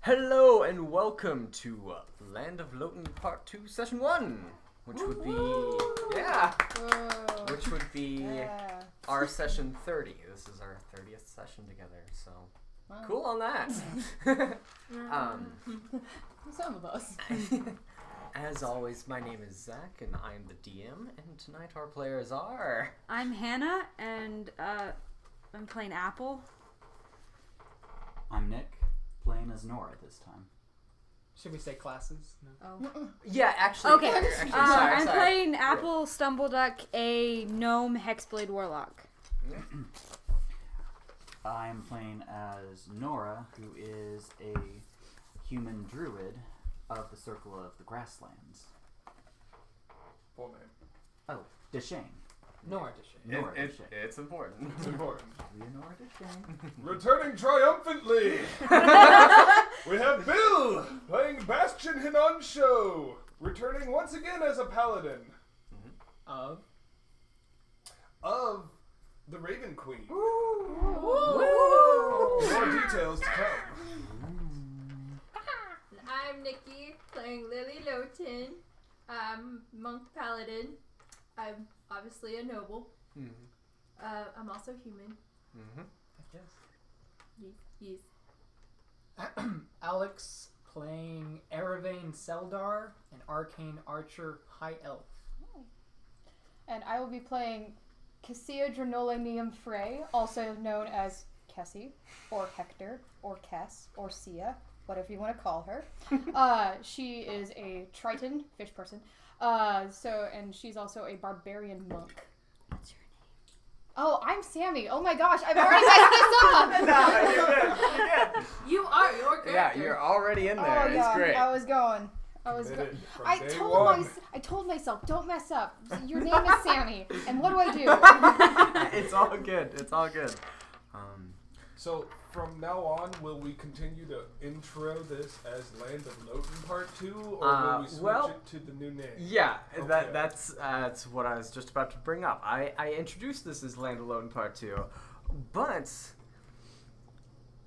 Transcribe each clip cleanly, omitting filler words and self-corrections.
Hello and welcome to Land of Loten Part 2 Session 1, which would be, which would be our Session 30. This is our 30th session together, so cool on that. Some of us. As always, my name is Zach and I'm the DM, and tonight our players are... I'm Hannah, and I'm playing Apple. I'm Nick, playing as Nora this time. Should we say classes? No. Oh. Yeah, actually. Okay. Actually, I'm sorry. playing Apple Stumbleduck, a Gnome Hexblade Warlock. I'm playing as Nora, who is a human druid of the Circle of the Grasslands. Full name. Oh, Deshane. Nora Deshane. Nora Deshane. It's important. It's important. Nora Deshane. Returning triumphantly, we have Bill playing Bastion Show, returning once again as a paladin Of the Raven Queen. Woo! More details to come. I'm Nikki, playing Lili Loten. I'm Monk Paladin. I'm obviously a noble. I'm also human. I guess. Yes. Alex playing Arevain Seldar, an arcane archer high elf. And I will be playing Kessie the Frey, also known as Kessie, or Hector, or Kess, or Sia, whatever you want to call her. She is a Triton, fish person. And she's also a Barbarian monk. What's your name? Oh, I'm Sammy. Oh my gosh, I've already messed this up. No, you did. You are your character. Yeah, you're already in there. Oh yeah, It's great. I was going. Committed from I day told one. I told myself, don't mess up. Your name is Sammy. And what do I do? It's all good. It's all good. So from now on, will we continue to intro this as Land of Loten Part 2, or will we switch it to the new name? Yeah, Okay. that's what I was just about to bring up. I introduced this as Land of Loten Part 2, but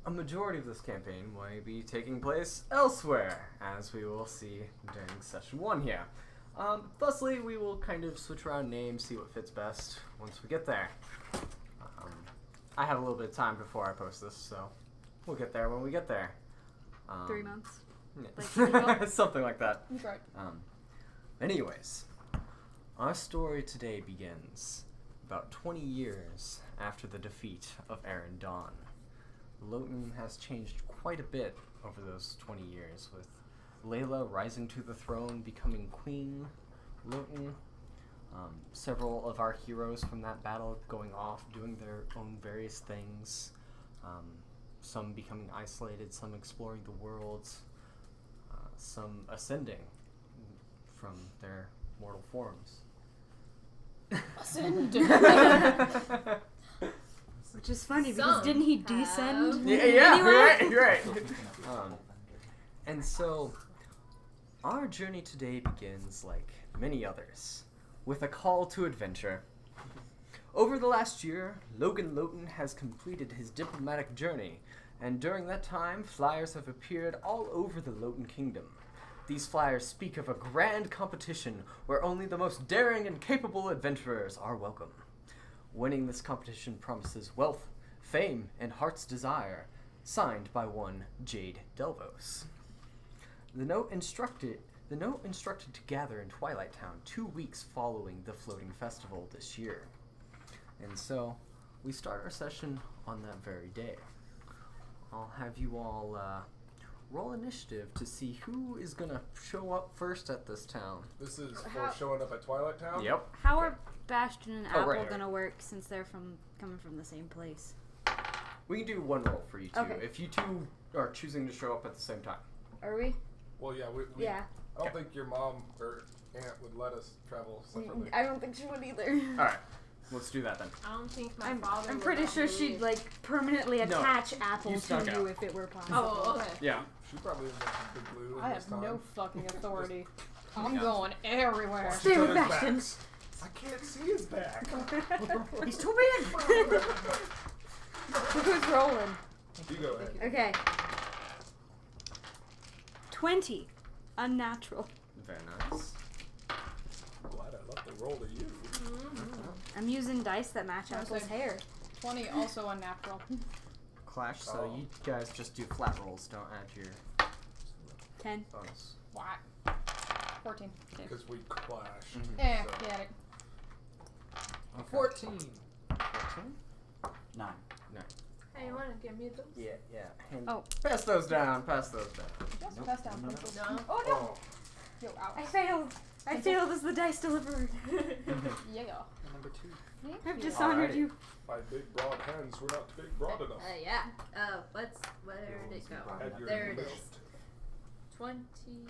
a majority of this campaign will be taking place elsewhere, as we will see during Session 1 here. Thusly, we will kind of switch around names, see what fits best once we get there. I have a little bit of time before I post this, so we'll get there when we get there. 3 months. Yeah. Something like that. That's right. Anyways, our story today begins about 20 years after the defeat of Aaron Dawn. Loten has changed quite a bit over those 20 years, with Layla rising to the throne, becoming Queen Loten. Several of our heroes from that battle going off, doing their own various things. Some becoming isolated, some exploring the world, some ascending from their mortal forms. Ascend. Which is funny because didn't he descend? Yeah, anyway? you're right. And so, our journey today begins like many others, with a call to adventure. Over the last year, Logan Loten has completed his diplomatic journey, and during that time, flyers have appeared all over the Loten Kingdom. These flyers speak of a grand competition where only the most daring and capable adventurers are welcome. Winning this competition promises wealth, fame, and heart's desire, signed by one Jade Delvos. The note instructed to gather in Twilight Town 2 weeks following the floating festival this year. And so, we start our session on that very day. I'll have you all roll initiative to see who is going to show up first at this town. This is for showing up at Twilight Town? Yep. How are Bastion and Apple right. gonna work since they're coming from the same place? We can do one roll for you two. Okay. If you two are choosing to show up at the same time. Are we? Well, yeah, we Yeah. I don't think your mom or aunt would let us travel separately. I don't think she would either. Alright, let's do that then. I don't think my father. I'm would pretty let sure me she'd leave. like permanently No, attach Apple you to snuck out. you if it were possible. Oh, okay. Yeah. She probably isn't big blue in I this have time. no fucking authority. I'm Yeah. going everywhere. Stay with Turn his Bastion. back. I can't see his back. He's too big. Who's rolling? You go ahead. Okay. 20. Unnatural. Very nice. Glad I left the roll to you. I'm using dice that match Okay. Apple's hair. 20, also unnatural. Clash, so Oh. you guys just do flat rolls, don't add your 10. bonus. What? 14. Because we clash. Eh, So- get it. Okay. 14. 14? 9. Hey, you want to give me those? Yeah. Hand- Oh. Pass those down. Pass those down. Just Nope. pass down. No, no, pencils. No. Oh no! Oh, Yo, I ouch. failed. I failed as the dice delivered. Yeah. And number 2. I've dishonored Alrighty. you. my big broad hands were not big broad enough. Yeah. Where did it go? Had your There it list. is. 22.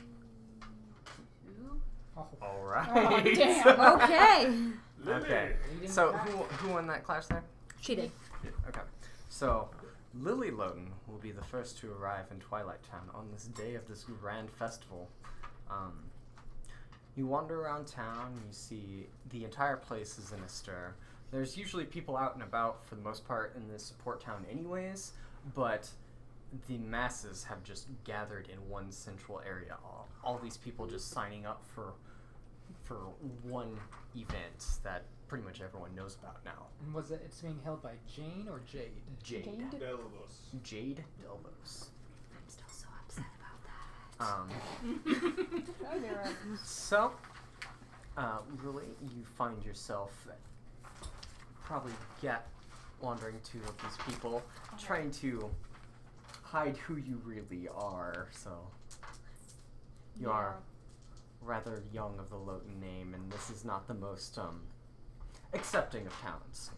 Oh. All right. Oh, damn. Okay. Lili! Okay. Leading So the pack. who won that clash there? She did. Okay. So Lili Loten will be the first to arrive in Twilight Town on this day of this grand festival. You wander around town, you see the entire place is in a stir. There's usually people out and about for the most part in this port town anyways, but the masses have just gathered in one central area. All these people just signing up for one event that pretty much everyone knows about now. And was it? It's being held by Jane or Jade? Jade. Jade? Delvos. Jade Delvos. I'm still so upset about that. Oh, you're right. So, really, you find yourself probably wandering to with these people, trying to hide who you really are. So, you are rather young of the Loten name, and this is not the most accepting of towns,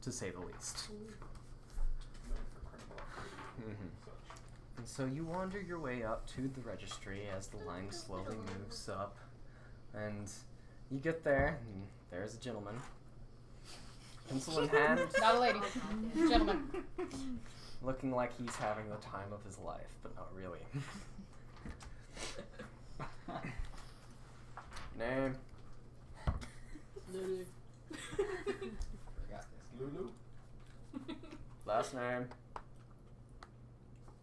to say the least. Known for criminal activity and such. And so you wander your way up to the registry as the line slowly moves up, and you get there, and there's a gentleman. Pencil in hand, Not a lady. Gentleman. looking like he's having the time of his life, but not really. Name? Lili. Forgot this. Lulu? Last name?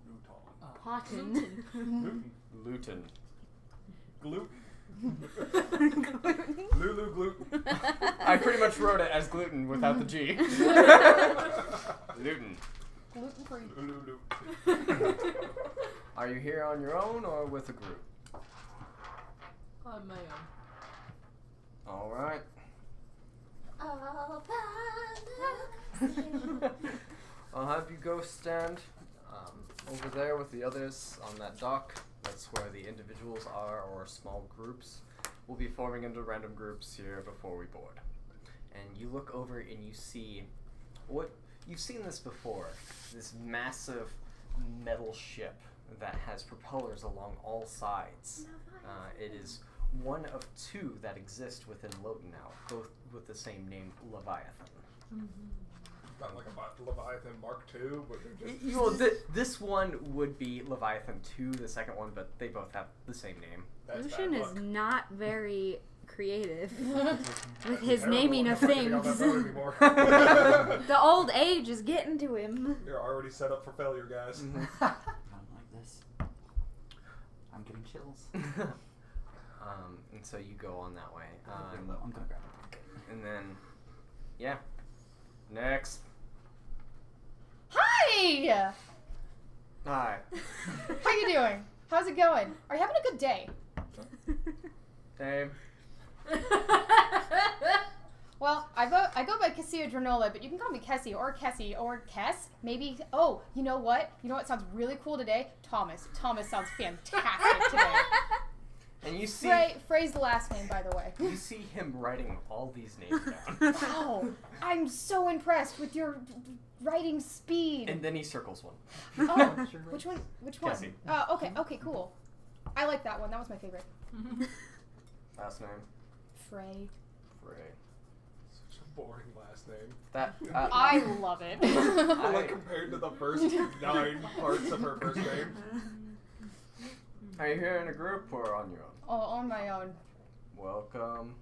Luton. Houghton. Luton. Luton. Gluten. Lulu gluten. I pretty much wrote it as gluten without the G. Luton. Gluten free. Lulu. Are you here on your own or with a group? On my own. All right. I'll have you go stand over there with the others on that dock. That's where the individuals are, or small groups. We'll be forming into random groups here before we board. And you look over and you see what you've seen this before. This massive metal ship that has propellers along all sides. It is one of two that exist within Loten now, both with the same name, Leviathan. Not like a Leviathan Mark II, but they're just. Well, this one would be Leviathan 2, the second one, but they both have the same name. That's Lucian bad is luck. not very creative with That'd be his terrible. naming I'm of not getting on things. that boat anymore. The old age is getting to him. You're already set up for failure, guys. Mm-hmm. I don't like this. I'm getting chills. And so you go on that way. I'm gonna grab it. And then, yeah. Next. Hi! Hi. How you doing? How's it going? Are you having a good day? Name? Well, I go by Kessie Dranola, but you can call me Kessie or Kess. Maybe. Oh, you know what? You know what sounds really cool today? Thomas. Thomas sounds fantastic today. And you see Phrase the last name, by the way. you see him writing all these names down. Wow, I'm so impressed with your writing speed. And then he circles one. Oh, which one? Which one? Kessie. Okay, cool. I like that one. That was my favorite. Last name? Frey. Frey. Such a boring last name. That I love it. Like compared to the first 9 parts of her first name. Are you here in a group or on your own? Oh, on my own. Welcome.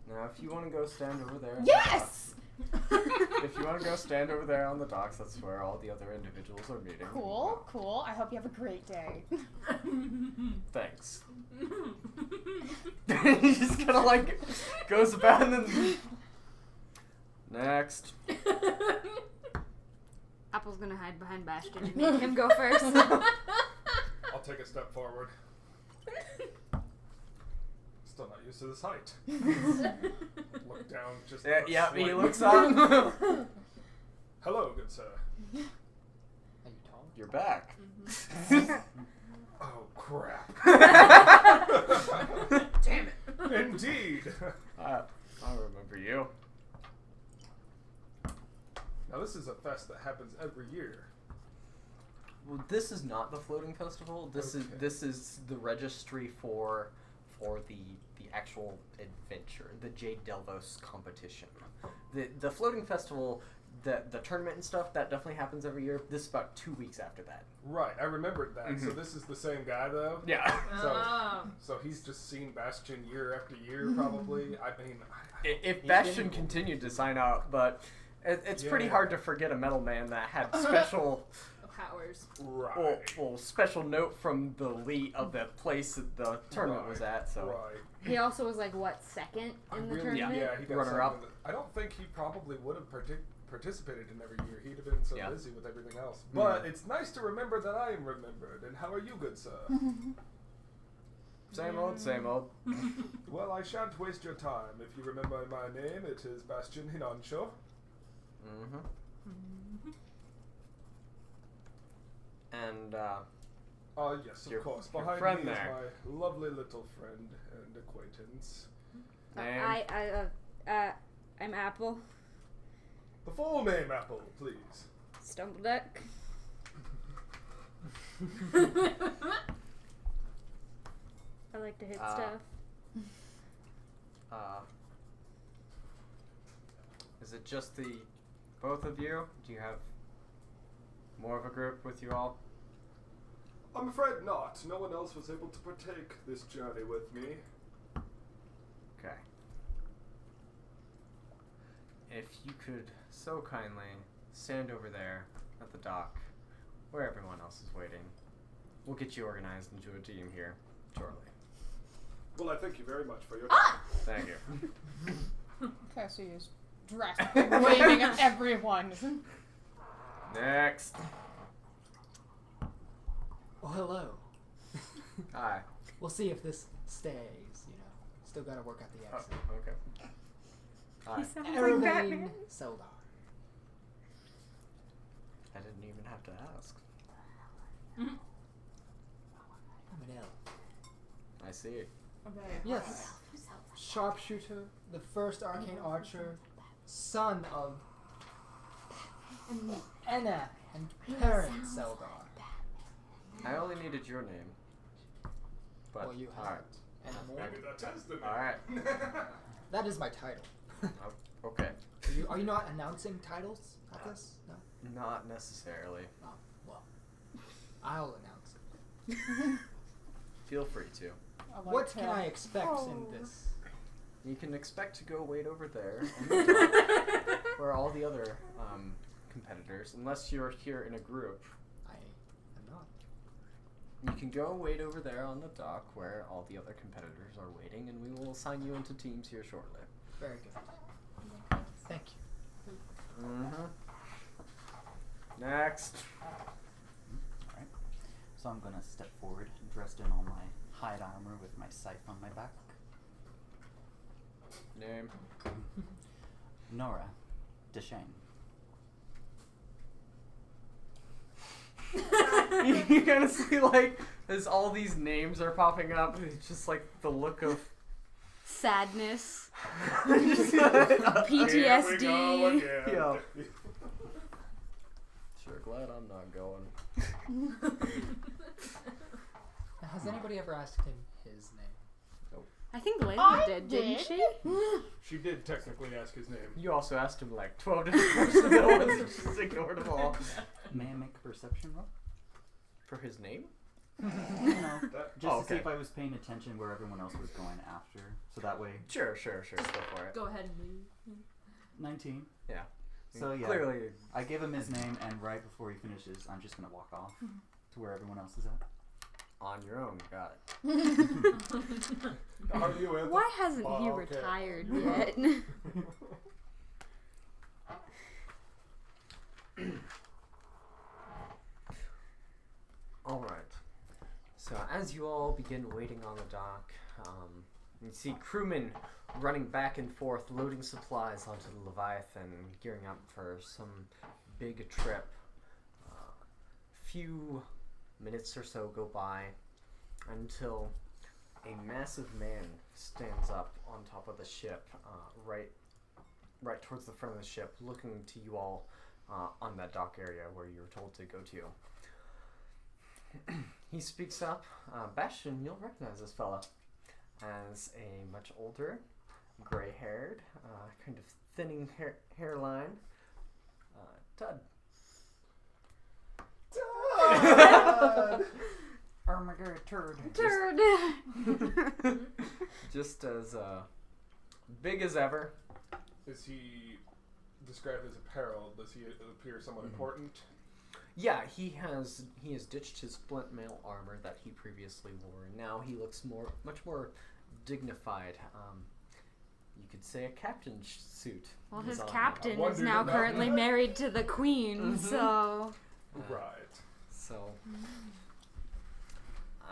Now, if you want to go stand over there. Yes! If you want to go stand over there on the docks, that's where all the other individuals are meeting. Cool, cool. I hope you have a great day. Thanks. He just kind of like goes about and then... Next. Apple's gonna hide behind Bastion and make him go first. I'll take a step forward. Still not used to this height. Look down just Yeah, he slightly. looks up. Hello, good sir. Are you tall? You're back. Oh, crap. Damn it! Indeed. I remember you. Now, this is a fest that happens every year. Well, this is not the floating festival. This is the registry for the actual adventure, the Jade Delvos competition. The floating festival, the tournament and stuff, that definitely happens every year. This is about 2 weeks after that. Right, I remembered that. Mm-hmm. So this is the same guy, though? Yeah. So he's just seen Bastion year after year, probably. I mean... If Bastion continued to sign out, but it's pretty hard to forget a metal man that had special... Powers. Right. Well, special note from the elite of the place that the tournament was at, so... Right. He also was like, what, second in the tournament? Yeah, he got Runner-up. something that- I don't think he probably would have participated in every year. He'd have been so busy with everything else. But it's nice to remember that I am remembered. And how are you, good sir? Same old, same old. Well, I shan't waste your time. If you remember my name, it is Bastion Hinansho. Mm-hmm. And, Yes, Your- of course. your Behind friend me there. is my lovely little friend and acquaintance. name? I'm Apple. The full name, Apple, please. Stumbleduck. I like to hit stuff. Is it just the both of you? Do you have more of a group with you all? I'm afraid not. No one else was able to partake this journey with me. Okay. If you could so kindly stand over there at the dock where everyone else is waiting, we'll get you organized into a team here shortly. Well, I thank you very much for your time. Thank you. Kessie is drastically waving at everyone. Next. Well, hello. Hi. We'll see if this stays, you know. Still gotta work out the Oh, accent. okay. Hi. He sounds like Arevain Batman. Seldar. I didn't even have to ask. I'm an elf. I see. Okay. Yes. Sharpshooter, the first arcane archer, son of Anna and Karen Seldar. I only needed your name. But, Well, you have alright. and more. Maybe that is the name. Alright. That is my title. Okay. Are you not announcing titles at this? No? Not necessarily. Oh, well. I'll announce it. Feel free to. What can I expect in this? You can expect to go wait over there on the dock where all the other competitors, unless you're here in a group, I am not. you can go wait over there on the dock where all the other competitors are waiting, and we will assign you into teams here shortly. Very good. Thank you. Mm-hmm. Next. Alright. So I'm gonna step forward, dressed in all my hide armor with my scythe on my back. Name. Nora Deshane. You kind of see, like, as all these names are popping up, it's just like the look of Sadness. PTSD. PTSD. Yeah. Sure glad I'm not going. Has anybody ever asked him his name? I think Lili I did, didn't did. she? She did technically ask his name. You also asked him like 12 different questions. No one's just ignored them all. May I make a perception roll? For his name? No. That, Just to see okay. if I was paying attention where everyone else was going after. So that way, Sure. Go for it. Go ahead and leave. 19. Yeah. So yeah, Clearly, I give him his name, and right before he finishes, I'm just gonna walk off to where everyone else is at. on your own. Got it. Are you in? Why hasn't he Okay. retired yet? All right. So as you all begin waiting on the dock, you see crewmen running back and forth, loading supplies onto the Leviathan, gearing up for some big trip. Few minutes or so go by until a massive man stands up on top of the ship, right towards the front of the ship, looking to you all on that dock area where you were told to go to. He speaks up. Bastion, you'll recognize this fella as a much older, gray-haired, kind of thinning hairline. Tud. Armageddon turd. Turd. Just as big as ever. Is he described as apparel? Does he appear somewhat important? Yeah, he has ditched his splint mail armor that he previously wore, and now he looks much more dignified. You could say a captain's suit. Well, is his on him. captain wondered is now about currently that. married to the queen, so... Right. So,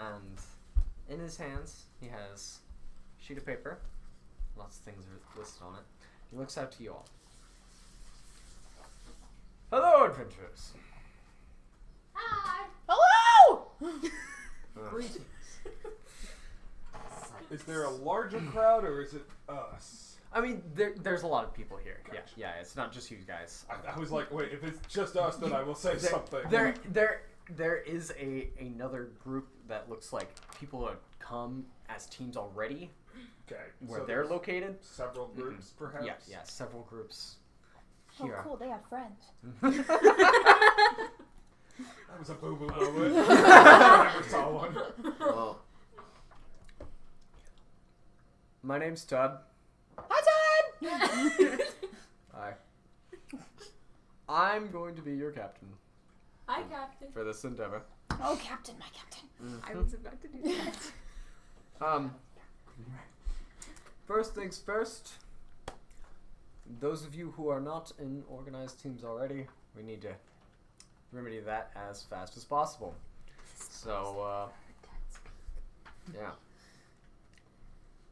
and in his hands, he has a sheet of paper. Lots of things are listed on it. He looks out to you all. Hello, adventurers. Hi. Hello! Greetings. Is there a larger crowd or is it us? I mean, there's a lot of people here. Gotcha. Yeah, it's not just you guys. I was like, wait, if it's just us, then I will say something. There is another group that looks like people have come as teams already, Okay. where so they're there's located. Several groups, perhaps? Yeah, several groups Oh, here. cool. They have friends. That was a boo-boo moment. I never saw one. Well, my name's Todd. Hi, Todd! Hi. I'm going to be your captain Hi, Captain. for this endeavor. Oh, Captain, my Captain. I was about to do that. First things first. Those of you who are not in organized teams already, we need to remedy that as fast as possible. So, yeah.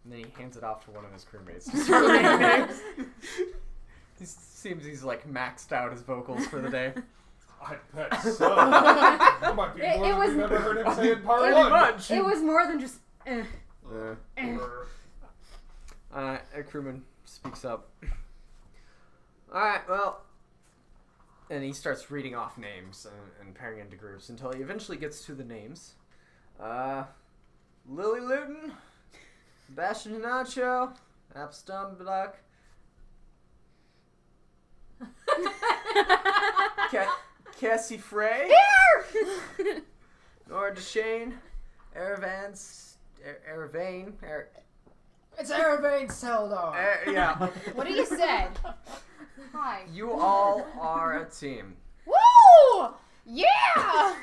And then he hands it off to one of his crewmates to start naming names. Seems he's like maxed out his vocals for the day. I bet so. That might be It more than was- we've ever heard him say in part Pretty one. much. It was more than just... A crewman speaks up. Alright, well... And he starts reading off names and pairing into groups until he eventually gets to the names. Lili Loten, Bastion Nacho, Apstumbuck, Kessie Frey, Nora Deshane, Arevain, It's Arevain Seldar. yeah. What did you say? Hi. You all are a team. Woo! Yeah!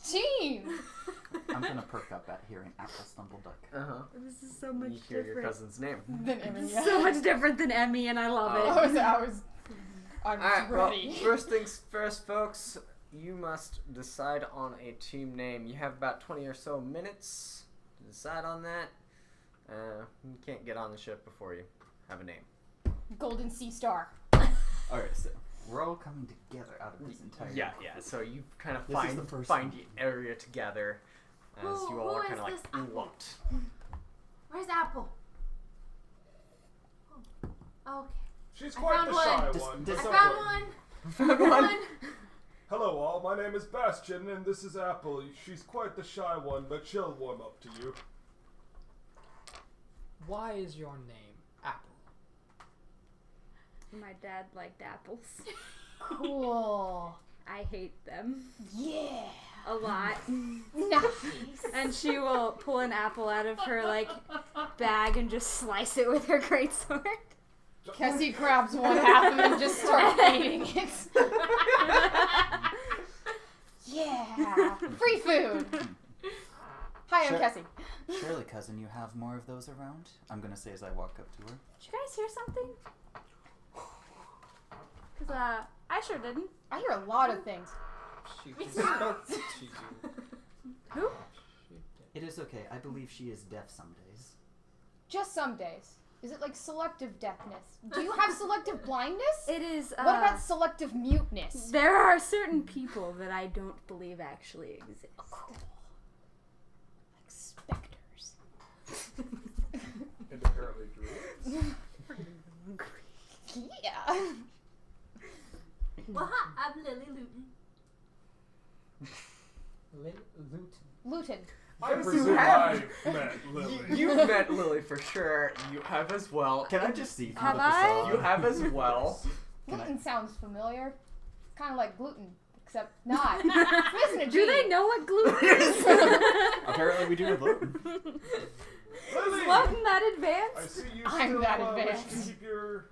Team! I'm gonna perk up at hearing Apple Stumbleduck. Uh-huh. This is so much You hear your different. cousin's name. Then Emmy, This yeah. is so much different than Emmy, and I love it. I'm Alright, well, ready. first things first, folks. You must decide on a team name. You have about 20 or so minutes to decide on that. You can't get on the ship before you have a name. Golden Sea Star. Alright, so we're all coming together out of this entire Yeah. So you kind of This is the first find one. the area together as you all Who are is kind of like this apple? lumped. Where's Apple? Oh, okay. She's I quite found the one. shy Dis- one. dis- but I somewhat. found one. Hello all, my name is Bastion and this is Apple. She's quite the shy one, but she'll warm up to you. Why is your name Apple? My dad liked apples. Cool. I hate them Yeah. a lot. Nice. And she will pull an apple out of her, like, bag and just slice it with her greatsword. Kessie grabs one half and just starts eating it. Yeah! Free food! Hi, I'm Sure. Kessie. Surely, cousin, you have more of those around? I'm gonna say as I walk up to her. Did you guys hear something? Because, I sure didn't. I hear a lot of things. She spoke to you. Who? It is okay. I believe she is deaf some days. Just some days. Is it like selective deafness? Do you have selective blindness? It is, What about selective muteness? There are certain people that I don't believe actually exist. Cool. Like specters. And apparently druids. Yeah. Well, hi, I'm Lili Loten. Luton. I Yes, presume you have. I've met Lili. You've met Lili for sure. You have as well. Can I just see through Have the I? facade? You have as well. Gluten sounds familiar. Kind of like gluten, except not. It's missing a G. Do they know what gluten is? Apparently we do with Loten. Lili! Wasn't that I advanced? see you I'm still that wish to advanced. keep your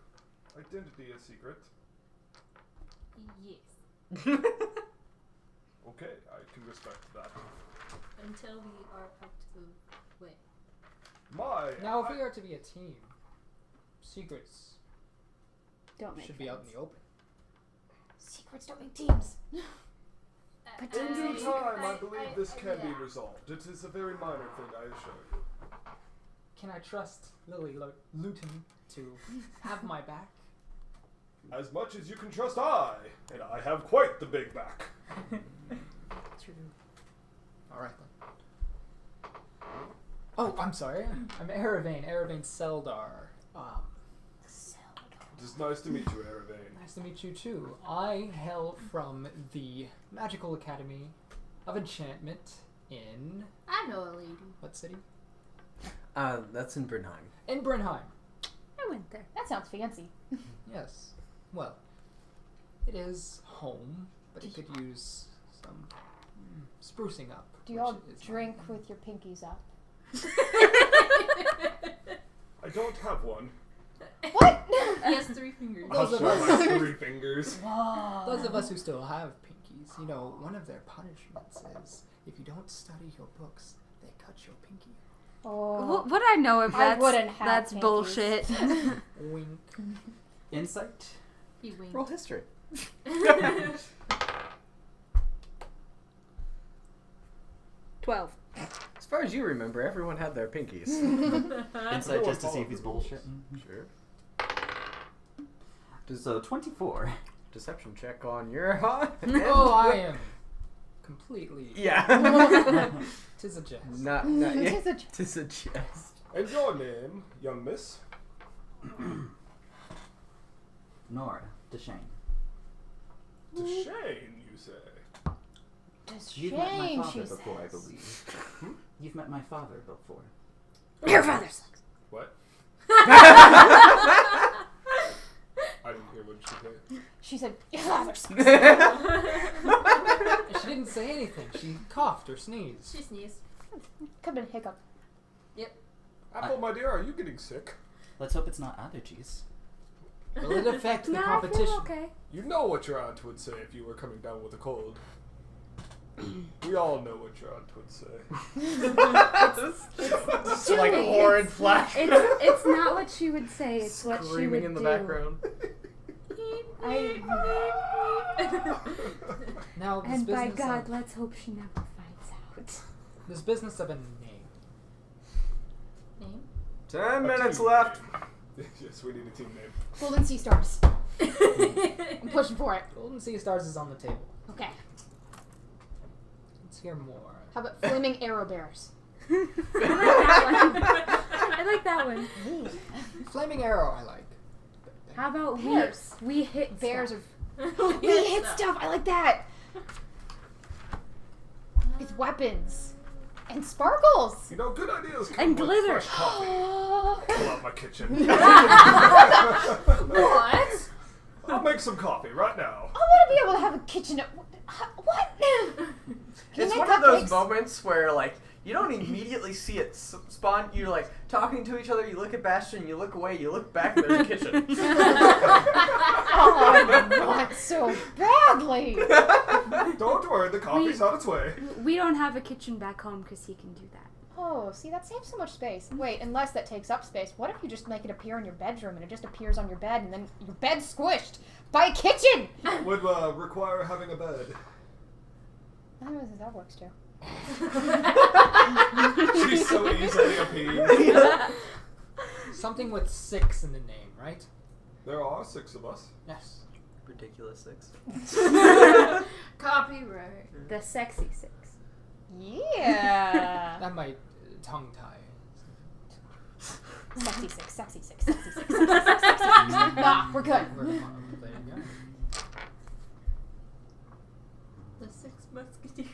identity a secret. Yes. Okay, I can respect that. Until we are out of way. Now, if we are to be a team, secrets Don't make should be out in the open. Secrets don't make teams. In due time, I believe this can be resolved. It is a very minor thing, I assure you. Can I trust Lili Loten to have my back? As much as you can trust I, and I have quite the big back. True. Alright then. Oh, I'm sorry. I'm Arevain Seldar. It is nice to meet you, Arevain. Nice to meet you too. I hail from the Magical Academy of Enchantment in I know a lady. what city? That's in Brunheim. In Brunheim. I went there. That sounds fancy. Yes. Well, it is home, but it could use some sprucing up. Do you which all is drink my- with your pinkies up? I don't have one. What? He has 3 fingers. I'll Those show of my us- 3 fingers. Those of us who still have pinkies, you know, one of their punishments is if you don't study your books, they cut your pinky. Oh. Would I know if I that's wouldn't have that's pinkies. bullshit? Wink. Insight? He winked. Roll history. 12. As far as you remember, everyone had their pinkies. Insight just to see if he's bullshitting. Sure. So 24. Deception check on your heart. Oh, I am completely. Yeah. Tis a jest. not It yet. is a Tis a jest. And your name, young miss? Nora, Deshane. Deshane, you say? You've met my shame, father she before, I says. believe. You've met my father before. Your father sucks. What? I didn't hear what she said. She said, your father sucks. She didn't say anything. She coughed or sneezed. She sneezed. Could have been hiccup. Apple, my dear, are you getting sick? Let's hope it's not allergies. Will it affect the No, I competition? feel okay. You know what your aunt would say if you were coming down with a cold. We all know what your aunt would say. Just like a horrid flash. It's not what she would say. It's what she Screaming would in the do. background. Now, this And by business God, of, let's hope she never finds out. this business of a name. Name? 10 A minutes team left. name. Yes, we need a team name. Golden Sea Stars. I'm pushing for it. Golden Sea Stars is on the table. Okay. Let's hear more. How about Flaming Arrow Bears? I like that one. Flaming Arrow, I like. How about Bears. we hit Bears stuff. are. We hit stuff. I like that. With weapons and sparkles. You know, good ideas come And with glitter. fresh coffee. Pull out my kitchen. What? I'll make some coffee right now. I want to be able to have a kitchen. What? Can It's you one make of those cupcakes? moments where, like, You don't immediately see it spawn. You're like talking to each other. You look at Bastion. You look away. You look back. And there's a kitchen. Oh, I want so badly. Don't worry, the coffee's on its way. We don't have a kitchen back home because he can do that. Oh, see, that saves so much space. Wait, unless that takes up space, what if you just make it appear in your bedroom and it just appears on your bed and then your bed's squished by a kitchen? Would require having a bed. I don't know if that works too. She's so easily appeased. Something with 6 in the name, right? There are 6 of us. Yes. Ridiculous 6. Copyright. The sexy 6. Yeah. That might tongue tie. Sexy 6, sexy 6, sexy 6, sexy 6, sexy 6. Nah, we're good. We're playing, yeah. The 6 Musketeers.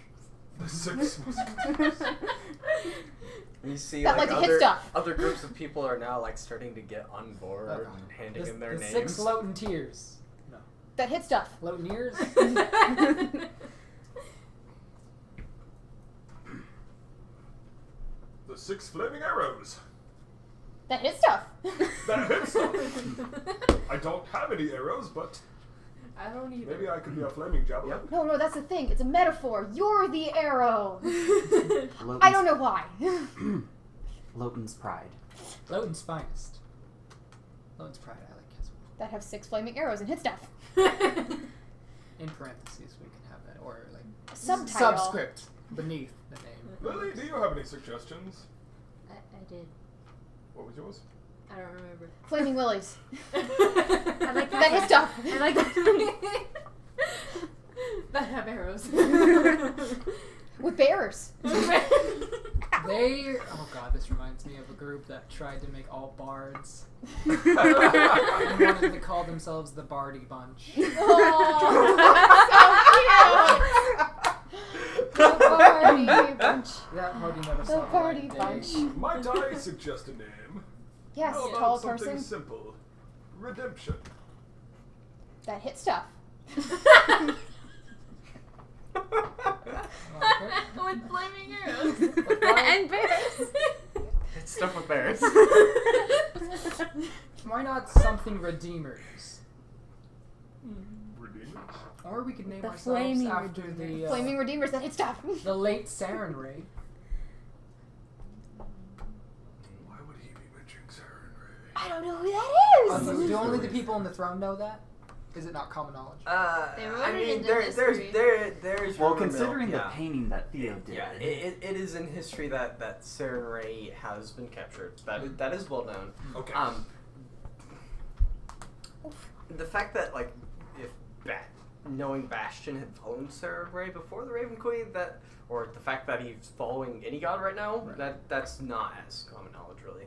The 6 Musketeers. You see, That like to hit stuff. other groups of people are now like starting to get on board Okay. and handing in their the names. 6 Loten tears. No. That hit stuff. Loteneers? The 6 flaming arrows. That hit stuff. That hit stuff. I don't have any arrows, but I don't either. maybe I could be a flaming javelin. Yep. No, that's the thing. It's a metaphor. You're the arrow. Loten's, I don't know why. Loten's pride. Loten's finest. Loten's pride, I like his. That have 6 flaming arrows and hit stuff. In parentheses, we can have that. Or like Subtitle. subscript beneath the name. Lily, do you have any suggestions? I did. What was yours? I don't remember. Flaming willies. I like That hit stuff. I like that. That have arrows. With bears. They, oh god, this reminds me of a group that tried to make all bards. They wanted to call themselves the Bardy Bunch. Oh, so cute. The Bardy Bunch. That party never The saw the Bardy light of Bunch. day. Might I suggest a name? Yes, How about tall something person. simple? Redemption. That hit stuff. With flaming arrows. And bears. It's stuff with bears. Why not something Redeemers? Redeemers? Or we could name The ourselves Flaming after Redeemers. Flaming redeemers that hit stuff. the late Saren Ray. Why would he be mentioning Sarah and Ray? I don't know who that is. Do only the people on the throne know that? Is it not common knowledge? They wrote I it mean, into there's history. there's Well, rumor mill, considering the yeah. painting that Theo did. Yeah, it is in history that Sarah Ray has been captured. That is well known. Okay. The fact that like if knowing Bastion had followed Sarah Ray before the Raven Queen, or the fact that he's following any god right now, that's not as common knowledge really.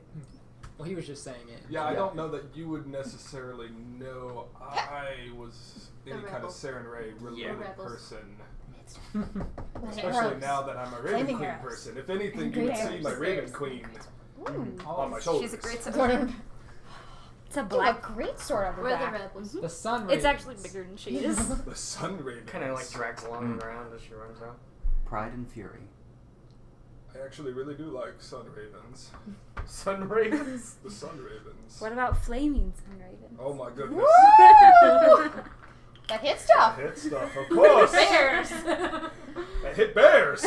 Well, he was just saying it. Yeah, I don't know that you would necessarily know I was any kind of rebels. Sarah and Ray related rebels. person. Especially Especially now that I'm a Raven Flaming Queen arrows. person. If anything, And you would great see my arrows. Raven Queen on my shoulders. She's a great sword. Sort of. It's a You have black. a great sword on We're your the back. rebels. The sun It's Ravens. actually bigger than she is. The Sun Raven. Kind of like drags along around as she runs out. Pride and fury. I actually really do like Sun Ravens. Sun Ravens. The Sun Ravens. What about flaming sun ravens? Oh my goodness. Woo! That hit stuff. That hit stuff, of course. Bears. That hit bears.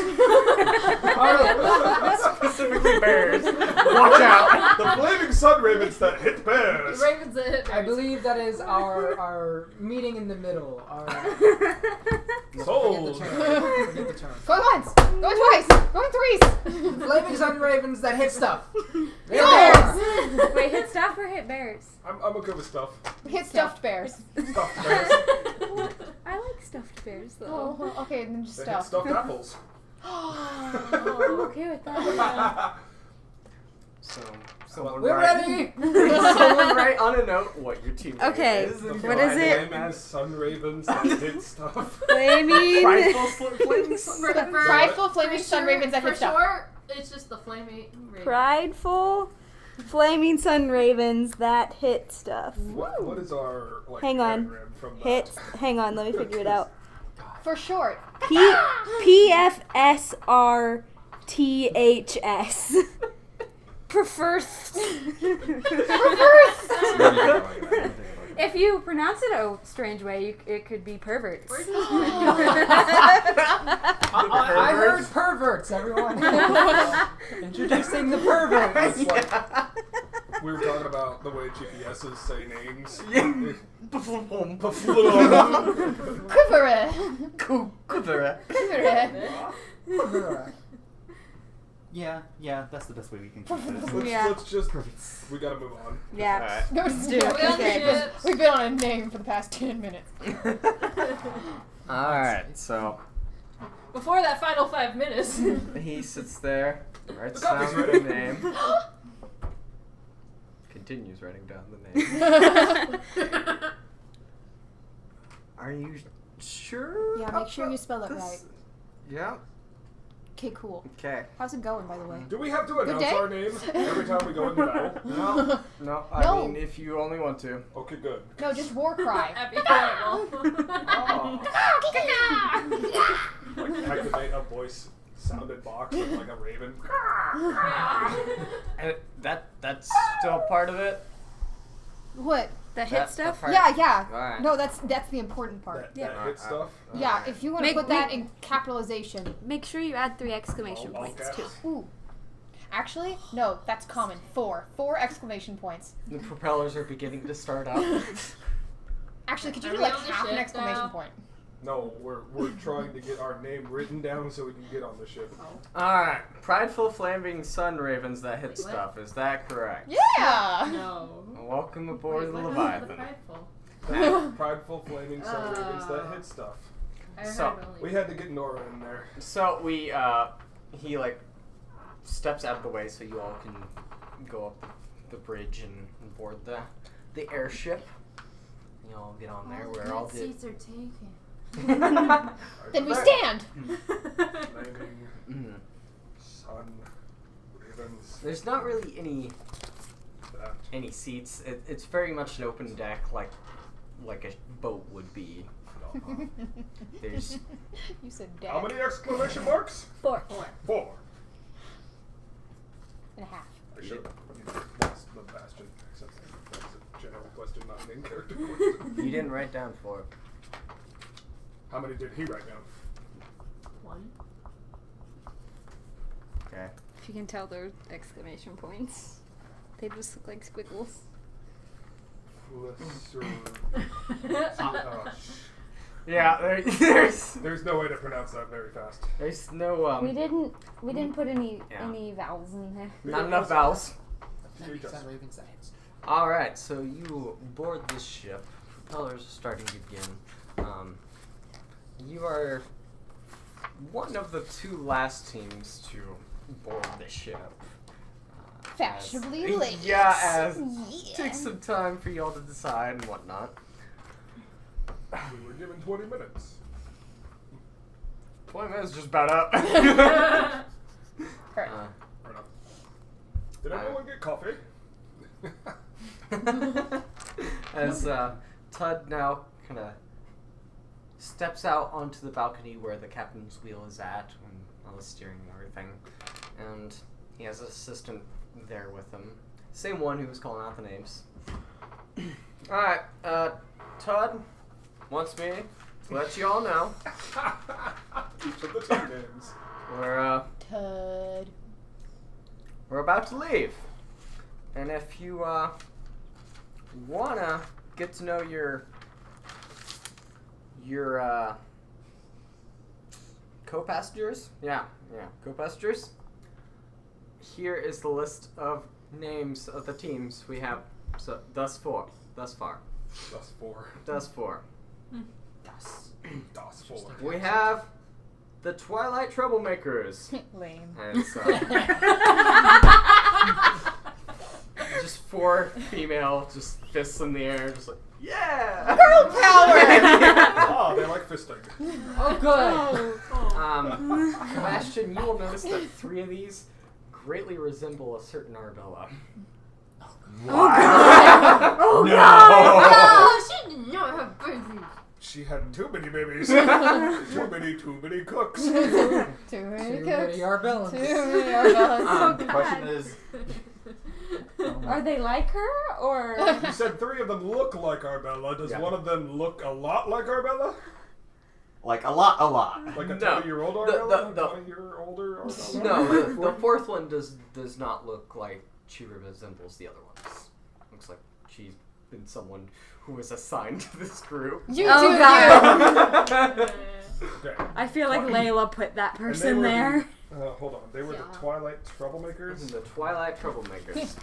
Specifically bears. Watch out. The flaming Sun Ravens that hit bears. Ravens that hit bears. I believe that is our meeting in the middle. Our Sold. Forget the term. Going once. Going twice. Going threes. Flaming sun ravens that hit stuff. They're Bears. bears. Wait, hit stuff or hit bears? I'm okay with stuff. Hit stuffed bears. Stuffed bears. I like stuffed bears though. Oh, okay, then just They hit stuff. stuffed apples. I'm okay with that. Someone We're write- ready. Someone write on a note what your team name Okay, is. and what go is ahead it? and Flaming Sun Ravens that hit stuff. Flaming. Flaming Sun Ravens. Prideful flaming For sun sure- ravens that for hit stuff. short, it's just the flaming raven. Prideful, flaming sun ravens that hit stuff. What is our Hang on. anagram from that? Hit. Hang on, let me figure it out. For short. PFSRT. THS. Prefers. If you pronounce it a strange way, it could be perverts. I heard perverts, everyone. Introducing the perverts. It's like, we were talking about the way GPSs say names. Quiver. Yeah, that's the best way we can keep this. Let's just, we gotta move on. Yeah. No, let's do We're on the it. ship. We've been on a name for the past 10 minutes. Alright, so Before that final 5 minutes. he sits there, writes The coffee's down ready. the name, continues writing down the name. Are you sure? Yeah, make sure you spell it this? right. Yeah. Okay, cool. Okay. How's it going, by the way? Do we have to announce day. our names every time we go into battle? No, I No. mean if you only want to. Okay, good. No, just war cry. Epic horrible. Oh. Like activate a voice sounded box with like a raven. And that's still part of it? What? The hit That stuff? part? Yeah. Alright. No, that's the important part. That hit stuff. Yeah, Alright. if you want to Make- put that make- in capitalization. Make sure you add 3 exclamation All points caps. too. Ooh. Actually, no, that's common. 4 exclamation points. The propellers are beginning to start up. Actually, could you Are do we like on the half an ship exclamation now? point? No, we're trying to get our name written down so we can get on the ship. Alright. Prideful flaming sun ravens that hit Wait, what? stuff. Is that correct? Yeah! No. Welcome aboard Wait, the what happened to the Leviathan. Prideful? Prideful flaming sun ravens that hit stuff. I heard So, only. We had to get Nora in there. So we he like steps out of the way so you all can go up the bridge and board the airship. You all get on there. We're all seats are taken. Then we stand! Flaming Mhm. sun ravens There's not really that. any seats. It's very much an open deck, like a boat would be. There's You said How dead. many exclamation marks? 4. 4. And a half. I should what's the Bastion? Except that's a general question, not an in-character question. you didn't write down 4. How many did he write down? 1. Okay. If you can tell, they're exclamation points. They just look like squiggles. Yeah. There's no way to pronounce that very fast. There's no We didn't put any Yeah. vowels in there. not enough vowels. Sun ravens that hit stuff. Alright, so you board this ship. Propellers are starting to begin. You are one of the 2 last teams to board the ship. Fashionably as- late. Yeah, as Yeah. takes some time for y'all to decide and whatnot. We were given 20 minutes. 20 minutes just about up. Correct. Right on. Did everyone get coffee? As Tud now kind of steps out onto the balcony where the captain's wheel is at and on the steering and everything, and he has an assistant there with him, same one who was calling out the names. All right, Tud wants me to let you all know Each of the 2 names. Tud. we're about to leave, and if you wanna get to know your co-passengers, co-passengers, here is the list of names of the teams we have thus far. Thus 4. Das 4. We have the Twilight Troublemakers. Lame. And so, just 4 female, just fists in the air, just like, yeah! Girl power! Oh, they like fisting. Oh, good. Bastion, you will notice that 3 of these greatly resemble a certain Arbella. Oh god! Oh, she did not have birthdays. She had too many babies. Too many cooks. Too Too many many cooks. Arbellans. Too many Arbellans. The question is, Are they like her or? You said 3 of them look like Arbella. Does one of them look a lot like Arbella? like a lot. Like a No. 20-year-old The- Arbella? the- 20-year-older Arbella? No, the fourth one does not look like she resembles the other ones. Looks like she's been someone who was assigned to this group. You Oh, do God. you. Okay. I feel like Layla put that And they person were there. hold on. They were Yeah. the Twilight Troublemakers? The Twilight Troublemakers.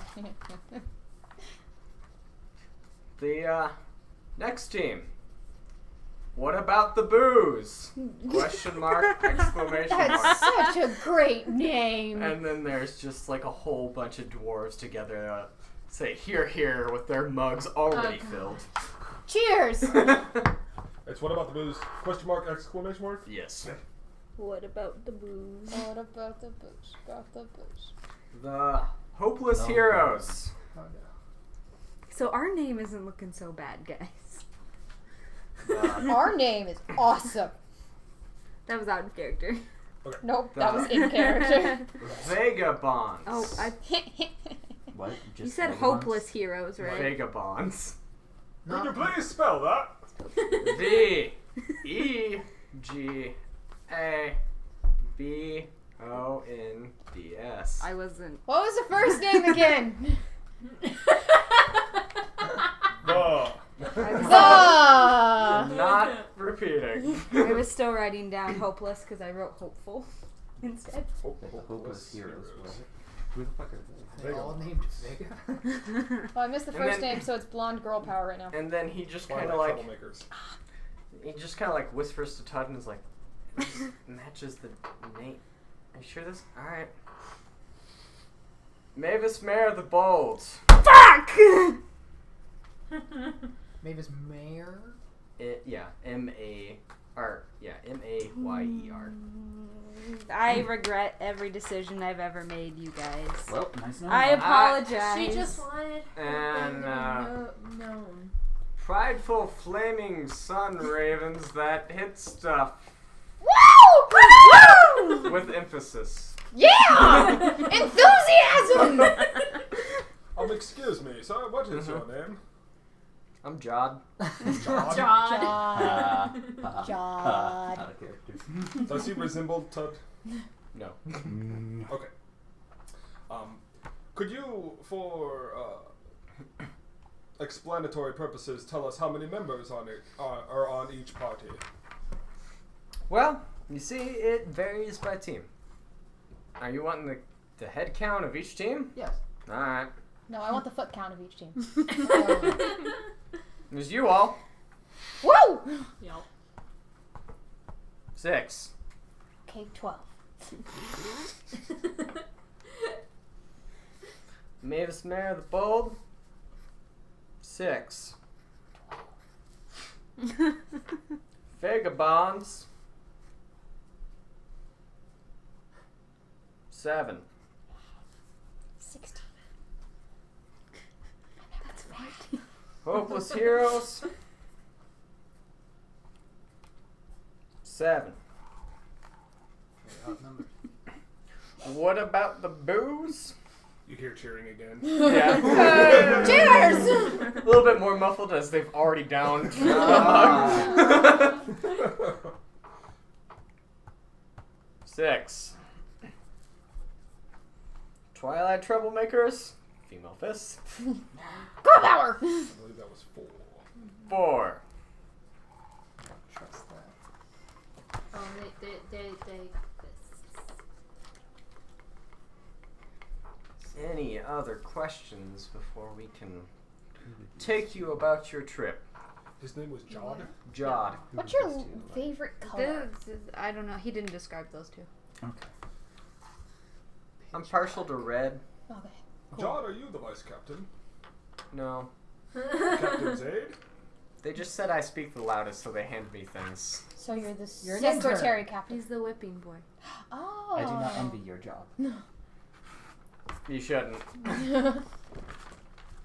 The next team. What about the booze? Question mark, exclamation mark. That's such a great name. And then there's just like a whole bunch of dwarves together say here, here with their mugs already filled. Cheers. It's what about the booze? Question mark, exclamation mark? Yes. What about the booze? What about the booze? About the booze. The Hopeless Oh, Heroes. Oh, no. So our name isn't looking so bad, guys. Our name is awesome. That was out of character. Nope, that was in character. Vagabonds. Oh, What? you Just said vagabonds? hopeless heroes, right? Vagabonds. Could you please spell that? Vegabands. I wasn't. What was the first name again? Ah! Not repeating. I was still writing down hopeless because I wrote hopeful instead. Hopeless heroes. What? Who the fuck are they? They all named Vega? Well, I missed the And first then- name, so it's blonde girl power right now. And then he just Twilight kind of like Troublemakers. whispers to Todd and is like, "This matches the name. Are you sure this? All right." Mavis Mare the Bold. Fuck! Mavis Mayer? M-A-Mayer. I regret every decision I've ever made, you guys. Well, nice knowing I you. apologize. She just wanted And, her known. Prideful Flaming Sun Ravens that hit stuff Woo! Woo! with emphasis. Yeah! Enthusiasm! Excuse me, sir, what is your name? I'm Jod. John? Jod. Jod. Out of character. Does he resemble Todd? No. Okay. Could you, for explanatory purposes, tell us how many members are on each party? Well, you see, it varies by team. Are you wanting the head count of each team? Yes. Alright. No, I want the foot count of each team. There's you all. Woo! Yep. 6. Okay, 12. Mavis Mare the Bold. 6. Vagabonds. 7. 16. That's right. Hopeless Heroes. 7. Outnumbered. What about the booze? You hear cheering again. Yeah. Cheers! A little bit more muffled as they've already downed. 6. Twilight Troublemakers. Female fists. Girl power! I believe that was 4. 4. Trust that. They Any other questions before we can take you about your trip? His name was Jod? Jod. What's your favorite color? I don't know. He didn't describe those two. Okay. I'm partial to red. Okay. Jod, are you the vice captain? No. Captain's aide? They just said I speak the loudest, so they hand me things. So you're the You're an secretary intern. captain. He's the whipping boy. Oh. I do not envy your job. You shouldn't.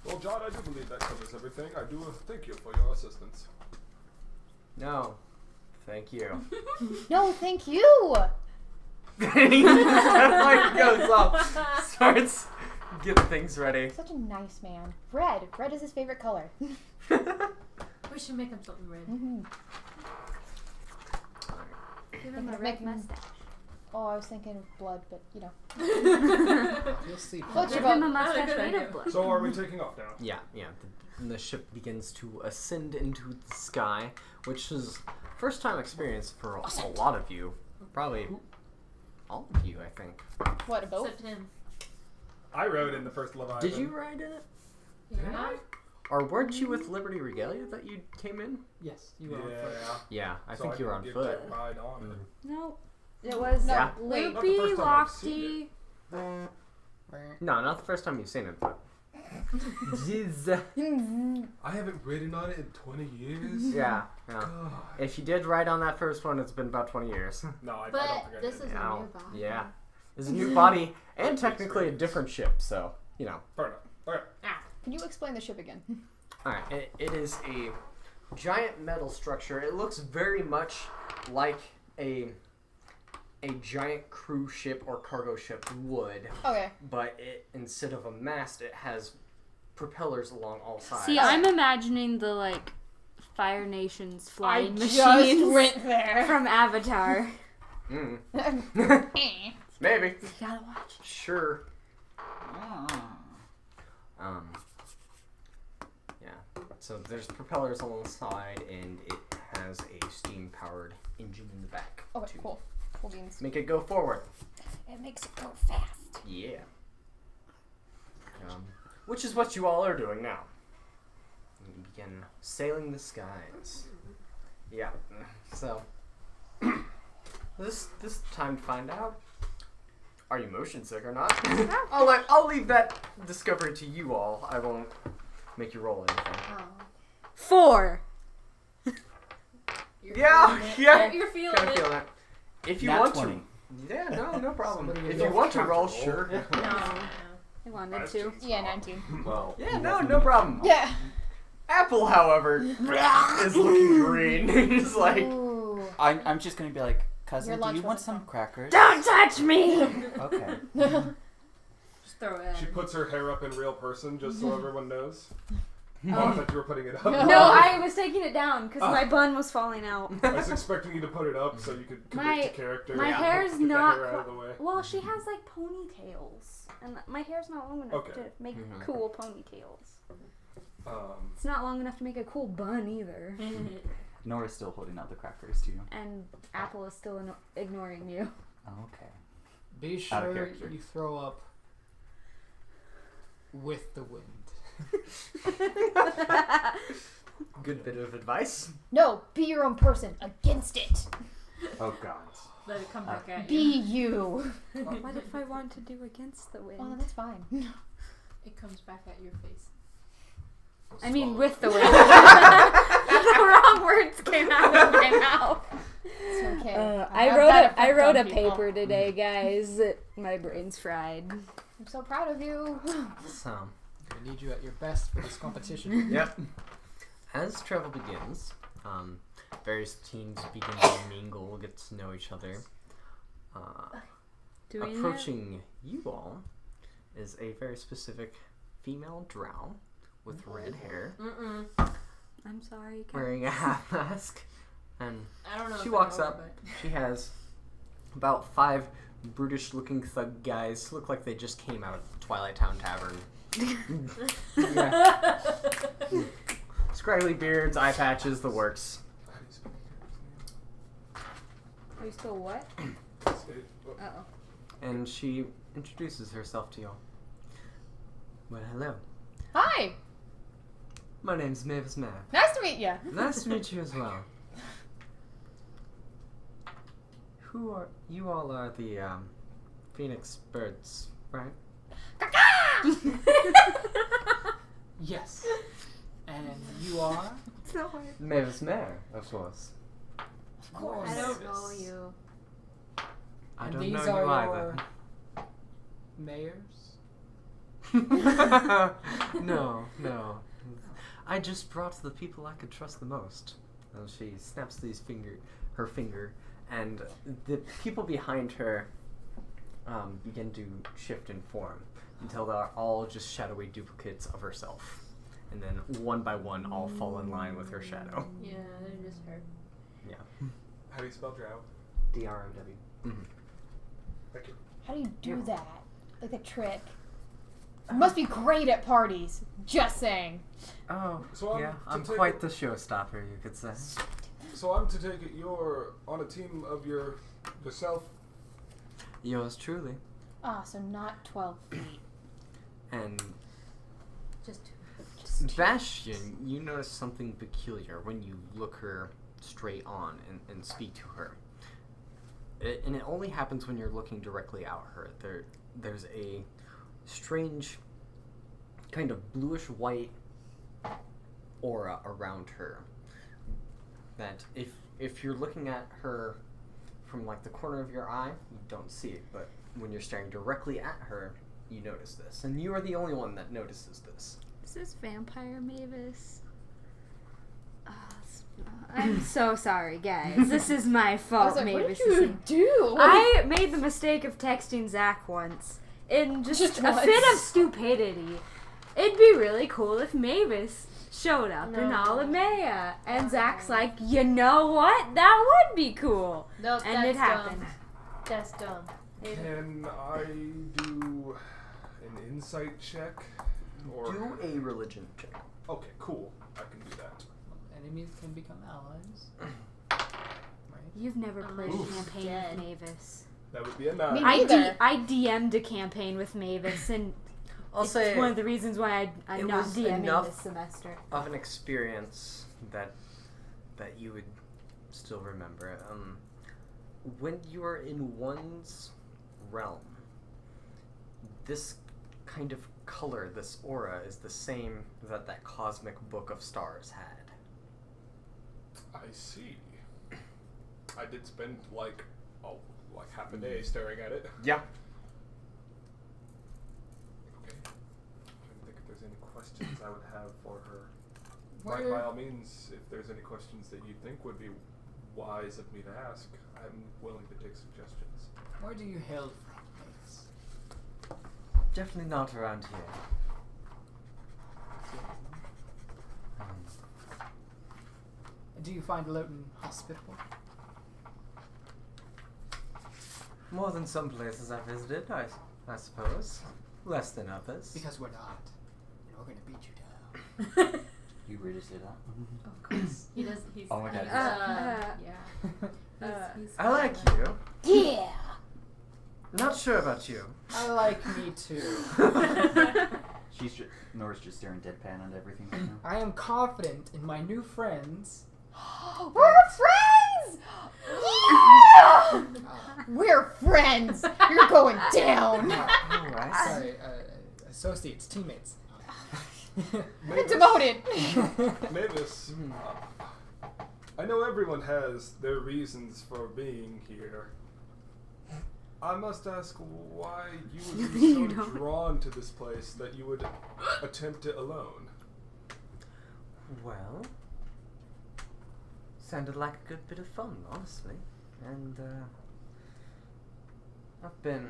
Well, Jod, I do believe that covers everything. I do thank you for your assistance. No. Thank you. No, thank you. Like goes off, starts getting things ready. Such a nice man. Red. Red is his favorite color. We should make him something red. Mm-hmm. Give him a red Making- mustache. Oh, I was thinking of blood, but you know. You'll see. What's Give your him a vote? mustache Good made idea. of blood. So are we taking off now? Yeah. The ship begins to ascend into the sky, which is first time experience for a lot of you. Probably all of you, I think. What, a boat? Except him. I rode in the first Leviathan. Did you ride in it? Yeah. Or weren't you with Liberty Regalia that you came in? Yes, you are. Yeah. first. Yeah, I So think you were on didn't get foot. to ride on it. No. It was Yeah. Wait, not the Loopy, first time I've seen Lofty. No, not the first time you've seen it, but. Jeez. I haven't ridden on it in 20 years. Yeah. God. If you did ride on that first one, it's been about 20 years. No, I don't But think I this did. is a Ow. new body. Yeah. There's a new body and technically a different ship, so, you know. Fair enough. Okay. Can you explain the ship again? Alright, it is a giant metal structure. It looks very much like a giant cruise ship or cargo ship would, Okay. but it instead of a mast, it has propellers along all sides. See, I'm imagining the like Fire Nation's flying just machines went there. from Avatar. Mm. Eh. Maybe. You gotta watch. Sure. Ah. Yeah. So there's propellers along the side, and it has a steam-powered engine in the back. Okay, to cool. Cool beans. make it go forward. It makes it go fast. Yeah. Which is what you all are doing now. You begin sailing the skies. Yeah. So this time to find out. Are you motion sick or not? I'll leave that discovery to you all. I won't make you roll anything. Oh. 4. You're Yeah, feeling it. yeah. You're feeling Kind of it. feel that. If you Nat want 20. to. Yeah, no problem. Somebody If you you want to have to roll, roll. sure. No. I wanted to. Yeah, 19. Well, Yeah, no problem. Yeah. Apple, however, is looking green. He's like, Ooh. I'm just gonna be like, cousin, Your do lunch you want wasn't some fun. crackers? Don't touch me! Okay. Just throw it at she him. puts her hair up in real person just so everyone knows. Um, Oh, I thought you were putting it up. No. No, I was taking it down because my bun was falling out. I was expecting you to put it up so you could commit to character. My and hair's get the not hair out of the way. Well, she has like ponytails, and my hair's not long enough Okay. to make Mhm. cool ponytails. Um, It's not long enough to make a cool bun either. Nora's still holding out the crackers to you. And Apple is still ignoring you. Oh, okay. Be Out of sure character. you throw up with the wind. good bit of advice. No, be your own person against it. Oh god. Let it come back at Be you. you. What if I want to do against the wind? Oh, that's fine. It comes back at your face. I mean, with the wind. The wrong words came out of my mouth. It's okay. I have wrote that I effect wrote on a people. paper today, guys. My brain's fried. I'm so proud of you. So, I need you at your best for this competition. yep. As travel begins, various teams begin to mingle, get to know each other. Doing Approaching you all is a very specific female drow with red hair, Mm-mm. I'm sorry. wearing a half mask, and I don't know. she if I walks know, up. but- She has about 5 brutish-looking thug guys, look like they just came out of Twilight Town Tavern. Yeah. Scraggly beards, eye patches, the works. Are you still what? Uh-oh. And she introduces herself to you. Well, hello. Hi. My name's Mavis Mav. Nice to meet you. Nice to meet you as well. Who are you? All are the Phoenix birds, right? Yes. And you are? It's not hard. Mavis Mare, of course. Of course. I don't know you. I And don't these know are you your either. mayors? No. I just brought the people I could trust the most. And she snaps her finger, and the people behind her begin to shift in form until they're all just shadowy duplicates of herself. And then one by one, all fall in line with her shadow. Yeah, they're just her. Yeah. How do you spell drow? D-R-O-W. Mm-hmm. Thank you. How do you do that? Like a trick. You must be great at parties. Just saying. Oh, So yeah. I'm I'm to take quite it- the showstopper, you could say. So I'm to take it you're on a team of yourself. Yours truly. Ah, so not 12 feet. And Just Bastion, you notice something peculiar when you look her straight on and speak to her. And it only happens when you're looking directly at her. There's a strange kind of bluish-white aura around her that if you're looking at her from like the corner of your eye, you don't see it, but when you're staring directly at her, you notice this. And you are the only one that notices this. Is this Vampire Mavis? I'm so sorry, guys. This is my I fault, was like, what Mavis. did you do? I made the mistake of texting Zach once in just a once. fit of stupidity. It'd be really cool if Mavis showed up in No. Alamea. And Zach's like, you know what? That would be cool. Nope, And that's it happened. Dumb. That's dumb. Can I do an insight check? Or Do a religion check. Okay, cool. I can do that. Enemies can become allies. Right? You've never played a Oof. campaign Dead. with Mavis. That would be a 9. Me I neither. DM'd a campaign with Mavis, and I'll it's say one of the reasons why I'm it not was DMing enough this semester. of an experience that you would still remember. When you are in one's realm, this kind of color, this aura, is the same that cosmic book of stars had. I see. I did spend like half a day staring at it. Yeah. Okay. I'm trying to think if there's any questions I would have for her. Where- By all means, if there's any questions that you think would be wise of me to ask, I'm willing to take suggestions. Where do you hail from, Mavis? Definitely not around here. Do you find Loten hospitable? More than some places I've visited, I suppose. Less than others. Because we're not. And we're gonna beat you down. You really say that? Of course. He does. He's. Oh my God. Yeah. He's I like you. Yeah. Not sure about you. I like me too. Nora's just staring deadpan at everything right now. I am confident in my new friends. We're friends! Yeah! We're friends! You're going down! Alright. Sorry, associates, teammates. I've been demoted! Mavis, I know everyone has their reasons for being here. I must ask why you would be so You don't. drawn to this place that you would attempt it alone. Well, sounded like a good bit of fun, honestly. And, I've been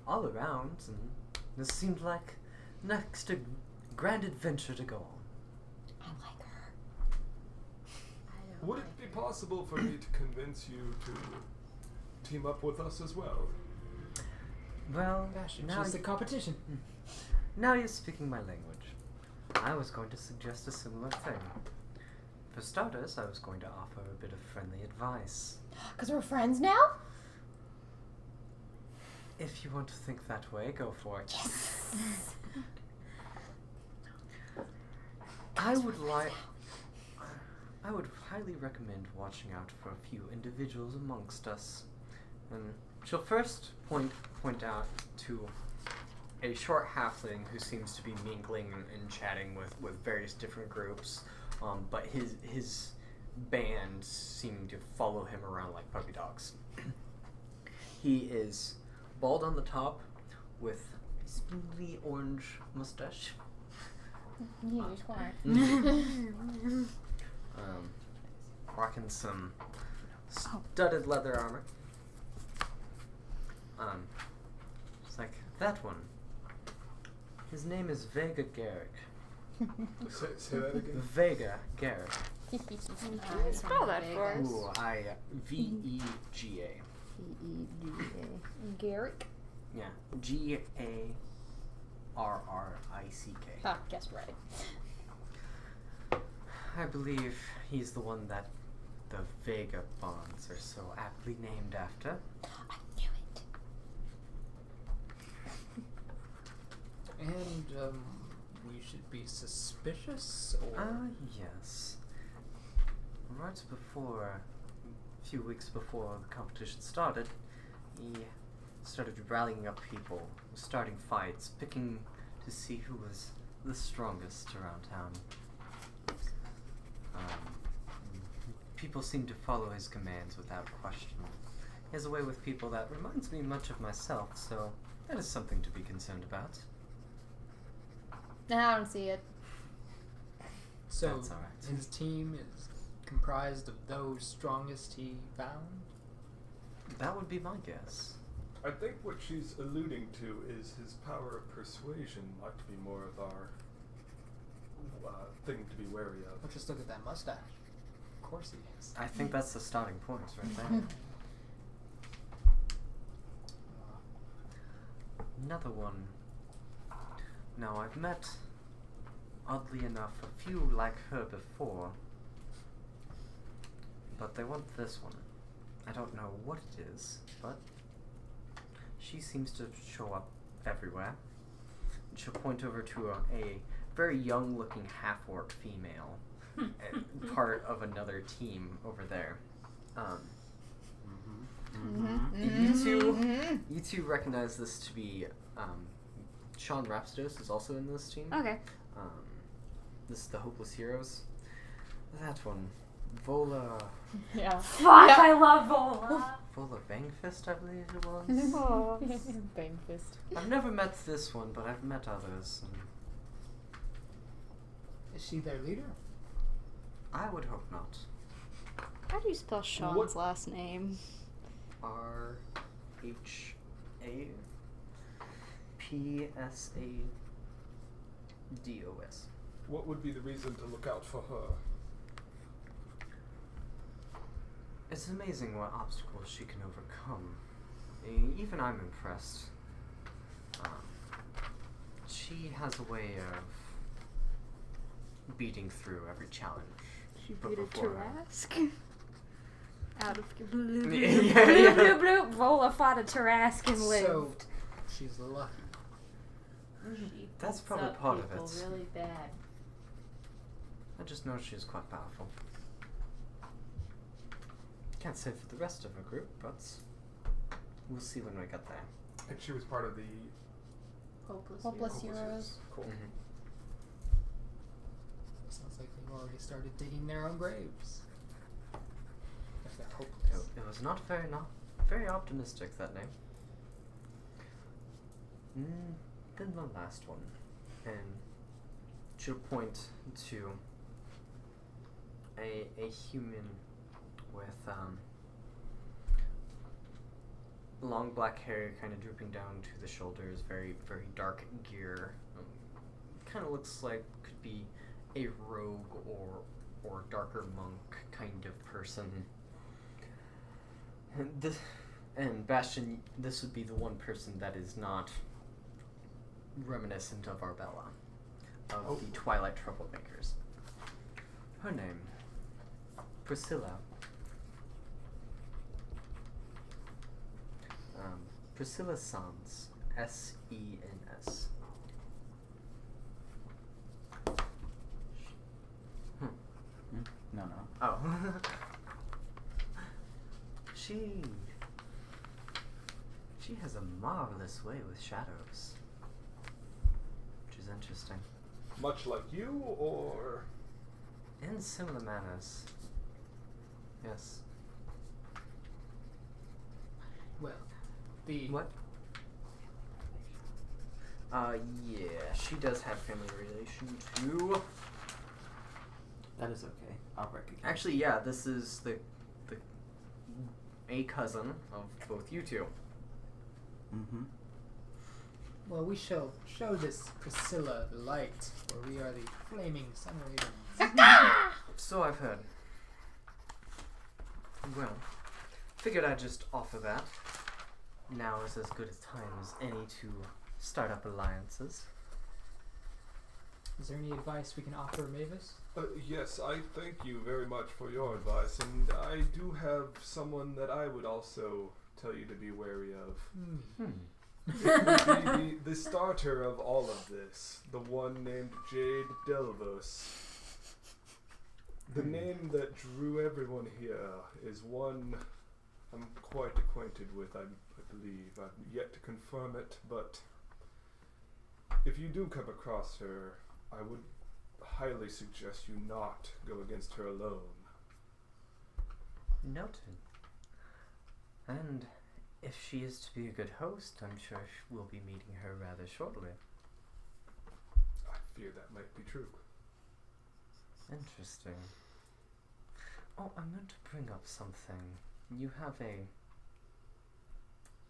all around, and this seemed like next a grand adventure to go on. I like her. Would it be possible for me to convince you to team up with us as well? Well, Bastion, now, choose the competition. now you're speaking my language. I was going to suggest a similar thing. For starters, I was going to offer a bit of friendly advice. Because we're friends now? If you want to think that way, go for it. I would highly recommend watching out for a few individuals amongst us. And she'll first point out to a short halfling who seems to be mingling and chatting with various different groups, but his band seeming to follow him around like puppy dogs. He is bald on the top with a spindly orange mustache. rocking some studded leather armor. It's like, that one. His name is Vega Garrick. Say that again. Vega Garrick. Spell that for us. Ooh, Vega. Garrick. Yeah, Garrick. Ah, guess right. I believe he's the one that the Vega bonds are so aptly named after. I knew it. And we should be suspicious, or Yes. Right before, a few weeks before the competition started, he started rallying up people, starting fights, picking to see who was the strongest around town. People seem to follow his commands without question. He has a way with people that reminds me much of myself, so that is something to be concerned about. Nah, I don't see it. so That's alright. his team is comprised of those strongest he found. That would be my guess. I think what she's alluding to is his power of persuasion ought to be more of our thing to be wary of. Let's just look at that mustache. Of course he is. I think that's the starting point right there. Another one. Now, I've met, oddly enough, a few like her before, but they want this one. I don't know what it is, but she seems to show up everywhere. And she'll point over to a very young-looking half-orc female, part of another team over there. You two recognize this to be Sean Rapstos is also in this team. Okay. This is the Hopeless Heroes. That one, Vola Yeah. Fuck, Yeah. I love Vola. Vola Bangfist, I believe it was. Oh. Bang fist. I've never met this one, but I've met others. And Is she their leader? I would hope not. How do you spell Sean's What- last name? RHAPSADOS. What would be the reason to look out for her? It's amazing what obstacles she can overcome. Even I'm impressed. She has a way of beating through every challenge. She But beat a before her- Tarask. Out of bloop, bloop, Yeah, bloop, yeah. bloop, bloop. Vola fought a Tarask and lived. So she's lucky. She That's beats probably up part of people it. really bad. I just know she's quite powerful. Can't say for the rest of her group, but we'll see when we get there. And she was part of the Hopeless. Hopeless Heroes. Heroes. Cool. Sounds like they've already started digging their own graves. If they're hopeless. It was not very optimistic, that name. Then the last one, and she'll point to a human with long black hair, kind of drooping down to the shoulders, very dark gear. Kind of looks like could be a rogue or darker monk kind of person. And Bastion, this would be the one person that is not reminiscent of Arbella, of the Twilight Troublemakers. Her name, Priscilla. Priscilla Sans, S-E-N-S. No. Oh. She has a marvelous way with shadows, which is interesting. Much like you, or In similar manners. Yes. Well, the What? Yeah, she does have family relation to That is okay. I'll recognize. Actually, yeah, this is a cousin of both you two. Mm-hmm. Well, we shall show this Priscilla the light, for we are the flaming sun ravens. So I've heard. Well, figured I'd just offer that. Now is as good a time as any to start up alliances. Is there any advice we can offer Mavis? Yes, I thank you very much for your advice, and I do have someone that I would also tell you to be wary of. The starter of all of this, the one named Jade Delvos. The name that drew everyone here is one I'm quite acquainted with, I believe. I've yet to confirm it, but if you do come across her, I would highly suggest you not go against her alone. Noted. And if she is to be a good host, I'm sure we'll be meeting her rather shortly. I fear that might be true. Interesting. Oh, I meant to bring up something. You have a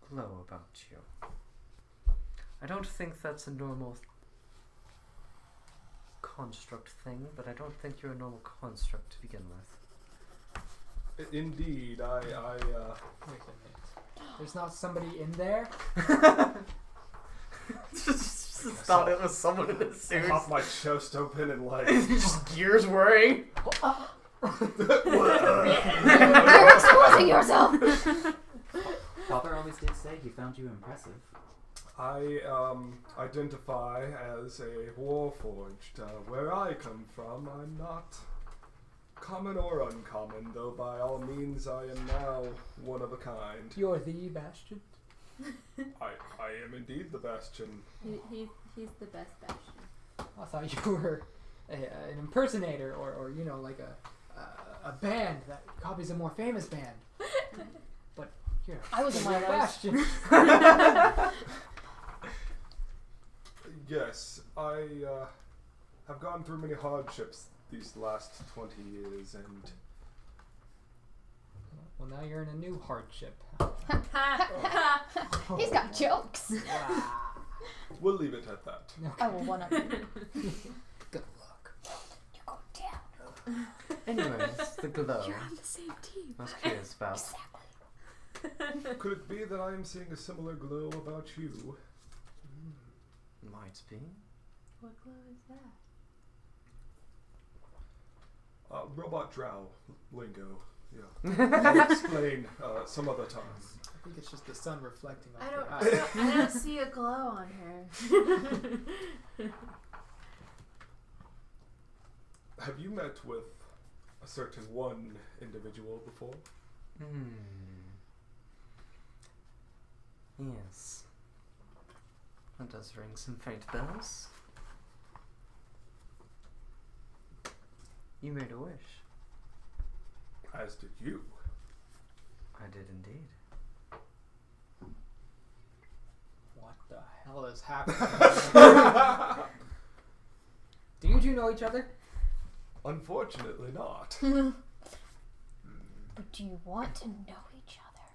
glow about you. I don't think that's a normal construct thing, but I don't think you're a normal construct to begin with. Indeed, Wait a minute. There's not somebody in there? just thought it was someone in a suit. pop my chest open and like Just gears whirring. You're exposing yourself! Father always did say he found you impressive. I identify as a warforged. Where I come from, I'm not common or uncommon, though by all means I am now one of a kind. You're the Bastion? I am indeed the Bastion. He's the best Bastion. I thought you were an impersonator or you know, like a band that copies a more famous band. But you're I was in one of those. Bastion. Yes, I have gone through many hardships these last 20 years, and Well, now you're in a new hardship. He's got jokes. we'll leave it at that. I will one up you. Good luck. You go down. Anyways, the glow. You're on the same team. I was curious about. Exactly. Could it be that I am seeing a similar glow about you? Might be. What glow is that? Robot drow lingo. Yeah. I'll explain some other time. I think it's just the sun reflecting off I your don't, eyes. I don't see a glow on her. Have you met with a certain one individual before? Yes. That does ring some faint bells. You made a wish. As did you. I did indeed. What the hell is happening? Do you two know each other? Unfortunately not. But do you want to know each other?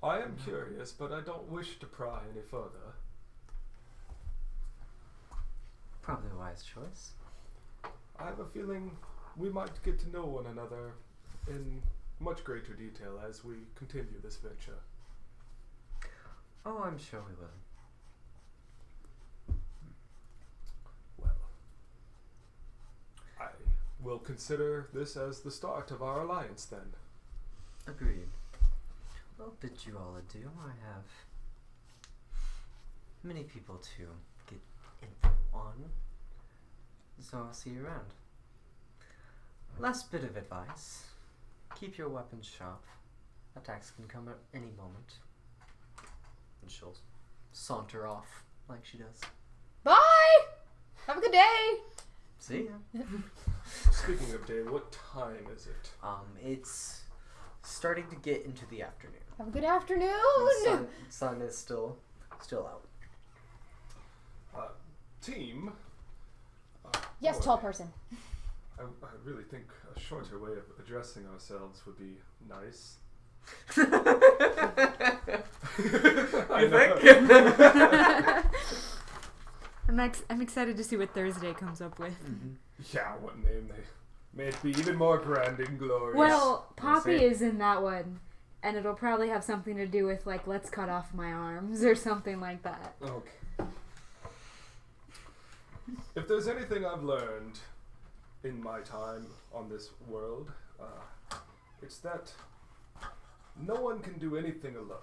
I am curious, but I don't wish to pry any further. Probably a wise choice. I have a feeling we might get to know one another in much greater detail as we continue this venture. Oh, I'm sure we will. Well, I will consider this as the start of our alliance then. Agreed. Well, bid you all adieu. I have many people to get info on, so I'll see you around. Last bit of advice. Keep your weapons sharp. Attacks can come at any moment. And she'll saunter off like she does. Bye! Have a good day! See ya. Speaking of day, what time is it? It's starting to get into the afternoon. Have a good afternoon! The sun is still out. Team? Yes, boy, tall person. I really think a shorter way of addressing ourselves would be nice. You I know. think? I'm excited to see what Thursday comes up with. Yeah, what name they may it be even more grand and glorious. Well, Poppy see. is in that one, and it'll probably have something to do with, like, let's cut off my arms or something like that. Okay. If there's anything I've learned in my time on this world, it's that no one can do anything alone.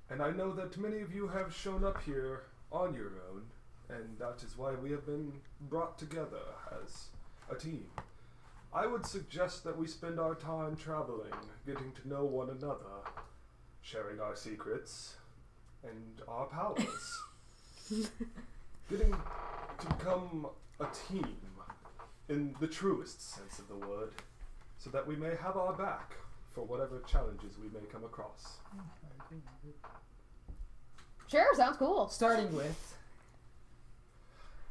And I know that many of you have shown up here on your own, and that is why we have been brought together as a team. I would suggest that we spend our time traveling, getting to know one another, sharing our secrets and our powers. Getting to become a team in the truest sense of the word, so that we may have our back for whatever challenges we may come across. Sure, sounds cool. Starting with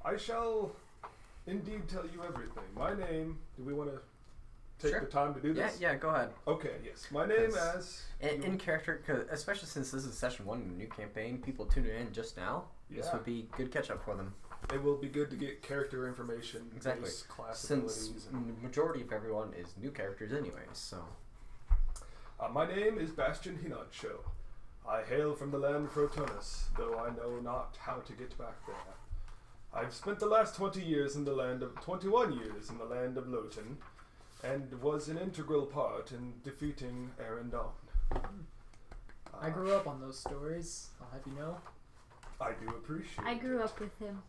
I shall indeed tell you everything. My name, do we want to take Sure. the time to do Yeah, this? yeah, go ahead. Okay, yes. My name 'Cause as... In character, 'cause especially since this is session 1 in a new campaign, people tuning in just now. This Yeah. would be good catch up for them. It will be good to get character information, Exactly. base class Since abilities. the majority of everyone is new characters anyways, so. My name is Bastion Hinancho. I hail from the land Frotonus, though I know not how to get back there. I've spent the last 21 years in the land of Loten, and was an integral part in defeating Arevain. I grew up on those stories. I'll have you know. I do appreciate I grew it. up with him.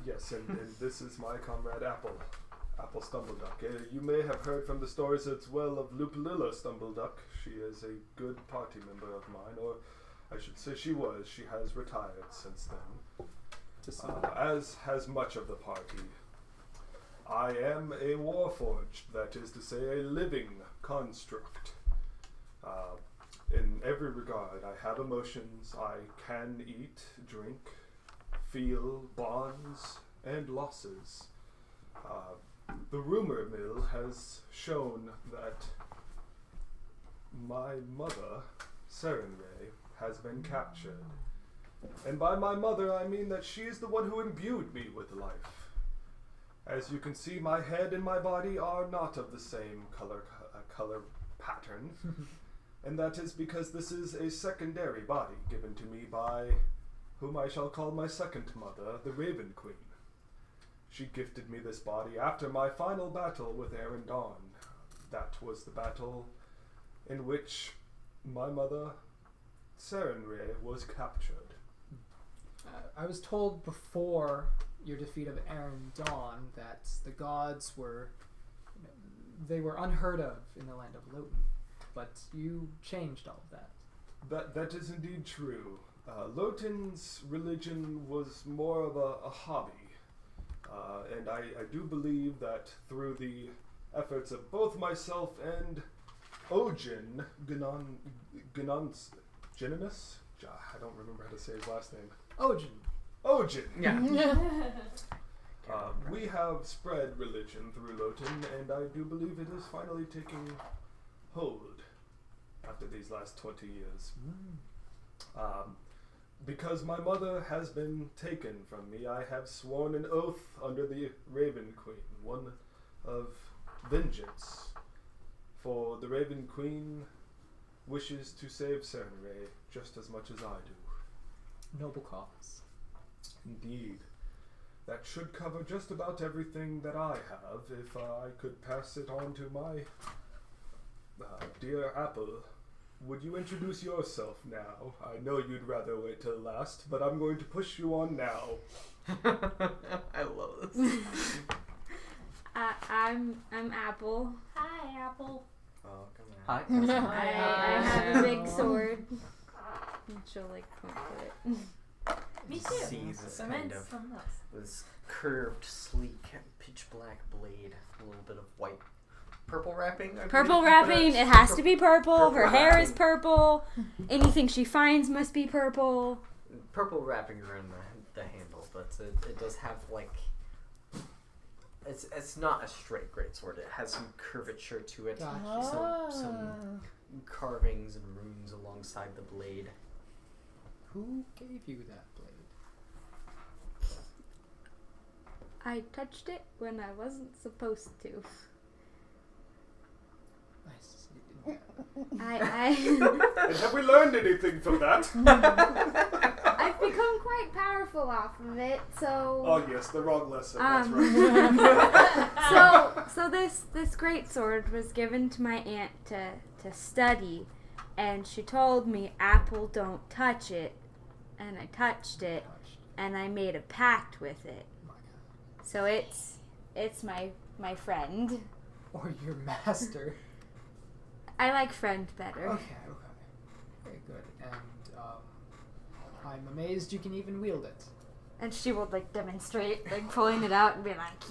Yes, and this is my comrade Apple Stumbleduck. You may have heard from the stories as well of Lupulilla Stumbleduck. She is a good party member of mine, or I should say she was. She has retired since then. As has much of the party. I am a warforged, that is to say, a living construct. In every regard, I have emotions. I can eat, drink, feel bonds and losses. The rumor mill has shown that my mother, Serenray, has been captured. And by my mother, I mean that she is the one who imbued me with life. As you can see, my head and my body are not of the same color pattern. And that is because this is a secondary body given to me by whom I shall call my second mother, the Raven Queen. She gifted me this body after my final battle with Arevain. That was the battle in which my mother, Serenray, was captured. I was told before your defeat of Arevain that the gods were, they were unheard of in the land of Loten, but you changed all of that. That is indeed true. Loten's religion was more of a hobby, and I do believe that through the efforts of both myself and Ogin Geninus? I don't remember how to say his last name. Ogin. Yeah. We have spread religion through Loten, and I do believe it is finally taking hold after these last 20 years. Because my mother has been taken from me, I have sworn an oath under the Raven Queen, one of vengeance. For the Raven Queen wishes to save Serenray just as much as I do. Noble cause. Indeed. That should cover just about everything that I have. If I could pass it on to my dear Apple. Would you introduce yourself now? I know you'd rather wait till last, but I'm going to push you on now. I love this. I'm Apple. Hi, Apple. Oh, come Hi. on. I have a big sword. And she'll like point to it. Me Just too. sees this Some kind ends, of some less. this curved, sleek, pitch black blade, a little bit of white, purple wrapping. I Purple believe, wrapping. but It has to be purple. Purple Her hair is wrapping. purple. Anything she finds must be purple. Purple wrapping around the handle, but it does have like It's not a straight greatsword. It has some curvature to it. Gotcha. Some carvings and runes alongside the blade. Who gave you that blade? I touched it when I wasn't supposed to. Nice. You did that. And have we learned anything from that? I've become quite powerful off of it, so. Oh yes, the wrong lesson. That's right. so this great sword was given to my aunt to study, and she told me, Apple, don't touch it, and I touched it, and I made a pact with it. So it's my friend. Or your master. I like friend better. Okay. Very good. And I'm amazed you can even wield it. And she will like demonstrate, like pulling it out and be like,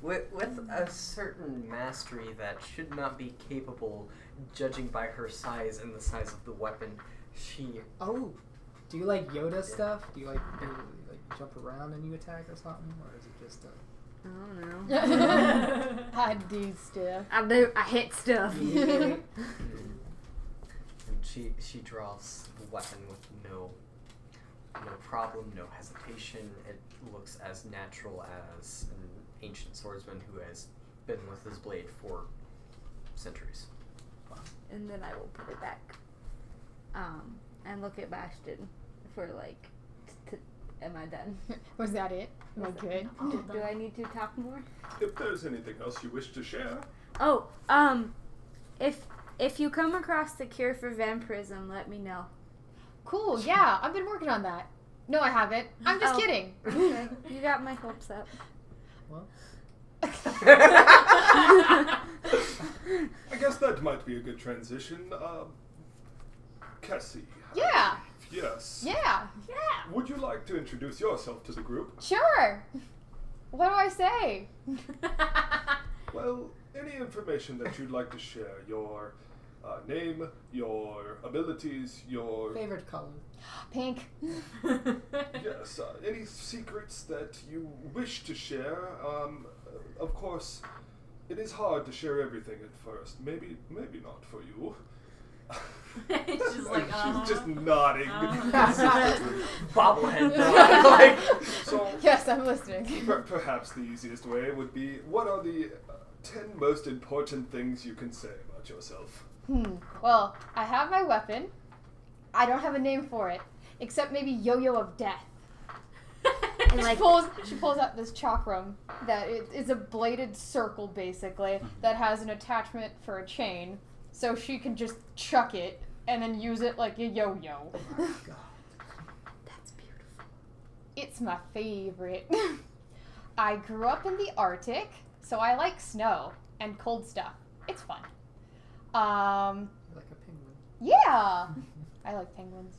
With a certain mastery that should not be capable, judging by her size and the size of the weapon, she... Oh, do you like Yoda stuff? Do you like jump around and you attack or something? Or is it just a... I don't know. I do stuff. I hit stuff. And she draws the weapon with no problem, no hesitation. It looks as natural as an ancient swordsman who has been with his blade for centuries. And then I will put it back. And look at Bastion for like, am I done? Was that it? Am I good? Do I need to talk more? If there's anything else you wish to share. Oh, if you come across the cure for vampirism, let me know. Cool, yeah, I've been working on that. No, I haven't. I'm just kidding. Okay, you got my hopes up. Well, I guess that might be a good transition. Kessie. Yeah. Yes. Yeah. Would you like to introduce yourself to the group? Sure. What do I say? Well, any information that you'd like to share. Your name, your abilities, your... favorite color. Pink. Yes, any secrets that you wish to share. Of course, it is hard to share everything at first. Maybe not for you. She's just like, She's just nodding. Bobblehead. Like, So, Yes, I'm listening. perhaps the easiest way would be, what are the 10 most important things you can say about yourself? Well, I have my weapon. I don't have a name for it, except maybe Yo-Yo of Death. And she pulls out this chakram that is a bladed circle, basically, that has an attachment for a chain, so she can just chuck it and then use it like a yo-yo. Oh my god. That's beautiful. It's my favorite. I grew up in the Arctic, so I like snow and cold stuff. It's fun. Like a penguin. Yeah, I like penguins.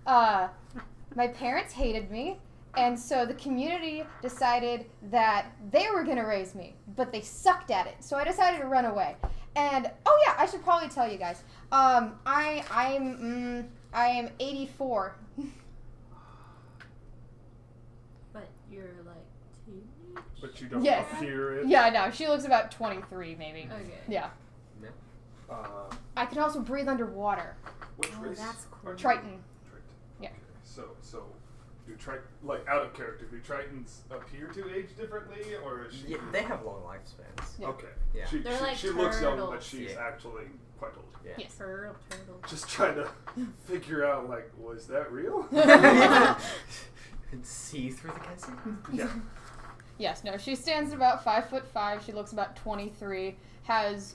My parents hated me, and so the community decided that they were gonna raise me, but they sucked at it. So I decided to run away. And oh yeah, I should probably tell you guys. I am 84. but you're like teenage? But you don't Yes. hear it? Yeah, no, she looks about 23 maybe. Okay. Yeah. I can also breathe underwater. Which race? that's cool. are you? Triton. Triton. Yeah. Okay. So do like out of character, do Tritons appear to age differently, or is she? yeah, they have long lifespans. Yeah. Okay. Yeah. She They're like looks young, but turtles. she's Yeah. actually quite old. Yeah. Yes. Turtle. Just trying to figure out, like, was that real? And see through the Kessie. Yeah. Yes, no, she stands at about 5'5". She looks about 23. Has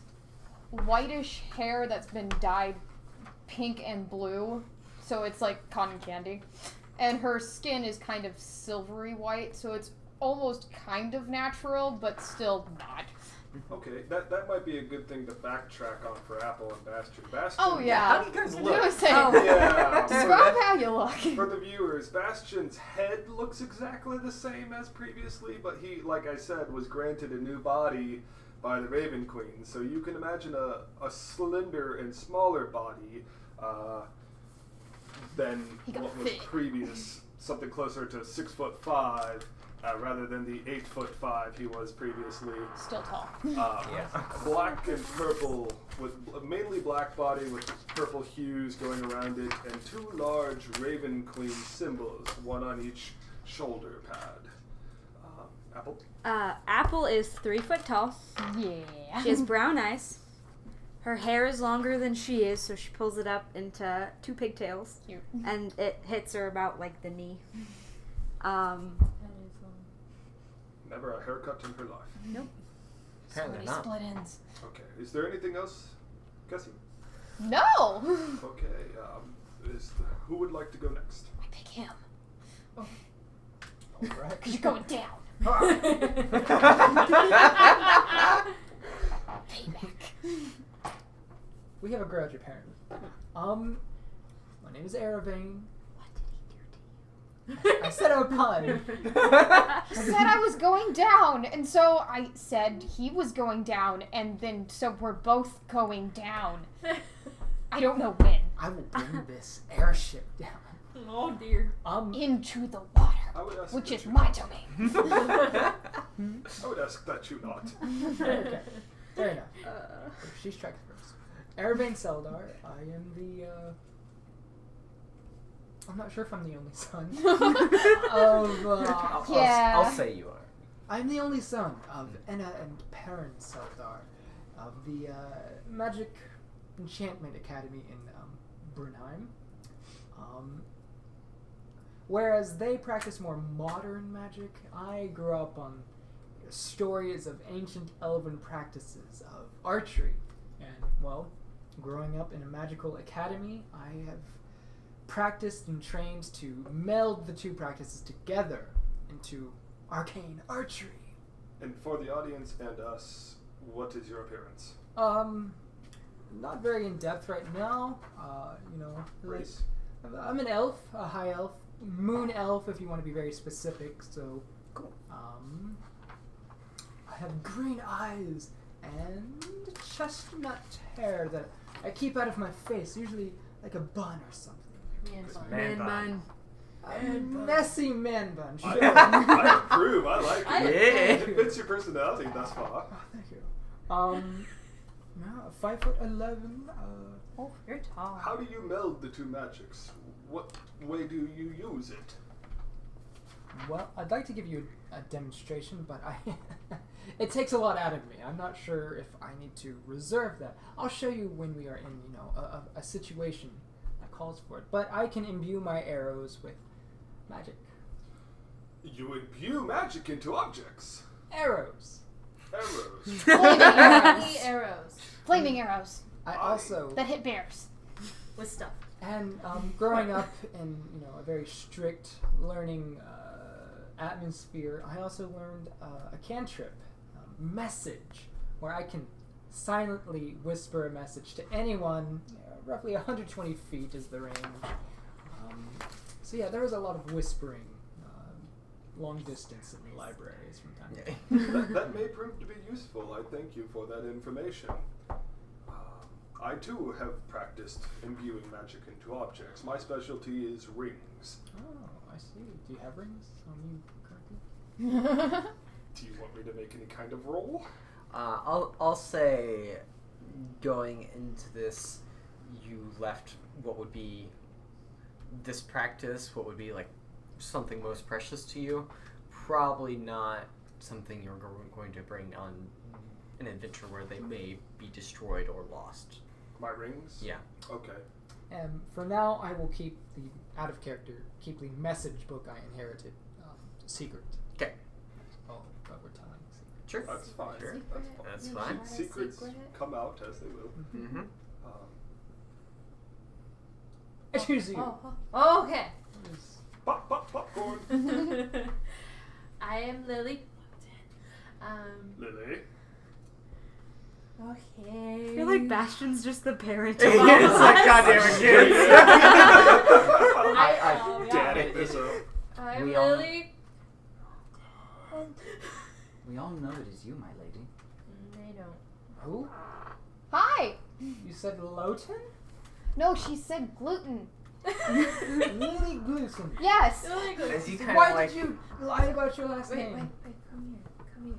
whitish hair that's been dyed pink and blue, so it's like cotton candy. And her skin is kind of silvery white, so it's almost kind of natural, but still not. Okay, that might be a good thing to backtrack on for Apple and Bastion. Bastion. Oh yeah. How do you guys I look? was saying, Yeah. describe how you look. For the viewers, Bastion's head looks exactly the same as previously, but he, like I said, was granted a new body by the Raven Queen. So you can imagine a slender and smaller body than He got what was fit. previous, something closer to 6'5", rather than the 8'5" he was previously. Still tall. Black and purple, with mainly black body with purple hues going around it, and 2 large Raven Queen symbols, one on each shoulder pad. Apple? Apple is 3 foot tall. Yeah. She has brown eyes. Her hair is longer than she is, so she pulls it up into 2 pigtails. Cute. And it hits her about like the knee. Never a haircut in her life. Nope. So Apparently many not. split ends. Okay, is there anything else, Kessie? No! Okay, who would like to go next? I pick him. Alright. Because you're going down. Payback. We have a grudge, apparently. My name is Arevain. What did he do to you? I said a pun. He said I was going down, and so I said he was going down, and then so we're both going down. I don't know when. I will bring this airship down. Oh dear. Into the water, I would ask which that is you my not. domain. I would ask that you not. Okay, fair enough. She strikes first. Arevain Seldar. I am the. I'm not sure if I'm the only son of. I'll say you are. I'm the only son of Enna and Perrin Seldar of the Magic Enchantment Academy in Brunheim. Whereas they practice more modern magic, I grew up on stories of ancient elven practices of archery. And, well, growing up in a magical academy, I have practiced and trained to meld the 2 practices together into arcane archery. And for the audience and us, what is your appearance? Not very in depth right now. Race? I'm an elf, a high elf, moon elf if you want to be very specific. So, Cool. I have green eyes and chestnut hair that I keep out of my face, usually like a bun or something. Man bun. A messy man bun. Sure. I approve. I like it. Yeah. It fits your personality thus far. Oh, thank you. No, 5'11". Oh, you're tall. How do you meld the 2 magics? What way do you use it? Well, I'd like to give you a demonstration, but it takes a lot out of me. I'm not sure if I need to reserve that. I'll show you when we are in, a situation that calls for it. But I can imbue my arrows with magic. You imbue magic into objects. Arrows. Arrows. Flaming arrows. Arrows Flaming arrows I also that hit bears. with stuff. and growing up in a very strict learning atmosphere, I also learned a cantrip, message, where I can silently whisper a message to anyone. Roughly 120 feet is the range. So yeah, there was a lot of whispering, long distance in the libraries from time to time. that may prove to be useful. I thank you for that information. I too have practiced imbuing magic into objects. My specialty is rings. Oh, I see. Do you have rings on you currently? Do you want me to make any kind of roll? I'll say, going into this, you left what would be this practice, what would be like something most precious to you, probably not something you're going to bring on an adventure where they may be destroyed or lost. My rings? Yeah. Okay. For now, I will keep the keep the message book I inherited secret. Okay. Oh, but we're telling a secret. Sure. That's fine. Sure. That's fine. That's fine. Secrets come out as they will. Mm-hmm. I choose you. Oh, okay. Pop, pop, popcorn. I am Lili. Lili. Okay. I feel like Bastion's just the parent. It's of all of us. like, goddamn it, kids. Dadding this up. I'm We all know- Lili. We all know it is you, my lady. They don't. Who? Hi. You said Loten? No, she said gluten. Lili Gleason. Yes. Lily Gleason. As you kind Why of like, did you lie about your last Wait, name? wait, come here.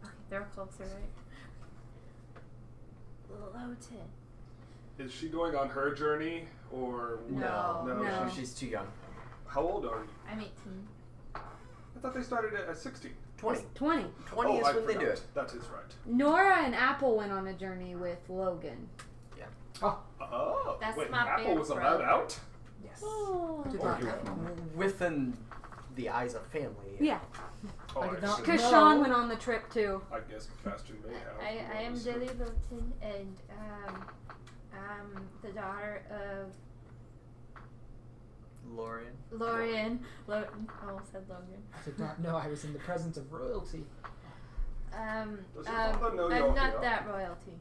Okay, they're closer, right? Loten. Is she going on her journey or No. No. she's too young. How old are you? I'm 18. I thought they started at 16. 20. 20. 20 oh, is I when they do forgot. it. That is right. Nora and Apple went on a journey with Logan. Oh, That's wait, my Apple big was allowed brother. out? Yes. Oh. Did Or not you- know. Within the eyes of family. Yeah, Oh, I did not see. because No. Sean went on the trip too. I guess Bastion may have. I am Lily Loten, and I'm the daughter of Lorian. Loten. I almost said Logan. I did not know I was in the presence of royalty. Does your father know I'm you're not here? that royalty.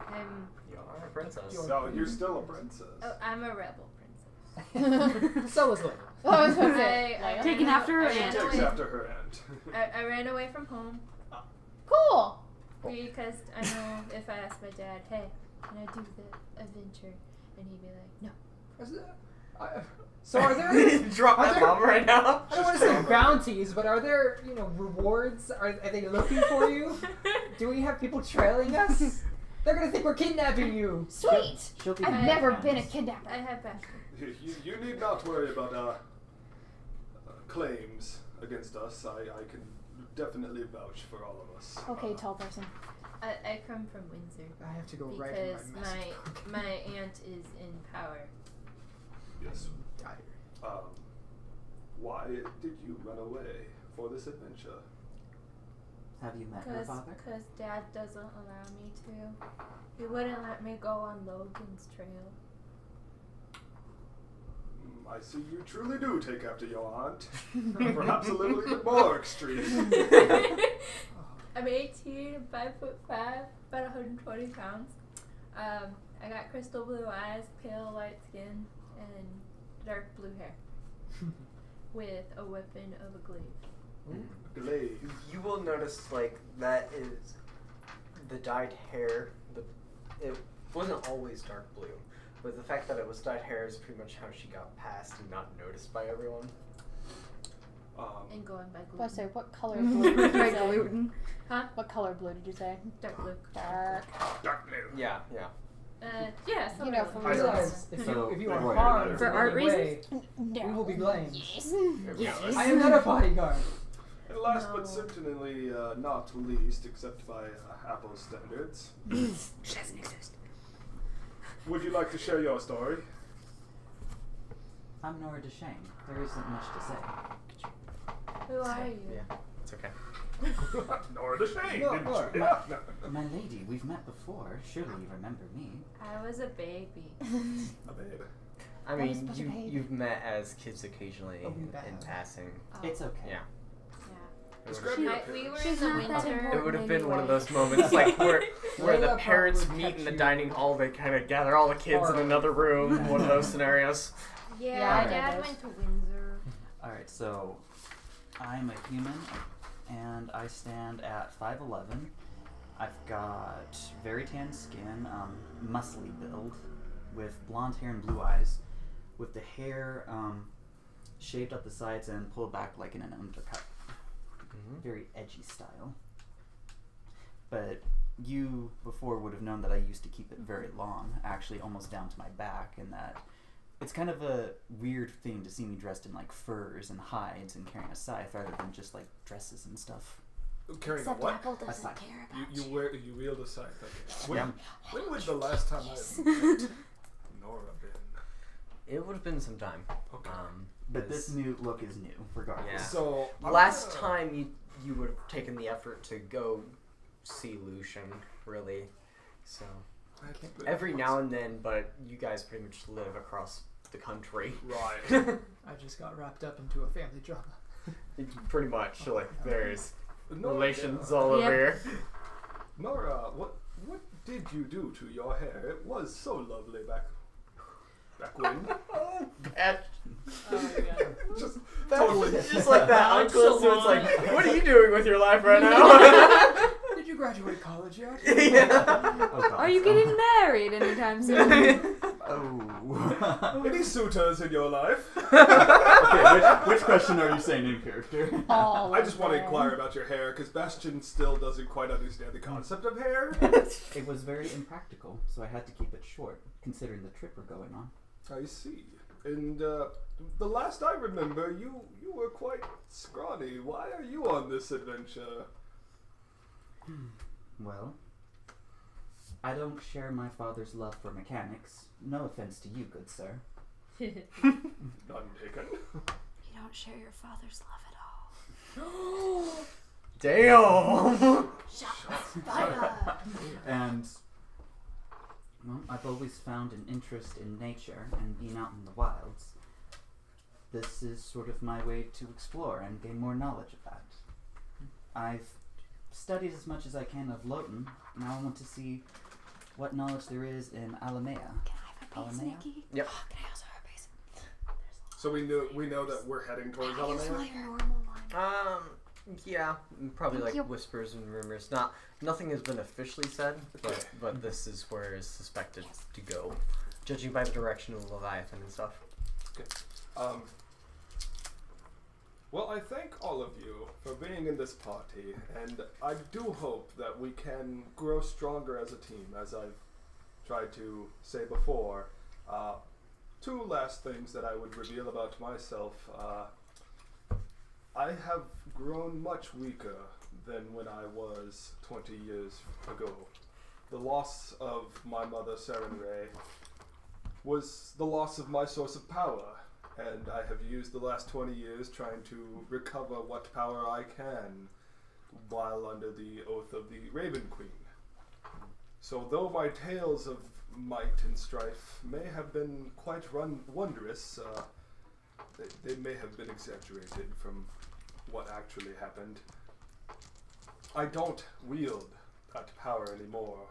I'm You are a princess. No, you're still a princess. I'm a rebel princess. So was Lili. Oh, I was gonna I- say. I- Taken after her I She aunt. ran takes away- after her aunt. I ran away from home Cool. because I know if I ask my dad, hey, can I do the adventure? And he'd be like, no. So are there? Drop Are that there- bomb right now. I don't want to say bounties, but are there, rewards? Are they looking for you? Do we have people trailing us? They're gonna think we're kidnapping you. Sweet. She'll be I've in never good been a hands. kidnapper. I have Bastion. You need not worry about claims against us. I can definitely vouch for all of us. Okay, tall person. I come from Windsor I have to go right in because my message book. my aunt is in power. Yes. Tired. Why did you run away for this adventure? Have you met her father? Because Dad doesn't allow me to. He wouldn't let me go on Logan's trail. I see you truly do take after your aunt. Perhaps a little even more extreme. I'm 18, I'm 5'5", about 120 pounds. I got crystal blue eyes, pale white skin, and dark blue hair. With a weapon of a glaive. Glaive. You will notice, that is the dyed hair. It wasn't always dark blue, but the fact that it was dyed hair is pretty much how she got passed and not noticed by everyone. And going by glue. I say, what color blue did you By say? gluten. Huh? What color blue did you say? Dark blue. Dark. Dark blue. Yeah. Yeah, so for I reasons. realize if So, you don't are worry harmed about it. For in art any way, No. we will be blamed. Yes. Yes. I am not a bodyguard. And last but No. certainly not least, except by Apple standards, She doesn't exist. would you like to share your story? I'm Nora Deshane. There isn't much to say. Who are you? Yeah. It's okay. Nora the Shane, No, didn't Nora. you? Yeah. No. My lady, we've met before. Surely you remember me. I was a baby. A babe. I That was mean, such a pain. you've met as kids occasionally Oh, we in have. passing. Oh, It's okay. Yeah. yeah. Describe your We appearance. were She's in the not that winter. It would have been one of Anyway. those moments where the Layla parents probably meet kept in the you dining hall, they kind of gather all the kids in far another room, one of those scenarios. Yeah, Yeah, I my dad know went to Windsor. Alright, so I'm a human and I stand at 5'11". I've got very tan skin, muscly build, with blonde hair and blue eyes, with the hair shaved up the sides and pulled back like in an undercut. Very edgy style. But you before would have known that I used to keep it very long, actually almost down to my back, and that it's kind of a weird thing to see me dressed in like furs and hides and carrying a scythe rather than just like dresses and stuff. Carrying Except a what? Apple A doesn't scythe. care about You wield a scythe. Okay. When, Yeah. when was the last time I met Nora been? It would have been some time. Okay. But this new look is new, regardless. Yeah. So Last time you would have taken the effort to go see Lucian, really. So every now and then, but you guys pretty much live across the country. Right. I just got wrapped up into a family drama. Pretty much, like there's Nora, relations all Yep. over here. Nora, what did you do to your hair? It was so lovely back when. That- Oh my god. Just totally. It's just like that uncle, so it's like, what are you doing with your life right now? Did you graduate college yet? Yeah. Oh, God. Are you getting married anytime soon? Oh. Any suitors in your life? Okay, which question are you saying in character? I just want to inquire about your hair, because Bastion still doesn't quite understand the concept of hair. It was very impractical, so I had to keep it short, considering the trip we're going on. I see. And the last I remember, you were quite scrawny. Why are you on this adventure? Well, I don't share my father's love for mechanics. No offense to you, good sir. None taken. You don't share your father's love at all. Damn! And, well, I've always found an interest in nature and being out in the wilds. This is sort of my way to explore and gain more knowledge of that. I've studied as much as I can of Loten. Now I want to see what knowledge there is in Alamea. Can I have a piece, Alamea? Nikki? Yep. Can I also have a piece? So we know that we're heading towards Alamea? Your normal line. Yeah, probably Thank like you. whispers and rumors. Nothing has been officially said, but this is where it's suspected to go, judging by the direction of Leviathan and stuff. Well, I thank all of you for being in this party, and I do hope that we can grow stronger as a team, as I've tried to say before. Two last things that I would reveal about myself. I have grown much weaker than when I was 20 years ago. The loss of my mother, Sarenrae, was the loss of my source of power. And I have used the last 20 years trying to recover what power I can while under the oath of the Raven Queen. So though my tales of might and strife may have been quite wondrous, they may have been exaggerated from what actually happened. I don't wield that power anymore,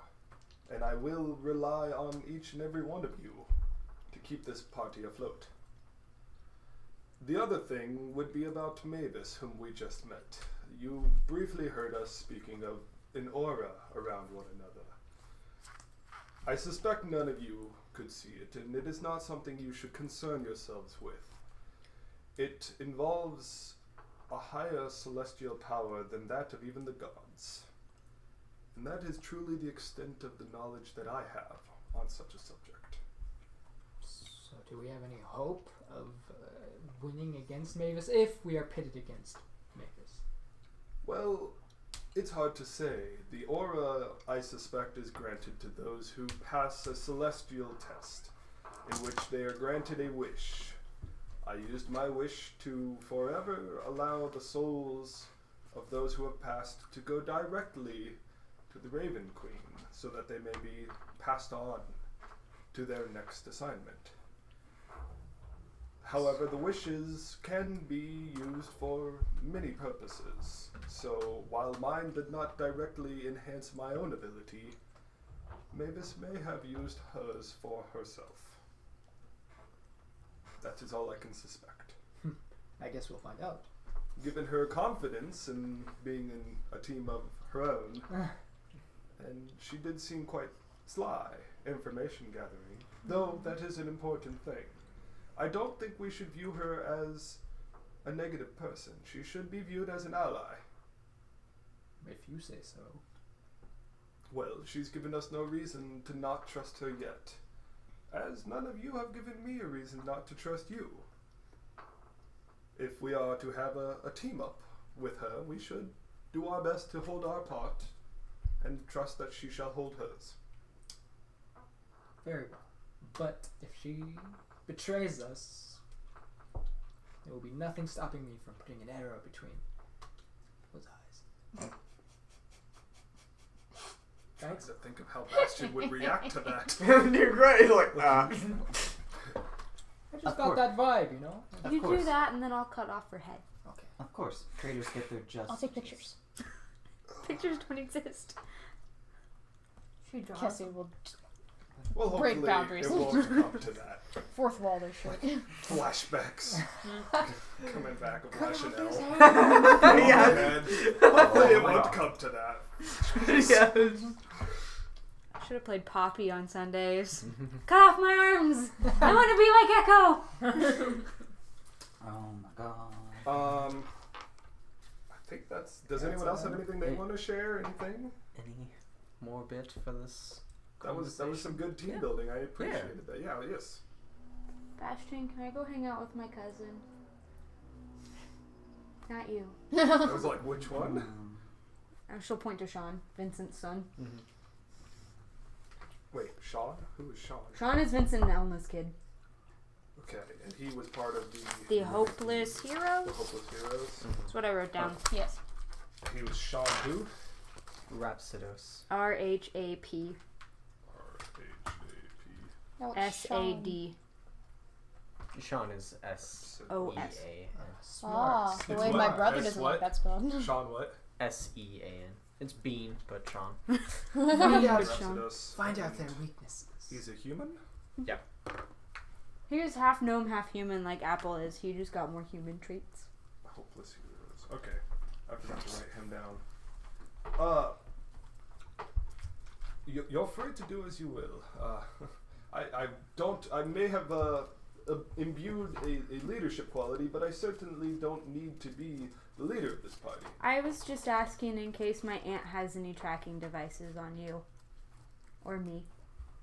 and I will rely on each and every one of you to keep this party afloat. The other thing would be about Mavis, whom we just met. You briefly heard us speaking of an aura around one another. I suspect none of you could see it, and it is not something you should concern yourselves with. It involves a higher celestial power than that of even the gods. And that is truly the extent of the knowledge that I have on such a subject. So do we have any hope of winning against Mavis if we are pitted against Mavis? Well, it's hard to say. The aura, I suspect, is granted to those who pass a celestial test, in which they are granted a wish. I used my wish to forever allow the souls of those who have passed to go directly to the Raven Queen, so that they may be passed on to their next assignment. However, the wishes can be used for many purposes, so while mine did not directly enhance my own ability, Mavis may have used hers for herself. That is all I can suspect. I guess we'll find out. Given her confidence in being in a team of her own, and she did seem quite sly, information gathering, though that is an important thing. I don't think we should view her as a negative person. She should be viewed as an ally. If you say so. Well, she's given us no reason to not trust her yet, as none of you have given me a reason not to trust you. If we are to have a team up with her, we should do our best to hold our part and trust that she shall hold hers. Very well. But if she betrays us, there will be nothing stopping me from putting an arrow between those eyes. Trying to think of how Bastion would react to that. You're great. Like, I just Of got course. that vibe, you know? Of You course. do that, and then I'll cut off her head. Okay. Of course, traders get their just. I'll take pictures. Pictures don't exist. She draws. Kessie will Well, Break hopefully boundaries. it won't come to that. fourth wall this shit. Flashbacks. Coming back of Cut off Lachanel. his head. Oh, Yeah. man. Hopefully it my won't God. come to that. yeah. Should have played Poppy on Sundays. Cut off my arms! I want to be like Echo! Oh my god. I think that's. Does anyone else have anything they want to share? Anything? Any more bit for this? That was some good team building. I appreciated that. Yeah. Yes. Bastion, can I go hang out with my cousin? Not you. I was like, which one? She'll point to Sean, Vincent's son. Mm-hmm. Wait, Sean? Who is Sean? Sean is Vincent and Elma's kid. Okay, and he was part of The Hopeless Heroes? The Hopeless Heroes. That's what I wrote down. Yes. He was Sean who? Rhapsodos. R-H-A-P. No, it's S-A-D. Sean is S-E-A-N. Ah, the It's way what? my brother S doesn't what? like that spelled. Sean what? S-E-A-N. It's Bean, but Sean. Find out, Rhapsodos. find out their weaknesses. He's a human? Yeah. He was half gnome, half human like Apple is. He just got more human traits. Hopeless Heroes. Okay. I forgot to write him down. You're free to do as you will. I may have imbued a leadership quality, but I certainly don't need to be the leader of this party. I was just asking in case my aunt has any tracking devices on you. Or me.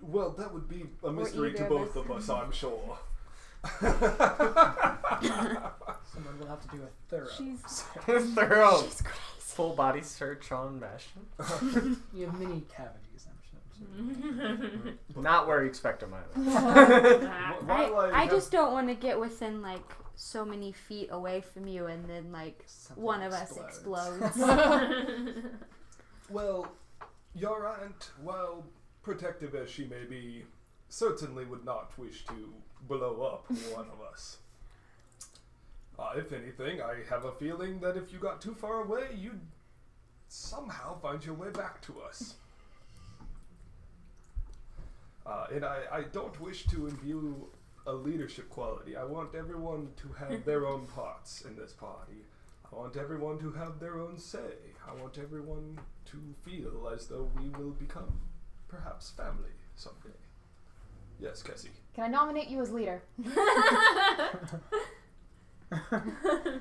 Well, that would be a mystery to either both of of us, I'm sure. Someone will have to do a thorough. Thorough. She's crazy. Full body search on Bastion. You have many cavities, I'm sure. Not where you expect him either. I just don't want to get within like so many feet away from you and then like Something one of us explodes. Well, your aunt, while protective as she may be, certainly would not wish to blow up one of us. If anything, I have a feeling that if you got too far away, you'd somehow find your way back to us. And I don't wish to imbue a leadership quality. I want everyone to have their own parts in this party. I want everyone to have their own say. I want everyone to feel as though we will become perhaps family someday. Yes, Kessie. Can I nominate you as leader?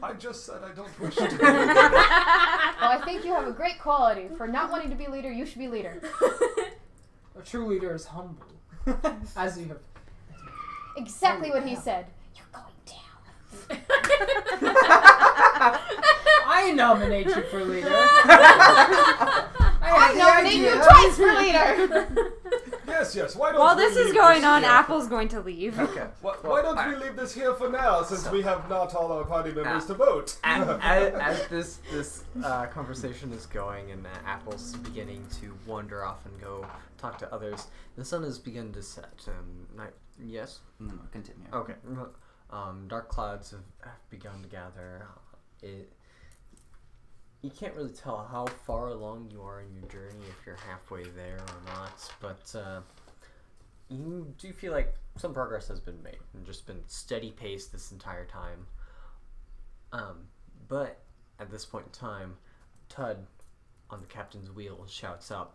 I just said I don't wish to be leader. Well, I think you have a great quality. For not wanting to be leader, you should be leader. A true leader is humble. As you have. Exactly what he said. You're going down. I nominate you for leader. I nominate you twice for leader. Yes, why don't While we this is leave going on, here? Apple's going to leave. Okay. Why don't we leave this here for now, since we have not all our party members to vote? As this conversation is going and Apple's beginning to wander off and go talk to others, the sun has begun to set. Yes? Continue. Okay. Dark clouds have begun to gather. You can't really tell how far along you are in your journey, if you're halfway there or not, but you do feel like some progress has been made and just been steady pace this entire time. But at this point in time, Tud on the captain's wheel shouts out,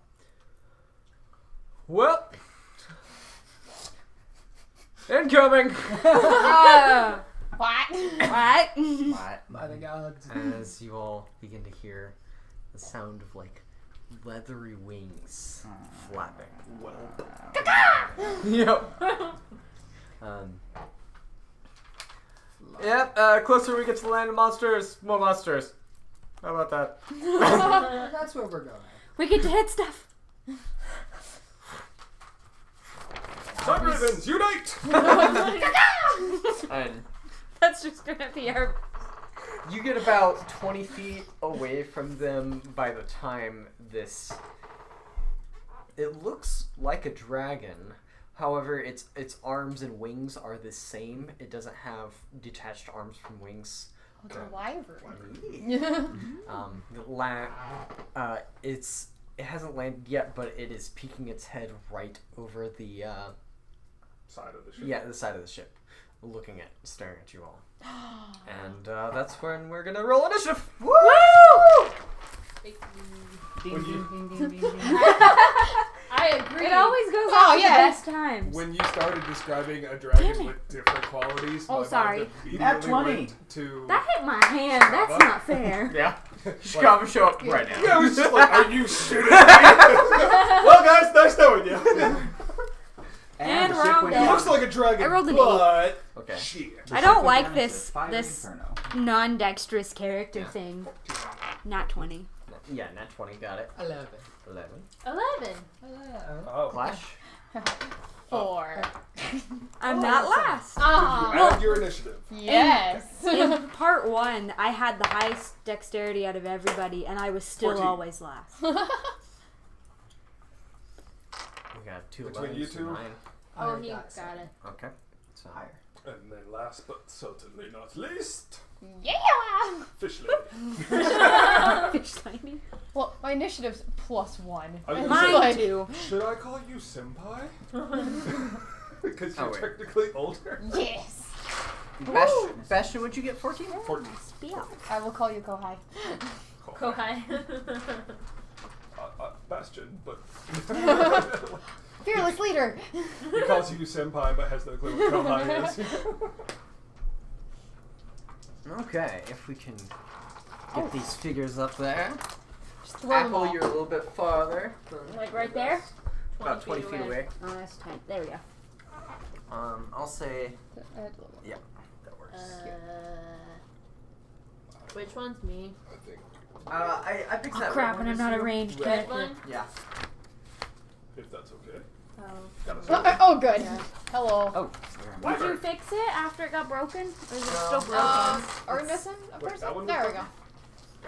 "Well, incoming!" What? What? By the gods. As you all begin to hear the sound of like leathery wings flapping. Yep. Closer we get to the land of monsters, more monsters. How about that? That's where we're going. We get to hit stuff. Sun Ravens, unite! And That's just gonna be our. you get about 20 feet away from them by the time this... It looks like a dragon. However, its arms and wings are the same. It doesn't have detached arms from wings. Oh, it's a wyvern. It hasn't landed yet, but it is peeking its head right over the Side of the ship. the side of the ship, staring at you all. And that's when we're gonna roll initiative. Woo! When you- I I agree. It always goes Oh, off at yeah. the best times. When you started describing a Damn dragon it. with different qualities, Oh, my sorry. mind immediately Nat 20. went to That hit my hand. That's Shava. not fair. Yeah. Shkava, show up right now. Yeah, I was just like, are you shooting me? Well, guys, nice knowing you. And the we're ship all went dead. He down. looks like a dragon, I rolled an but Okay. shit. The I ship don't went like down into this fiery this inferno. non-dexterous character Yeah. thing. Not 20. Yeah, nat 20, got it. 11. 11. 11. Oh. Clash. 4. I'm not last. Did you Oh. add your initiative? Yes. In part 1, I had the highest dexterity out of everybody, and I was still 14. always last. We got 2 Between 11s you and two? 9. Oh, I he got got it. Okay. So Higher. And then last but certainly not least, Yeah. Fish Lady. Fish lady. Well, my initiative's +1. I was It's gonna say- Mine like- too. Should I call you Senpai? Because you're Oh, wait. technically older. Yes. Bastion, would you get 14? 14. Spiel. I will call you Kohai. Kohai. Bastion, but Fearless leader. he calls you Senpai but has no clue what Kohai is. Okay, if we can get these figures up there. Just throw them Apple, all. you're a little bit farther. Like right there? About 20 feet away. Oh, that's tight. There we go. I'll say Uh, that works. Which one's me? I think I picked Oh that crap, red one and I'm as not a you. ranged Red character. one? Yeah. if that's okay. Oh. Gotta Oh, good. Hello. Oh, where am I? Did you fix it after it got broken? Or is it No. still broken? Are we missing a Wait, person? that one There we was go.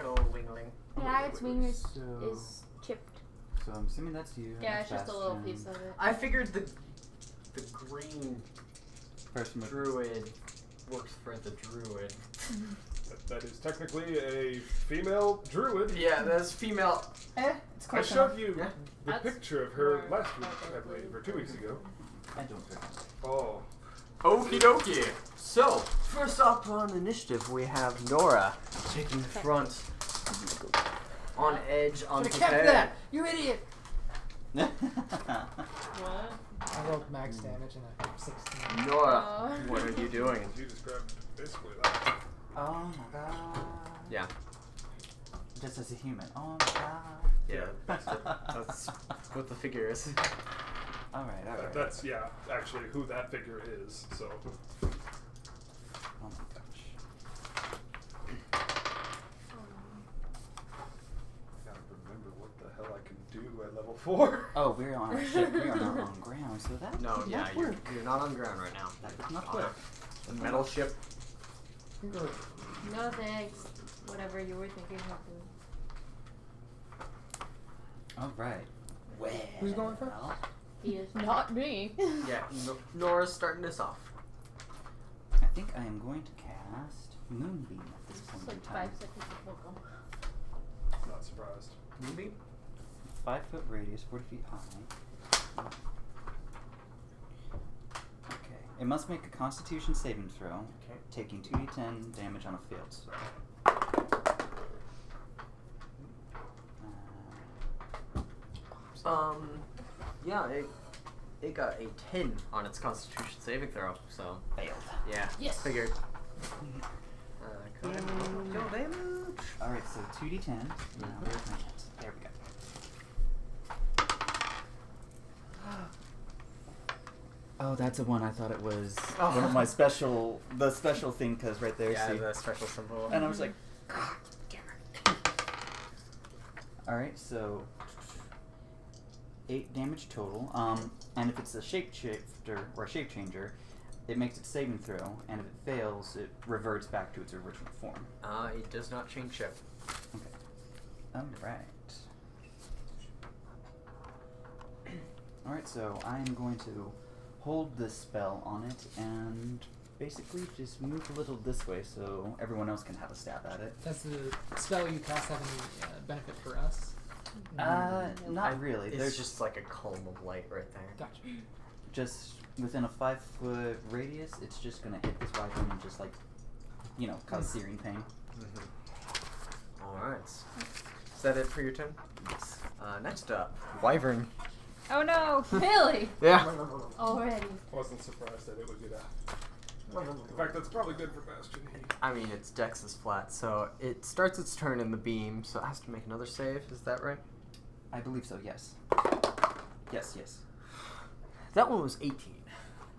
Oh, wingling. Yeah, its wing is So, chipped. so I'm assuming that's you. Yeah, it's that's just a little Bastion. piece of it. I figured the green First one. druid works for the druid. That is technically a female druid. Yeah, that's female. It's I close showed enough. you Yeah. the That's picture of her more last week, like I a believe, blue or 2 weeks ago. I don't remember. Oh. Okie dokie. So, first up on initiative, we have Nora taking the front. On edge, unprepared. You idiot! What? I rolled max damage and I got 16. Nora, Oh. what are you doing? You described basically that. Oh my god. Yeah. Just as a human. Oh my god. Yeah, that's what the figure is. Alright, alright. That's, yeah, actually who that figure is, so. Oh my gosh. Gotta remember what the hell I can do at level 4. Oh, we're on a ship. We are not on ground, so that No, did yeah, not you're, work. you're not on ground right now. That did not On work. a metal ship. No thanks. Whatever you were thinking of doing. Alright. Well. Who's going first? He is. Not me. Yeah, Nora's starting this off. I think I am going to cast Moonbeam at this It's point in like time. 5 seconds of welcome. Not surprised. Maybe? 5 foot radius, 40 feet high. Okay. It must make a Constitution saving throw, Okay. taking 2d10 damage on a failed save. Yeah, it got a 10 on its Constitution saving throw, so Failed. yeah. Yes. Figured. Go damage. Alright, so 2d10. Now, where's my hit? There we go. Oh, that's a one. I thought it was Oh. one of my the special thing, because right there, Yeah, see? the special symbol. And I was like, God damn it. Alright, so 8 damage total. And if it's a shapeshifter or a shape changer, it makes its saving throw, and if it fails, it reverts back to its original form. It does not change ship. Alright. Alright, so I am going to hold this spell on it and basically just move a little this way so everyone else can have a stab at it. Does the spell you cast have any benefit for us? Not really. It's There's just like a column of light right there. Gotcha. just within a 5 foot radius, it's just gonna hit this wyvern and just like, cause searing pain. Alright. Is that it for your turn? Yes. Next up, Wyvern. Oh no! Really? Yeah. Already. Wasn't surprised that it would be that. In fact, that's probably good for Bastion. I mean, its dex is flat, so it starts its turn in the beam, so it has to make another save. Is that right? I believe so, yes. Yes. That one was 18.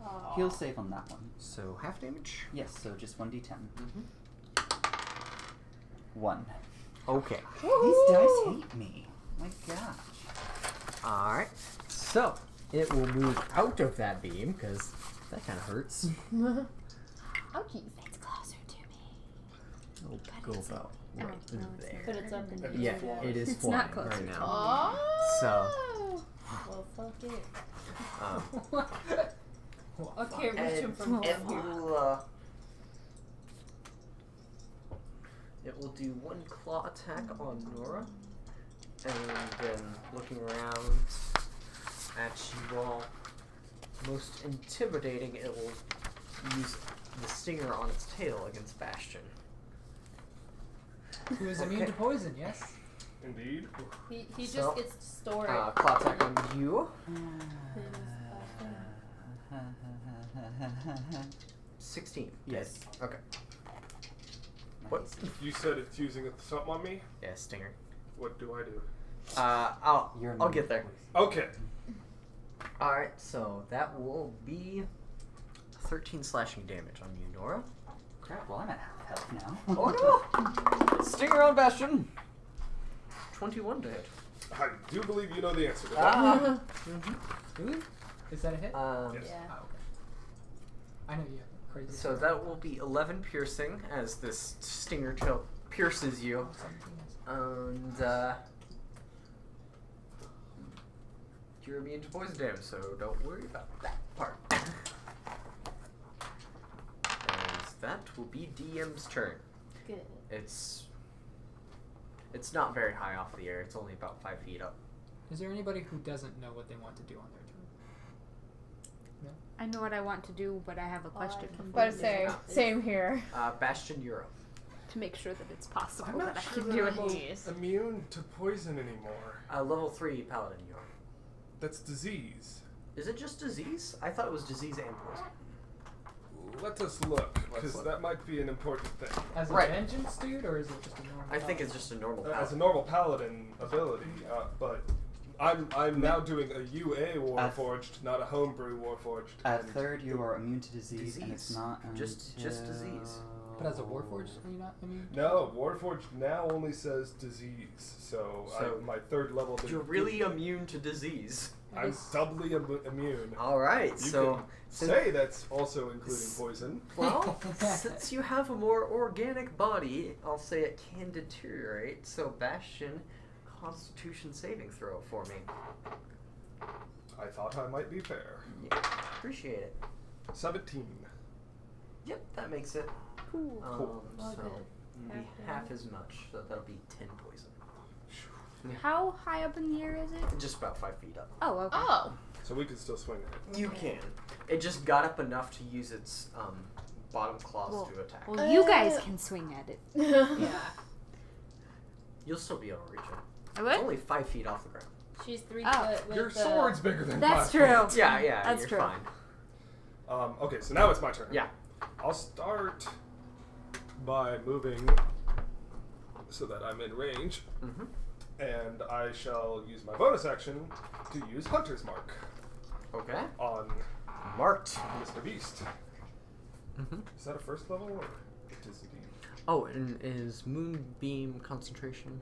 Aw. He'll save on that one. So half damage? Yes, so just 1d10. Mm-hmm. 1. Okay. These dice hate me. My gosh. Alright. So, it will move out of that beam, because that kind of hurts. Ouchies. It's closer to me. It'll go about Oh, right no, it's there. But it's up in the Yeah, air. it is It's flying not closer right to now. Oh. So, Well, fuck it. um, Okay, reach him from it down. will, it will do one claw attack on Nora, and then looking around at you all, most intimidating, it will use the stinger on its tail against Bastion. Who is immune to poison, yes? Indeed. He just So, gets to store it. Claw attack on you. 16. Yes. Okay. What? You said it's using something on me? Yeah, stinger. What do I do? I'll You're get there. Okay. Alright, so that will be 13 slashing damage on you, Nora. Crap, well I'm at half health now. Oh no! Stinger on Bastion! 21 to hit. I do believe you know the answer to that. Ooh. Is that a hit? Yes. Oh, Yeah. okay. I know you have a crazy. So that will be 11 piercing as this stinger tail pierces you. And, you're immune to poison damage, so don't worry about that part. And that will be DM's turn. Good. It's not very high off the air. It's only about 5 feet up. Is there anybody who doesn't know what they want to do on their turn? I know what I want to do, but I have a question But same here. Bastion, you're up. to make sure that it's possible I'm that not I sure can that do I'm it. immune to poison anymore. Level 3 paladin, you are. That's disease. Is it just disease? I thought it was disease and poison. Let us look, because look. that might be an important thing. As a Right. vengeance dude, or is it just a normal? I think it's just a normal As a paladin. normal paladin ability, but I'm now doing a UA Warforged, not a homebrew Warforged. At and third, you are immune to disease, and it's Disease. not Just disease. But as a warforged, are you not immune? No, Warforged now only says disease, so my third level. You're really immune to disease. I'm doubly immune. Alright, You so... can say that's also including poison. Well, since you have a more organic body, I'll say it can deteriorate. So Bastion, Constitution saving throw for me. I thought I might be fair. Yeah, appreciate it. 17. Yep, that makes it. Cool. Cool. Well, So good. maybe half as much. So that'll be 10 poison. How high up in the air is it? Just about 5 feet up. Oh, okay. Oh. So we can still swing at it. You can. It just got up enough to use its bottom claws to attack. Well, you guys can swing at it. Yeah. You'll still be able to reach it. I It's would? only 5 feet off the ground. She's 3 Oh. foot with Your the... sword's bigger than That's 5 true. feet. Yeah, That's you're true. fine. Okay, so now it's my turn. Yeah. I'll start by moving so that I'm in range, Mm-hmm. and I shall use my bonus action to use Hunter's Mark Okay. on Marked. Mr. Beast. Mm-hmm. Is that a first level or it is indeed? Oh, and is Moonbeam concentration?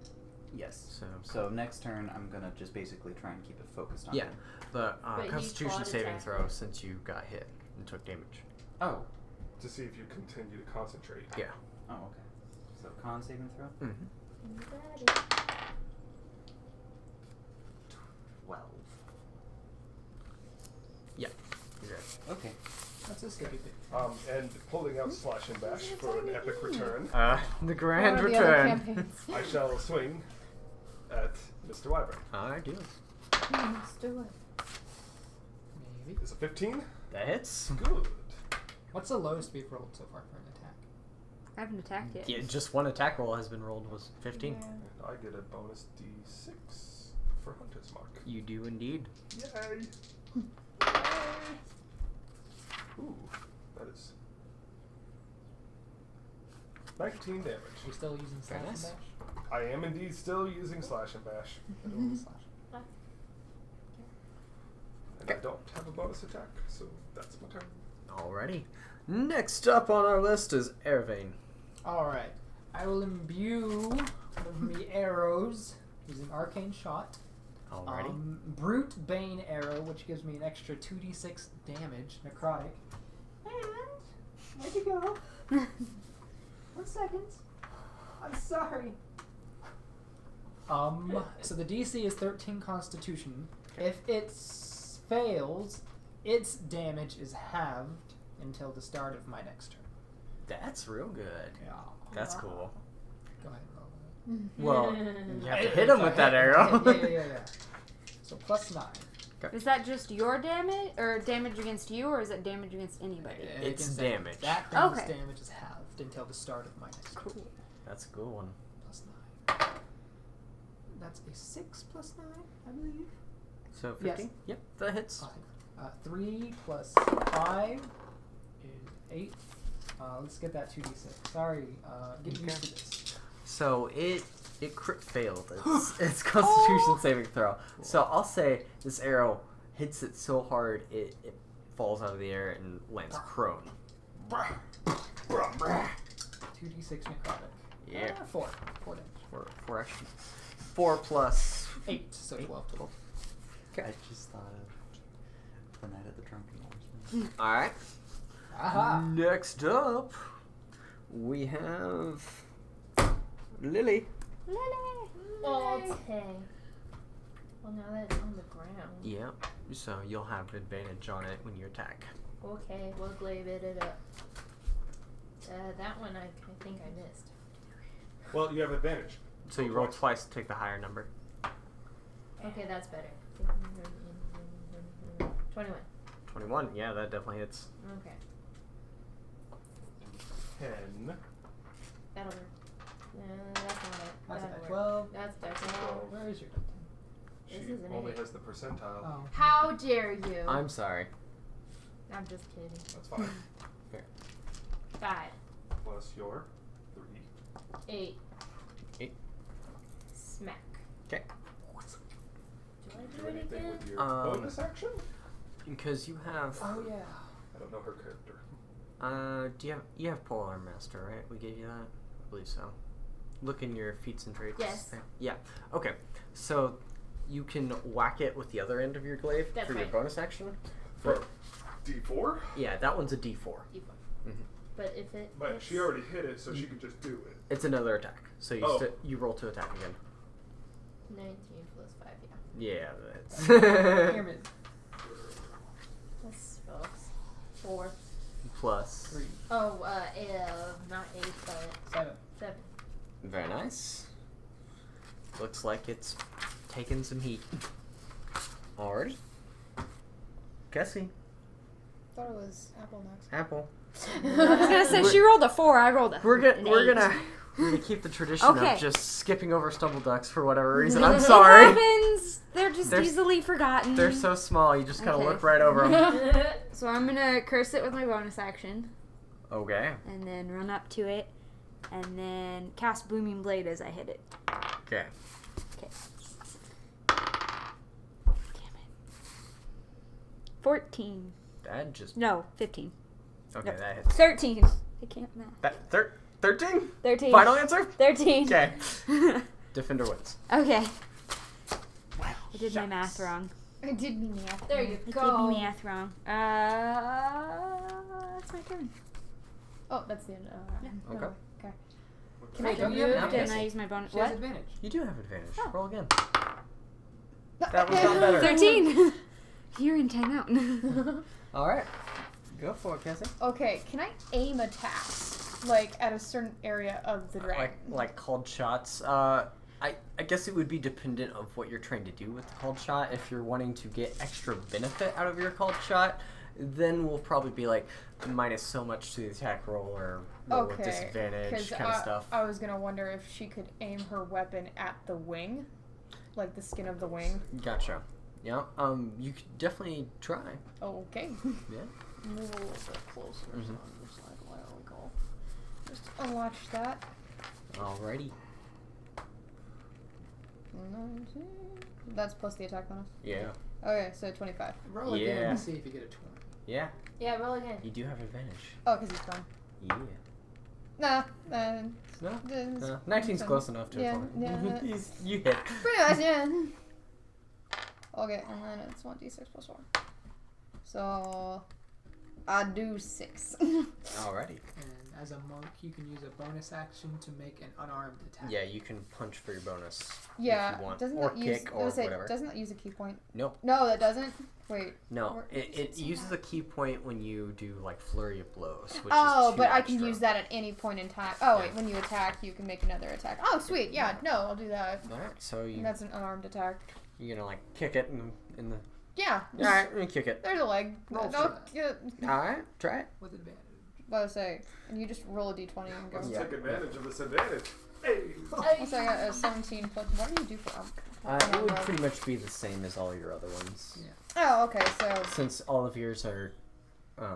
Yes. So, So next turn, I'm gonna just basically try and keep it focused on yeah, him. but he Constitution clawed saving attack throw it. since you got hit and took damage. Oh. To see if you continue to concentrate. Yeah. Oh, okay. So con saving throw? Mm-hmm. 12. Yeah. You're good. Okay. That's a scary thing. And pulling out Slash and Bash for an epic return, The grand One of the other return. campaigns. I shall swing at Mr. Wyvern. I do. Let's do it. Maybe. Is a 15? That hits. Good. What's the lowest we've rolled so far for an attack? I haven't attacked yet. Yeah, just one attack roll has been rolled was 15. Yeah. And I get a bonus D6 for Hunter's Mark. You do indeed. Yay! Ooh, that is 19 damage. You're still using slash and nice. bash? I am indeed still using Slash and Bash. Slash. And I don't have a bonus attack, so that's my turn. Alrighty. Next up on our list is Arevain. Alright. I will imbue one of the arrows using Arcane Shot. Alrighty. Brute Bane Arrow, which gives me an extra 2d6 damage, necrotic. And, where'd you go? 1 second. I'm sorry. So the DC is 13 Constitution. If it fails, its damage is halved until the start of my next turn. That's real good. Yeah. That's cool. Go ahead and Well, roll. you have to hit him with that arrow. Yeah. So plus 9. Is that just your damage, or damage against you, or is it damage against anybody? It's Against damage. That thing's Okay. damage is halved until the start of my next turn. Cool. That's a good one. Plus 9. That's a 6 plus 9, I believe. So 15? Yep, that hits. 3 plus 5 is 8. Let's get that 2d6. Sorry, get used to this. So it crit failed. It's Constitution saving throw. So I'll say this arrow hits it so hard it falls out of the air and lands prone. 2d6 necrotic. Yeah. 4 damage. 4 action. 4 plus 8, so 12 total. Okay. I just thought of the Night at the Drunken Horseman. Alright. Aha! Next up, we have Lili. Okay. Well, now that it's on the ground. Yeah. So you'll have advantage on it when you attack. Okay, we'll glaive it up. That one I think I missed. Well, you have advantage. So you roll twice to take the higher number. Okay, that's better. 21. 21. Yeah, that definitely hits. Okay. 10. That'll work. That's not it. That's That'll a work. 12. That's a Oh, where is your This She is an only 8. has the percentile. Oh. How dare you? I'm sorry. I'm just kidding. That's fine. 5. Plus your 3. 8. 8. Smack. Okay. Do I Do do anything anything? with your bonus action? Because you have. Oh, yeah. I don't know her character. Do you have Polar Master, right? We gave you that? I believe so. Look in your feats and traits. Yes. There. Yeah. Okay. So you can whack it with the other end of your glaive That's for your right. bonus action. For D4? Yeah, that one's a D4. D4. Mhm. But if it. But hits- she already hit it, so she could just do it. It's another attack. So you Oh. you roll to attack again. 19 plus 5, yeah. Yeah, that's. Pyramid. That's 4. Plus. 3. Oh, not 8, but 7. 7. Very nice. Looks like it's taking some heat. Alrighty. Kessie. Thought it was Apple next. Apple. I was gonna say she rolled a 4. I rolled a. We're an gonna 8. keep the tradition Okay. of just skipping over stumble ducks for whatever reason. I'm It sorry. happens. They're just They're- easily forgotten. They're so small, you just gotta Okay. look right over them. So I'm gonna curse it with my bonus action, Okay. and then run up to it, and then cast Booming Blade as I hit it. Okay. Okay. Damn it. 14. That just. No, 15. Okay, Nope. that hits. 13. I can't math. That 13? 13. Final answer? 13. Okay. Defender wins. Okay. I did my math wrong. I did me math. There you I did go. my math wrong. That's my turn. Oh, that's the end. Yeah. Okay. Okay. Can I don't do you have it? advantage? Can I use my bonus? She has What? advantage. You do have advantage. Oh. Roll again. That was not better. 13. You're in timeout. Alright. Go for it, Kessie. Okay, can I aim attacks like at a certain area of the dragon? Like called shots. I guess it would be dependent of what you're trying to do with the called shot. If you're wanting to get extra benefit out of your called shot, then we'll probably be like minus so much to the attack roll or roll with disadvantage kind of stuff. I was gonna wonder if she could aim her weapon at the wing. like the skin of the wing. Gotcha. Yeah. You could definitely try. Okay. Yeah. Move a little bit closer. Mhm. So I'm just like, where we go? Just unwatch that. Alrighty. 19. That's plus the attack bonus. Yeah. Okay, so 25. Roll again Yeah. and see if you get a 20. Yeah. Yeah, roll again. You do have advantage. Oh, because he's prone. Yeah. Nah. No. 19's close enough to Yeah, it. yeah. You hit. Pretty much, yeah. Okay, and then it's 1d6 plus 4. So, I do 6. Alrighty. And as a monk, you can use a bonus action to make an unarmed attack. Yeah, you can punch for your bonus. Yeah, If you want. doesn't Or that use, kick I or was gonna say, whatever. doesn't that use a key point? Nope. No, that doesn't. Wait. No, Or- it uses a key point when you do like flurry of blows. Which Oh, is 2 but I can extra. use that at any point in time. Oh, Yeah. wait, when you attack, you can make another attack. Oh, sweet. Yeah, no, I'll do that. Alright, so And you that's an unarmed attack. you're gonna like kick it in the. Yeah. Alright, let me kick it. There's a leg. Roll No, for Alright, try it. With advantage. what I say? And you just roll a d20 and go. Let's Yeah. take advantage of this advantage. Hey! So I got a 17 plus. What do you do for It would pretty much be the same as all your other ones. Yeah. Oh, okay, so Since all of yours are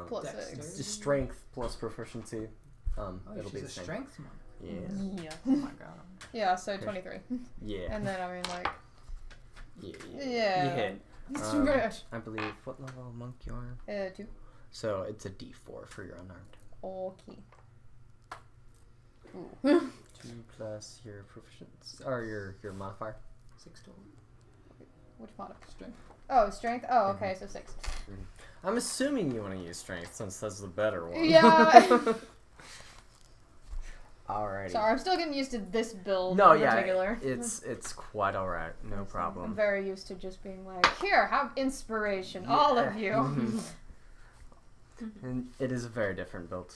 plus Dexterity. 6. just strength plus proficiency, Oh, it'll be she's the a same. strength one. Yeah. Yeah. Oh my god. Yeah, so 23. Yeah. And then, I mean, like, Yeah. yeah. You hit. It's Um, trash. I believe what level monk you are. 2. So it's a D4 for your unarmed. Okay. 2 plus your proficiency or your modifier. 6 total. Which mod? Strength. Oh, strength? Oh, okay, so 6. I'm assuming you want to use strength since that's the better one. Yeah. Alrighty. Sorry, I'm still getting used to this build No, in yeah, particular. it's quite alright. No I'm problem. very used to just being like, here, have inspiration, all of you. Mhm. And it is a very different build.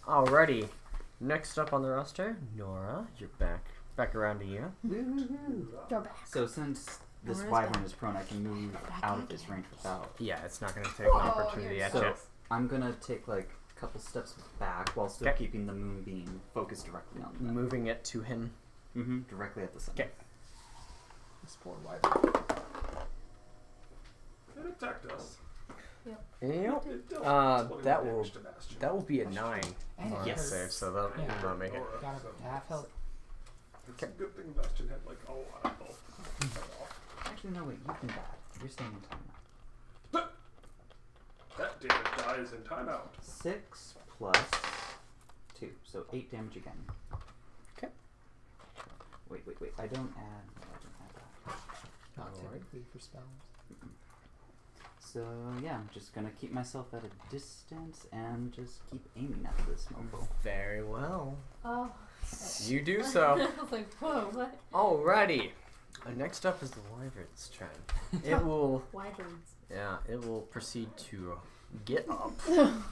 Alrighty. Next up on the roster, Nora, you're back around to you. Go back. So since this Nora's wyvern back. is prone, I can move out of his range without. Yeah, it's not going to take an opportunity you're at So you. I'm gonna take like a couple steps back while still Okay. keeping the moonbeam focused directly on them. Moving it to him. Directly at the sun. Okay. This poor wyvern. It attacked us. Yep. It dealt Uh, 20 that damage will- to Bastion. That will be a 9 And on it the hurts. save, so that Yeah. will not make it. Nora. Gotta go to half health. It's a good thing Bastion had like a lot of health. Actually, no, wait. You can die. You're staying in timeout. That damage dies in timeout. 6 plus 2, so 8 damage again. Okay. Wait. I don't add. No, I don't add that. Not Alright. typically for spells. So yeah, I'm just gonna keep myself at a distance and just keep aiming at this mofo. Very well. Oh. You do so. I was like, whoa, what? Alrighty. Next up is the wyvern's turn. It will, Wyverns. it will proceed to get up. and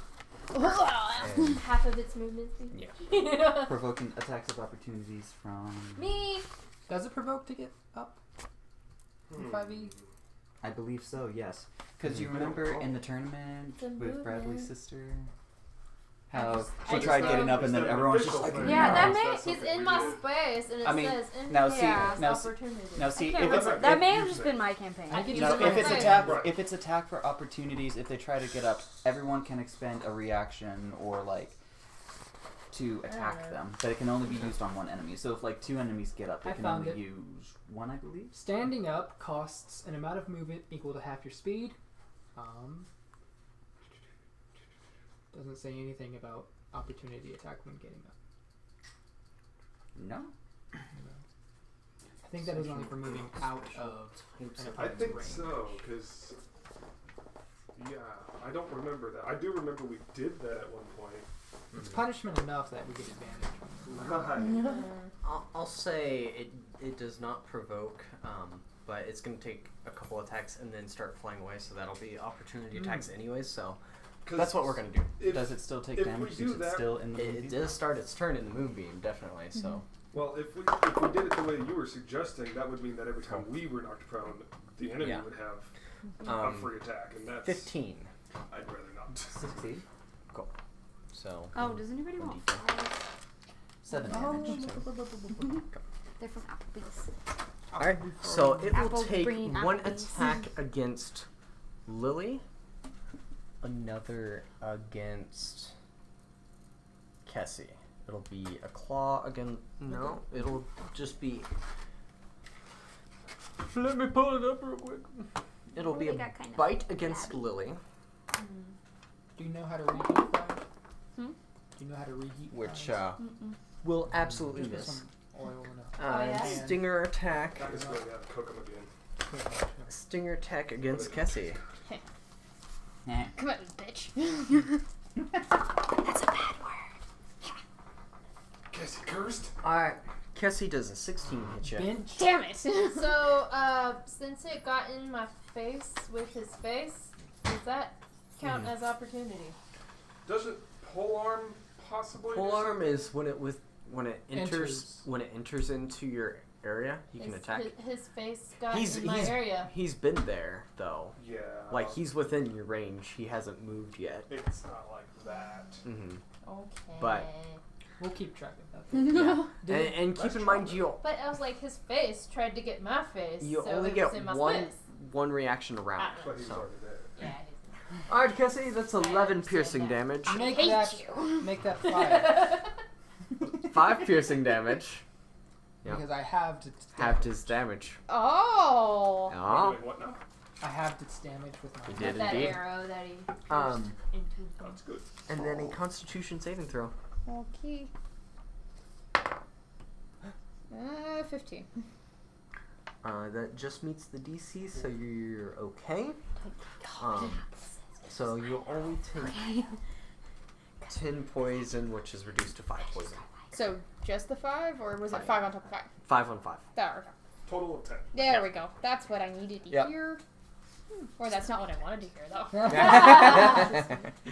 Half of its movement speed. Yeah. Provoking attacks of opportunities from. Me. Does it provoke to get up? In 5e? I believe so, yes. Because you remember in the tournament It's a with Bradley's movement. sister, how I she just tried know getting up and then it's everyone's official just like, thing. Yeah, no. that That's may. He's something in we my do. space, and it I mean, says now see- impasse now see- opportunity. now see, I can't if it's- remember. That may have Usually. just been my campaign. I can You use know, it if for it's free. attack, Right. if it's attack for opportunities, if they try to get up, everyone can expend a reaction or like to attack them, but it can only be used on one enemy. So if like 2 enemies get up, they I can found only it. use 1, I believe. Standing up costs an amount of movement equal to half your speed. Doesn't say anything about opportunity attack when getting up. No. I think that is only for moving out of an I opponent's think range. so, because yeah, I don't remember that. I do remember we did that at one point. It's punishment enough that we get advantage. Right. I'll say it does not provoke, but it's going to take a couple attacks and then start flying away, so that'll be opportunity attacks anyways, so that's what we're going to do. If, Does it still take if we damage do since it's that- still in the It moonbeam? does start its turn in the moonbeam, definitely, so. well, if we did it the way you were suggesting, that would mean that every time we were knocked prone, the enemy Yeah. would have a free attack, and that's 15. I'd rather not. Succeed. So. Oh, does anybody want 1d10. 7 Oh. damage. They're from Applebee's. Alright, so it will Apple take green one apples. attack against Lili, another against Kessie. It'll be a claw again. No, it'll just be. Let me pull it up real quick. It'll be They a got kind of bite against flabby. Lili, Do you know how to reheat fire? Hmm? Do you know how to reheat which fire? will absolutely Just put miss. some oil in a Oh, yeah? Stinger attack. That is going to cook him again. Stinger attack against Kessie. Nah. Come on, bitch. That's a bad word. Kessie cursed? Alright, Kessie does a 16 hit you. bench. Damn it. So, since it got in my face with his face, does that count as opportunity? Doesn't polearm possibly? do Polearm is when it Enters. enters into your area, you can attack. His face got He's in my area. he's been there though. Yeah. Like he's within your range. He hasn't moved yet. It's not like that. Mm-hmm. Okay. But- We'll keep track of that. Yeah. Did And keep Let's in try mind that. But I was like, his face tried to get my face. you so only it get was in my one space. reaction around. Ah. But he's So. already there. Yeah, he's Alright, Kessie, that's 11 understand piercing that. damage. make hate that you. make that fire 5 piercing damage. Yeah. because I halved its Halved damage. his damage. Oh. Oh. Wait, what now? I halved its damage with my. You With did that indeed. arrow that he pierced Um, into him. That's good. and then a Constitution saving throw. Okay. 15. That just meets the DC, so you're okay. So you only take 10 poison, which is reduced to 5 poison. So just the 5, or was it 5. 5 on top of 5? 5 on 5. There we go. Total of 10. There Yep. we go. That's what I needed to Yep. hear. Or that's not what I wanted to hear, though.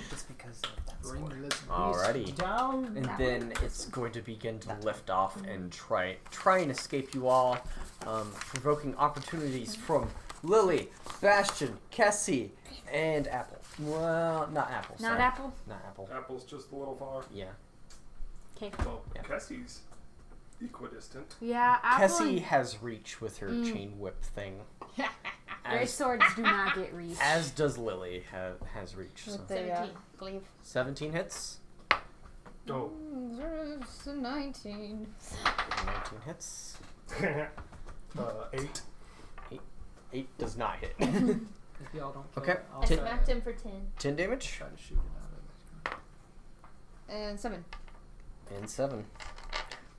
Just because of that Bring sword. this beast Alrighty. down. And then it's going to begin to lift off and try and escape you all, provoking opportunities from Lili, Bastion, Kessie, and Apple. Well, not Apple. Not sorry. apple? Not Apple. Apple's just a little far. Yeah. Okay. Well, Yeah. Kessie's equidistant. Yeah, apple. Kessie has reach with her chain whip thing. Their swords do not get reached. As does Lili has reach. So. With the 17. glaive. 17 hits. Oh. There's a 19. 19 hits. 8. 8 does not hit. If y'all don't kill Okay. it, I'll I try smacked to- him for 10. 10 damage. Try to shoot it out of it. And 7. And 7.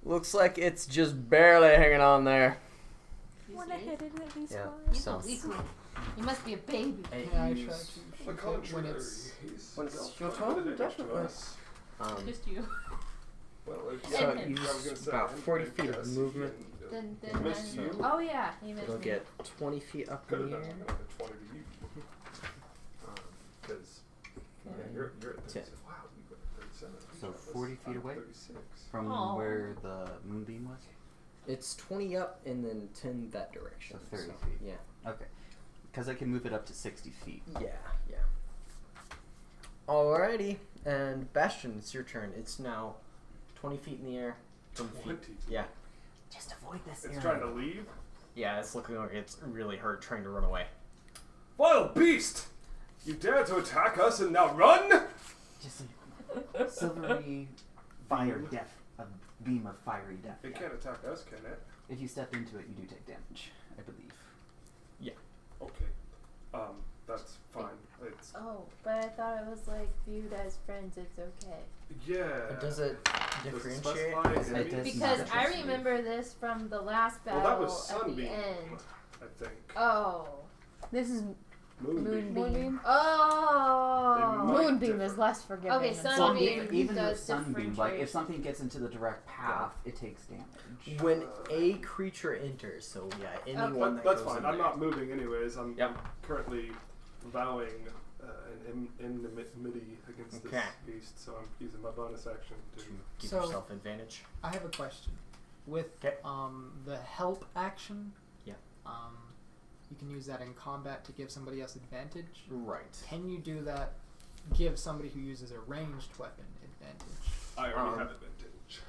Looks like it's just barely hanging on there. Wanna hit it at least Yeah. once? So. You must be a baby. Can I try to The shoot it when contrary. it's He's when it's well your turn, provided to definitely. us. Just you. Well, if So And you I was gonna use say, about and- 40 and feet of Kessie movement. Then missed I- you. Oh yeah, he missed It'll me. get 20 feet up Could in have the done air. like a 20 to you. Because you're at 37. Wow, you got 37. So I was- 40 feet I'm away? 36. From Aw. where the moonbeam was? It's 20 up and then 10 that direction. So 30 so, feet. Yeah. Okay. Because I can move it up to 60 feet. Yeah. Alrighty. And Bastion, it's your turn. It's now 20 feet in the air. 20 feet. 20. Yeah. Just avoid this It's area. trying to leave. Yeah, it's looking like it's really hurt trying to run away. Vile beast! You dare to attack us and now run? Just a silvery fire death. A beam of fiery death. It can't attack us, can it? If you step into it, you do take damage, I believe. Okay. That's fine. It's Oh, but I thought it was like viewed as friends. It's okay. yeah. Does it Does it differentiate? specify It enemies? does Because not. I remember this from the last battle Well, that was at the Sunbeam, end. I think. Oh. This is Moonbeam. Moonbeam. Oh. They might Moonbeam differ. is less forgiving. Okay, than Sunbeam. Even with does sunbeam, like differentiate. if something gets into the direct path, it takes damage. When a creature enters, so yeah, anyone that That's goes fine. in I'm there. not moving anyways. I'm Yep. currently vowing an enmity against Okay. this beast, so I'm using my bonus action to. To give So- yourself advantage. I have a question. With 'Kay. the help action, Yeah. you can use that in combat to give somebody else advantage. Right. Can you do that? Give somebody who uses a ranged weapon advantage. I already Um, have advantage.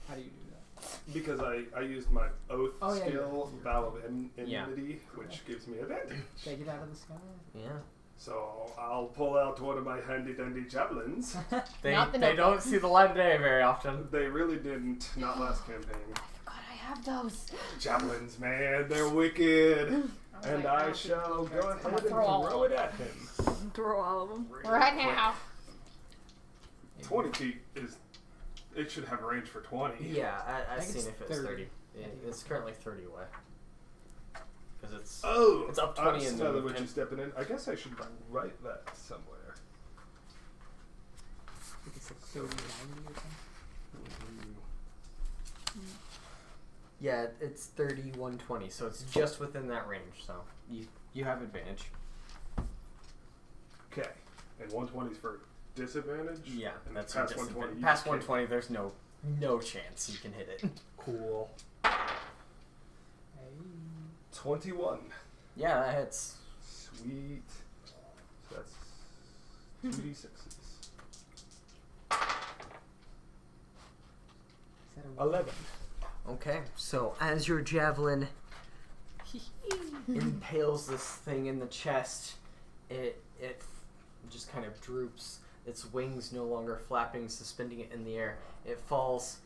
How do you do that? because I used my oath Oh, yeah, skill, yeah. Vow of Yeah. Enmity, which gives me advantage. Take it out of the sky. Yeah. So I'll pull out one of my handy dandy javelins. They Not the don't notebook. see the light of day very often. They really didn't, not last campaign. God, I have those. Javelins, man, they're wicked. was And like, I oh, shall go ahead and throw all throw of it at him. Throw all of them. Right now. 20 feet is. It should have a range for 20. Yeah, I've think seen it's if it's 30. 30. It's currently 30 away. Because it's. Oh! It's up 20 I'm in sorry the what you and- stepping in. I guess I should write that somewhere. I think it's like 30, 90 or something. Yeah, it's 30, 120, so it's just within that range, so you have advantage. Okay. And 120's for disadvantage? Yeah, And that's past your 120. disadvantage. you Past can't- 120, there's no chance you can hit it. Cool. Hey. 21. Yeah, that hits. Sweet. So that's 2d6s. Is that a 11. Okay, so as your javelin impales this thing in the chest, it just kind of droops. Its wings no longer flapping, suspending it in the air. It falls,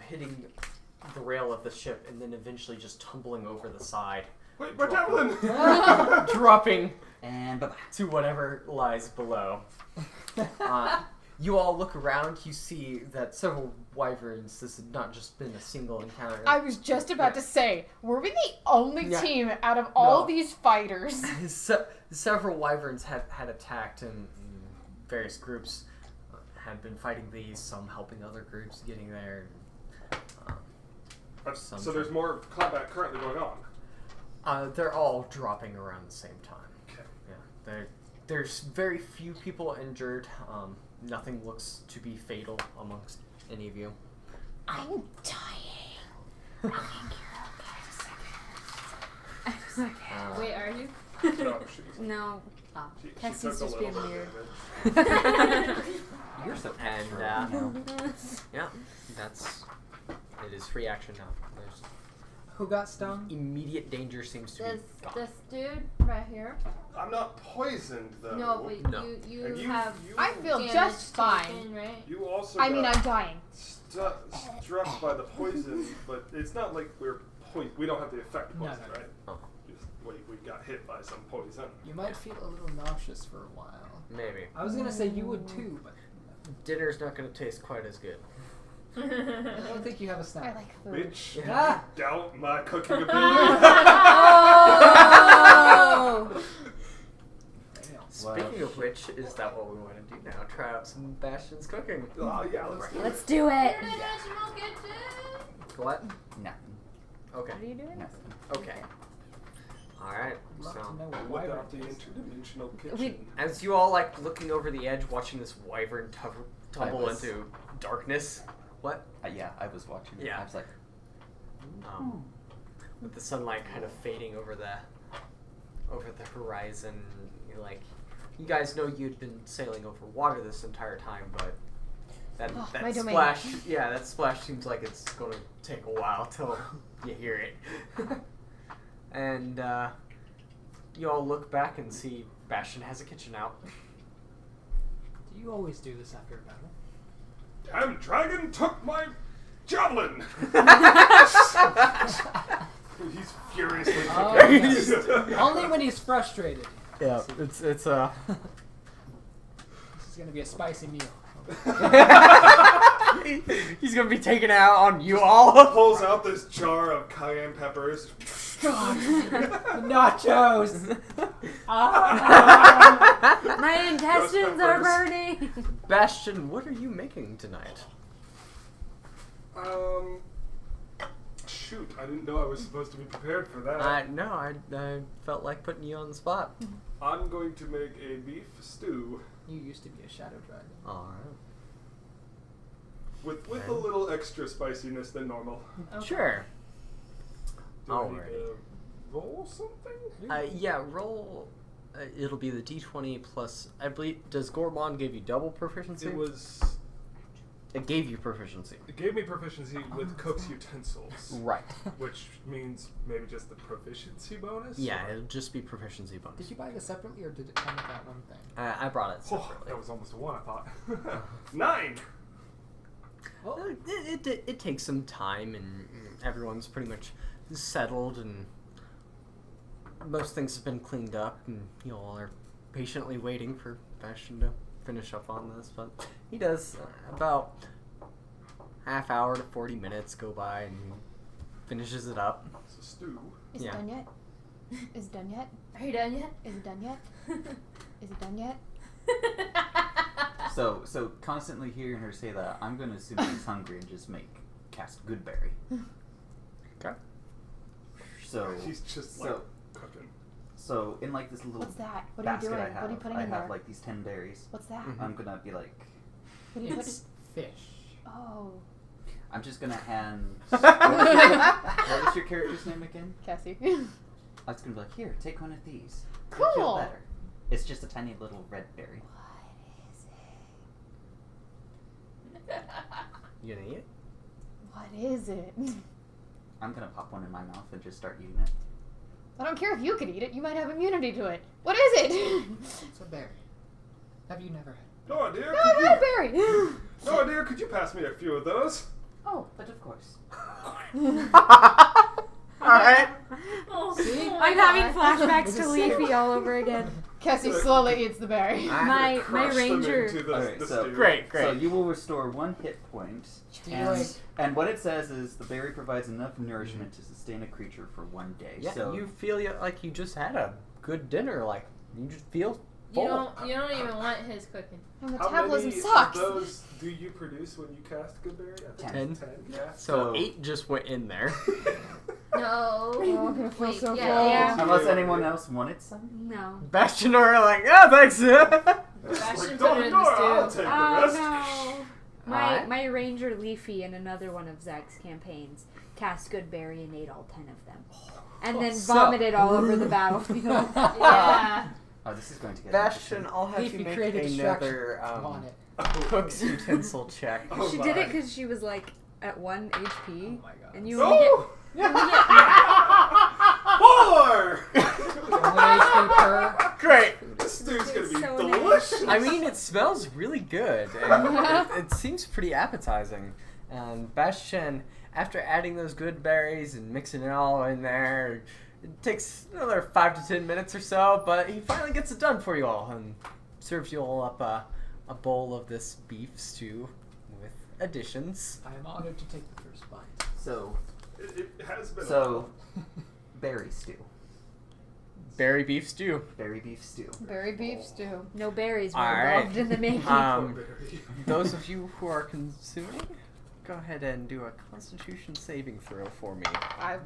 hitting the rail of the ship, and then eventually just tumbling over the side, Wait, my javelin! dropping And bye-bye. to whatever lies below. You all look around. You see that several wyverns. This has not just been a single encounter. I was just about to say, were we the only Yeah. team out of all No. these fighters? Several wyverns had attacked, and various groups had been fighting these. Some helping other groups getting there. Some So there's more combat currently going on. They're all dropping around the same time. Okay. Yeah, there's very few people injured. Nothing looks to be fatal amongst any of you. I'm dying. I think you're okay. Wait, are you? No, she's. No. She Cassie's took a just little being bit weird. of damage. You're so And, extra, you know. Yeah, it is free action now. There's Who got stung? immediate danger seems to This be gone. this dude right here. I'm not poisoned though. No, but No. you And have I feel damage just fine. taken, right? You also. I mean, got I'm dying. struck by the poison, but it's not like we don't have the effect No, poison, no. right? Oh. Just we got hit by some poison. You might feel a little nauseous for a while. Maybe. I was gonna say you would too, but Dinner's not going to taste quite as good. I don't think you have a I snack. like food. Bitch, Ah! you doubt my cooking ability. Oh! Damn. Speaking of which, is that what we want to do now? Try out some Bastion's cooking. Oh yeah, let's do it. Let's do it. International kitchen. What? Nothing. Okay. What are you doing? Nothing. Okay. Alright, I'd love so to know what Without the wyvern is. interdimensional kitchen. as you all like looking over the edge, watching this wyvern tumble I was- into darkness. What? Yeah, I was watching. Yeah. I was like, With the sunlight kind of fading over the horizon, you guys know you'd been sailing over water this entire time, but that my domain. that splash seems like it's going to take a while till you hear it. And you all look back and see Bastion has a kitchen out. Do you always do this after a battle? Damn dragon took my javelin. He's furiously Oh, cooking. yes. Only when he's frustrated. Yeah, it's This is gonna be a spicy meal. He's gonna be taken out on you all. Pulls out this jar of cayenne peppers. God, nachos. Ah. My intestines are peppers. burning. Bastion, what are you making tonight? Shoot, I didn't know I was supposed to be prepared for that. I felt like putting you on the spot. I'm going to make a beef stew You used to be a shadow dragon. Alright. with Okay. a little extra spiciness than normal. Okay. Sure. Do I need Alright. to roll something? Yeah, roll. It'll be the d20 plus. I believe. Does Gourmand give you double proficiency? It was It gave you proficiency. It gave me proficiency with cook's utensils, Right. which means maybe just the proficiency bonus? Yeah, or- it'll just be proficiency bonus. Did you buy this separately, or did it come with that one thing? I brought it Oh, separately. that was almost a 1, I thought. 9! Well, It takes some time, and everyone's pretty much settled, and most things have been cleaned up, and you all are patiently waiting for Bastion to finish up on this. But he does about half hour to 40 minutes go by, and he finishes it up. It's a stew. Is Yeah. it done yet? Is it done yet? Are you done yet? Is it done yet? Is it done yet? So constantly hearing her say that, I'm going to assume she's hungry and just cast Goodberry. Okay. So He's just so cooking. so in like this little What's that? What are you basket doing? I have, What are you putting I in have there? like these 10 berries. What's that? Mhm. I'm gonna be like, What do you put? it's fish. Oh, I'm just gonna hand. What was your character's name again? Cassie. I was gonna be like, here, take one of these. You'll feel Cool. better. It's just a tiny little red berry. You gonna eat it? What is it? I'm gonna pop one in my mouth and just start eating it. I don't care if you could eat it. You might have immunity to it. What is it? It's a berry. Have you never had? Noah, dear, No, could no, you, berry. Noah, dear, could you pass me a few of those? Oh, but of course. Alright. Oh, See? oh my I'm having God. flashbacks Is to it Leafy all over again. Cassie slowly eats the berry. My Crush them ranger. into the, Alright, the so- stew. Great, So great. you will restore 1 hit point. Steroid. And what it says is the berry provides enough nourishment to sustain a creature for 1 day. Yeah, so you feel like you just had a good dinner. Like, you just feel You full. don't even want his cooking. My How metabolism many sucks. of those do you produce when you cast Goodberry? I think 10. it's 10, yeah. So So- 8 just went in there. No. Oh, I'm gonna feel Wait, so yeah, full. yeah. unless anyone else wanted some. No. Bastion are like, oh, thanks. Bastion put it in I'll the stew. take the Oh rest. no. Alright. My ranger Leafy in another one of Zach's campaigns cast Goodberry and ate all 10 of them. And then So- vomited all over the battlefield. Yeah. Oh, this is going to get Bastion, interesting. I'll have Leafy you make created another distraction. On it. cook's utensil check. Oh She my. did it because she was like at 1 HP. Oh my god. And you only get. No! you only get 4! Only HP per. Great. This stew's gonna be So delicious. I mean, it smells really good, and it seems pretty appetizing. And Bastion, after adding those good berries and mixing it all in there, it takes another 5 to 10 minutes or so, but he finally gets it done for you all and serves you all up a bowl of this beef stew with additions. I am honored to take the first bite. So, It has been a so berry stew. Berry beef stew. Berry beef stew. Berry beef stew. no berries were Alright. involved in the making. while. Um, Berry. those of you who are consuming, go ahead and do a Constitution saving throw for me. I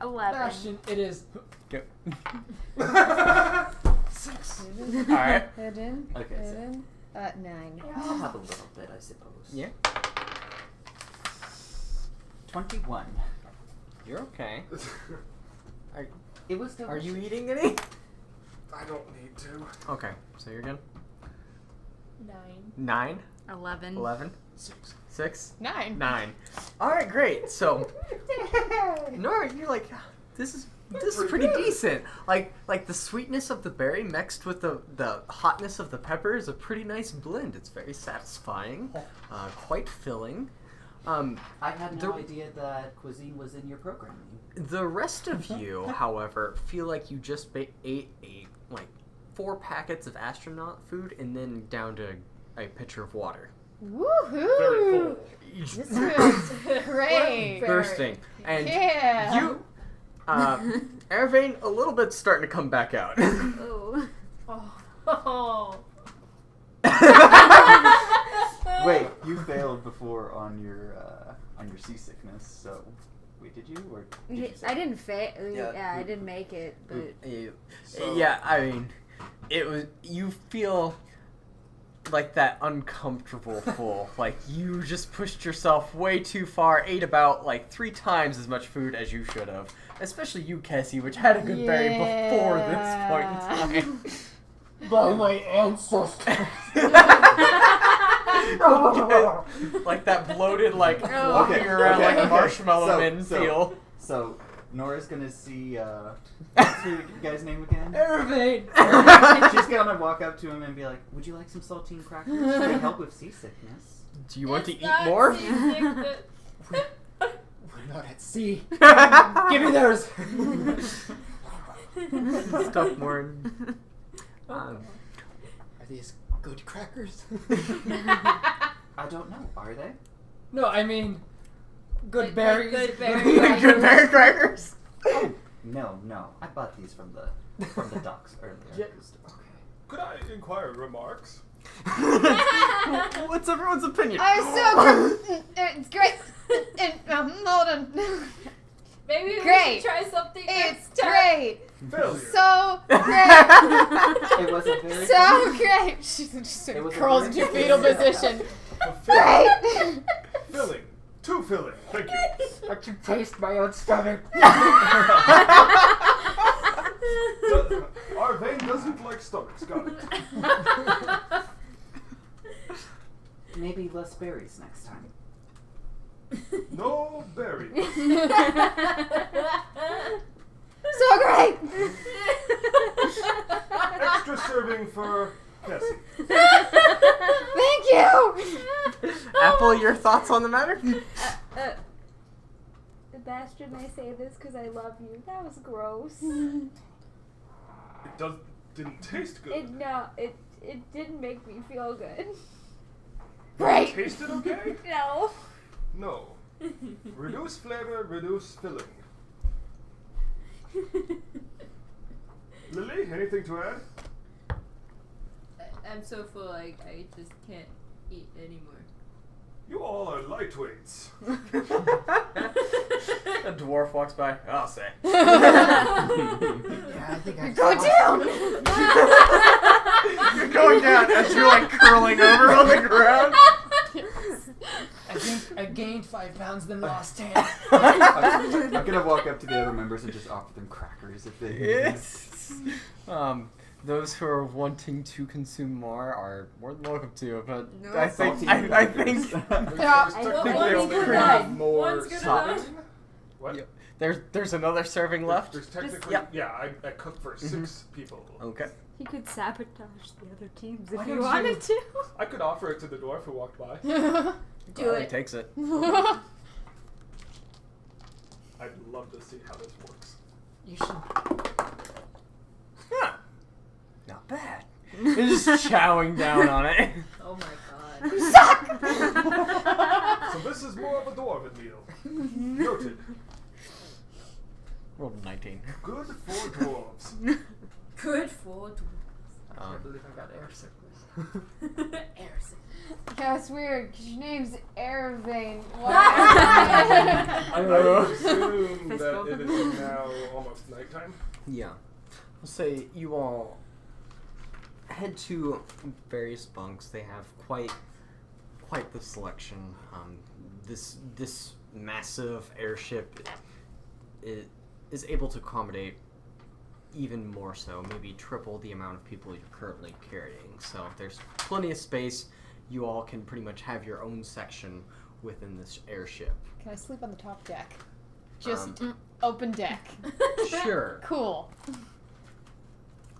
11. Bastion, it is. Go. 6. Alright. Hidden. Okay, so- Hidden. 9. I'll have a little bit, I suppose. Yeah. 21. You're okay. It was delicious. Are you eating any? I don't need to. Okay, so you're good. 9. 9, 11. 11, 6. 6, 9. 9. All right, great. So, Nora, you're like, this is pretty decent. Like the sweetness of the berry mixed with the hotness of the pepper is a pretty nice blend. It's very satisfying, quite filling. I had no The- idea that cuisine was in your programming. The rest of you, however, feel like you just ate like 4 packets of astronaut food and then downed a pitcher of water. Woohoo! Very full. This is great. Thirsting. And Yeah. you, Arevain, a little bit starting to come back out. Oh. Oh. Wait, you failed before on your seasickness, so wait, did you or did you I didn't fail. Yeah. Yeah, I didn't make it, but So- Yeah, I mean, it was. You feel like that uncomfortable full. Like you just pushed yourself way too far. Ate about like 3 times as much food as you should have. Especially you, Kessie, which had a good berry before this point in time. By my ancestors. like that bloated, like Oh. walking around like a marshmallow So- men so- feel. So Nora's gonna see. What's your guy's name again? Arevain! She's gonna walk up to him and be like, "Would you like some saltine crackers? They help with seasickness." Do you want to It's eat not more? seasickness. We're not at sea. Give me those! Stuff more. Are these good crackers? I don't know. Are they? No, I mean, good Like berries. good berries. Good berry crackers. No. I bought these from the docks earlier. Yeah. Could I inquire remarks? What's everyone's opinion? I'm so good. It's great. Loten. Maybe we Great. should try something It's next time. great. Failure. So great. It was a very So great. She just It was a curls very- into fetal position. Fulfilling. Great. Filling. Too filling. Thank you. I can taste my own stomach. Arevain doesn't like stomachs. Got it. Maybe less berries next time. No berries. So great. Extra serving for Kessie. Thank you. Apple, your thoughts on the matter? Bastion, I say this because I love you. That was gross. It didn't taste good. It didn't make me feel good. Great. Tasted okay? No. No. Reduce flavor, reduce filling. Lili, anything to add? I'm so full, I just can't eat anymore. You all are lightweights. A dwarf walks by. I'll say. Yeah, I think I Go down. You're going down as you're like curling over on the ground. I gained 5 pounds, then lost 10. I'm gonna walk up to the other members and just offer them crackers if they. Yes. Those who are wanting to consume more are more than welcome to, but No. I think Saltine I think There's Yeah. technically One's only good one enough. more One's good serving. enough. What? Yeah. there's another serving left. There's technically, Yep. yeah, I cooked for 6 people. Okay. He could sabotage the other teams Why if he don't wanted you- to. I could offer it to the dwarf who walked by. Do He it. takes it. I'd love to see how this works. You should. Huh. Not bad. He's just chowing down on it. Oh my god. You suck. So this is more of a dwarven meal. Noted. Rolled a 19. Good for dwarves. Good for I can't believe I got air sickness. Airsick. Yeah, it's weird because your name's Arevain. I Oh. would assume Fist that bump. it is now almost nighttime. Yeah. I'll say you all head to various bunks. They have quite the selection. This massive airship is able to accommodate even more so, maybe triple the amount of people you're currently carrying. So there's plenty of space. You all can pretty much have your own section within this airship. Can I sleep on the top deck? Just Um, open deck. Sure. Cool.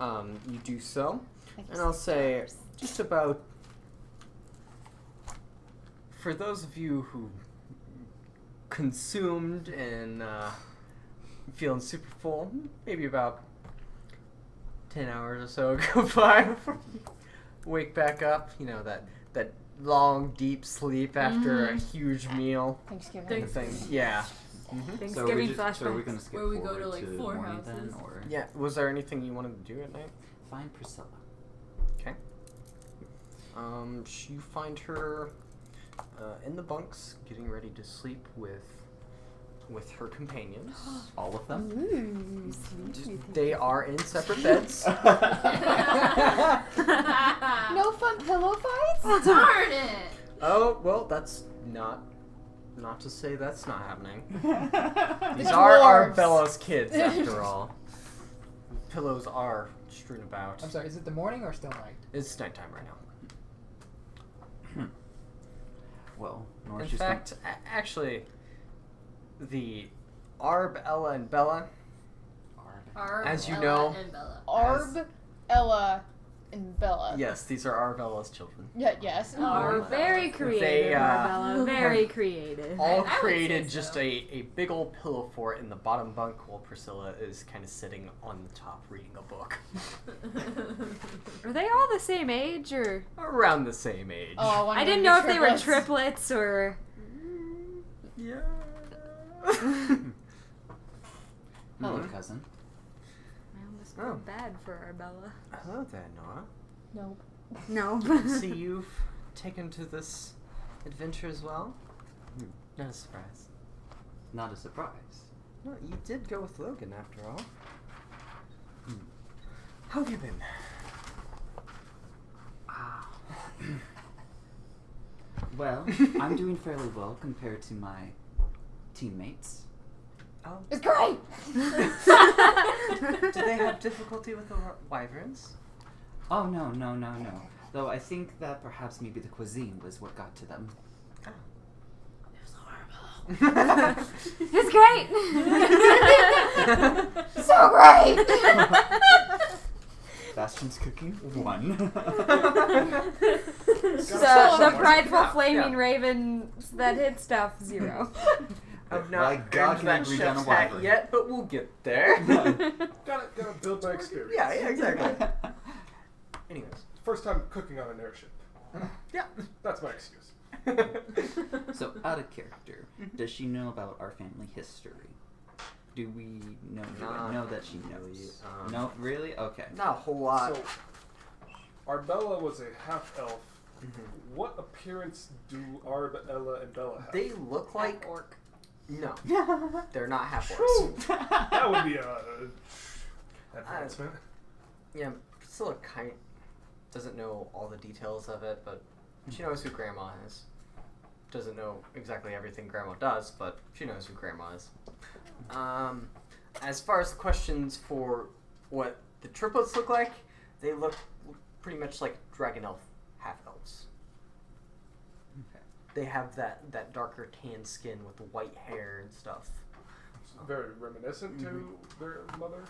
You do so. Thank you And I'll so say much. just about, for those of you who consumed and feeling super full, maybe about 10 hours or so go by before you wake back up. You know, that long, deep sleep after a huge meal. Thanksgiving. kind of thing. Yeah. Thanksgiving So are we gonna flashbacks. skip Where we go forward to, like, to 4 morning then, houses. or Yeah. Was there anything you wanted to do at night? find Priscilla? Okay. You find her in the bunks, getting ready to sleep with her companions. All of them? Ooh, They are in separate beds. No fun pillow fights? Darn it! Oh well, that's not to say that's not happening. These The are dwarves. Arbella's kids, after all. Pillows are strewn about. I'm sorry, is it the morning or still night? It's nighttime right now. In She's fact, actually, the Arb, Ella, and Bella, Arb, As you Ella, know- and Bella. Arb, Ella, and Bella. yes, these are Arb, Ella's children. Yeah, yes. Are very creative, Arbella. Very creative. All I would created say just so. a big old pillow fort in the bottom bunk while Priscilla is kind of sitting on the top reading a book. Are they all the same age, or Around the same age. Oh, I didn't know if they were triplets or. Yeah. Hello, Mhm. cousin. I almost Oh. feel bad for Arbella. Hello there, Nora. Nope. No. See, you've taken to this adventure as well? Not a surprise. Not a surprise. No, you did go with Logan after all. How have you been? Well, I'm doing fairly well compared to my teammates. Oh, It's great! do they have difficulty with the wyverns? Oh, no. Though I think that perhaps maybe the cuisine was what got to them. It's great. So great! Bastion's cooking 1. So the prideful Yeah, flaming yeah. ravens that hit stuff 0. I've My not God, earned can that I bring down chef's a hat wyvern? yet, but we'll get there. Gotta build my experience. Yeah, exactly. Anyways. First time cooking on an airship. Yeah. That's my excuse. So, out of character, does she know about our family history? Do we know? Do I Not know that she knows? really, No, really? Okay. Not a whole lot. So, Arbella was a half-elf. Mhm. What appearance do Arb, Ella, and Bella have? They look like orc. no, they're not half True. orcs. That would be a advancement. Yeah, Priscilla kind doesn't know all the details of it, but she knows who Grandma is. Doesn't know exactly everything Grandma does, but she knows who Grandma is. As far as the questions for what the triplets look like, they look pretty much like dragon elf half elves. Okay. They have that darker tan skin with the white hair and stuff. Very reminiscent to their mother?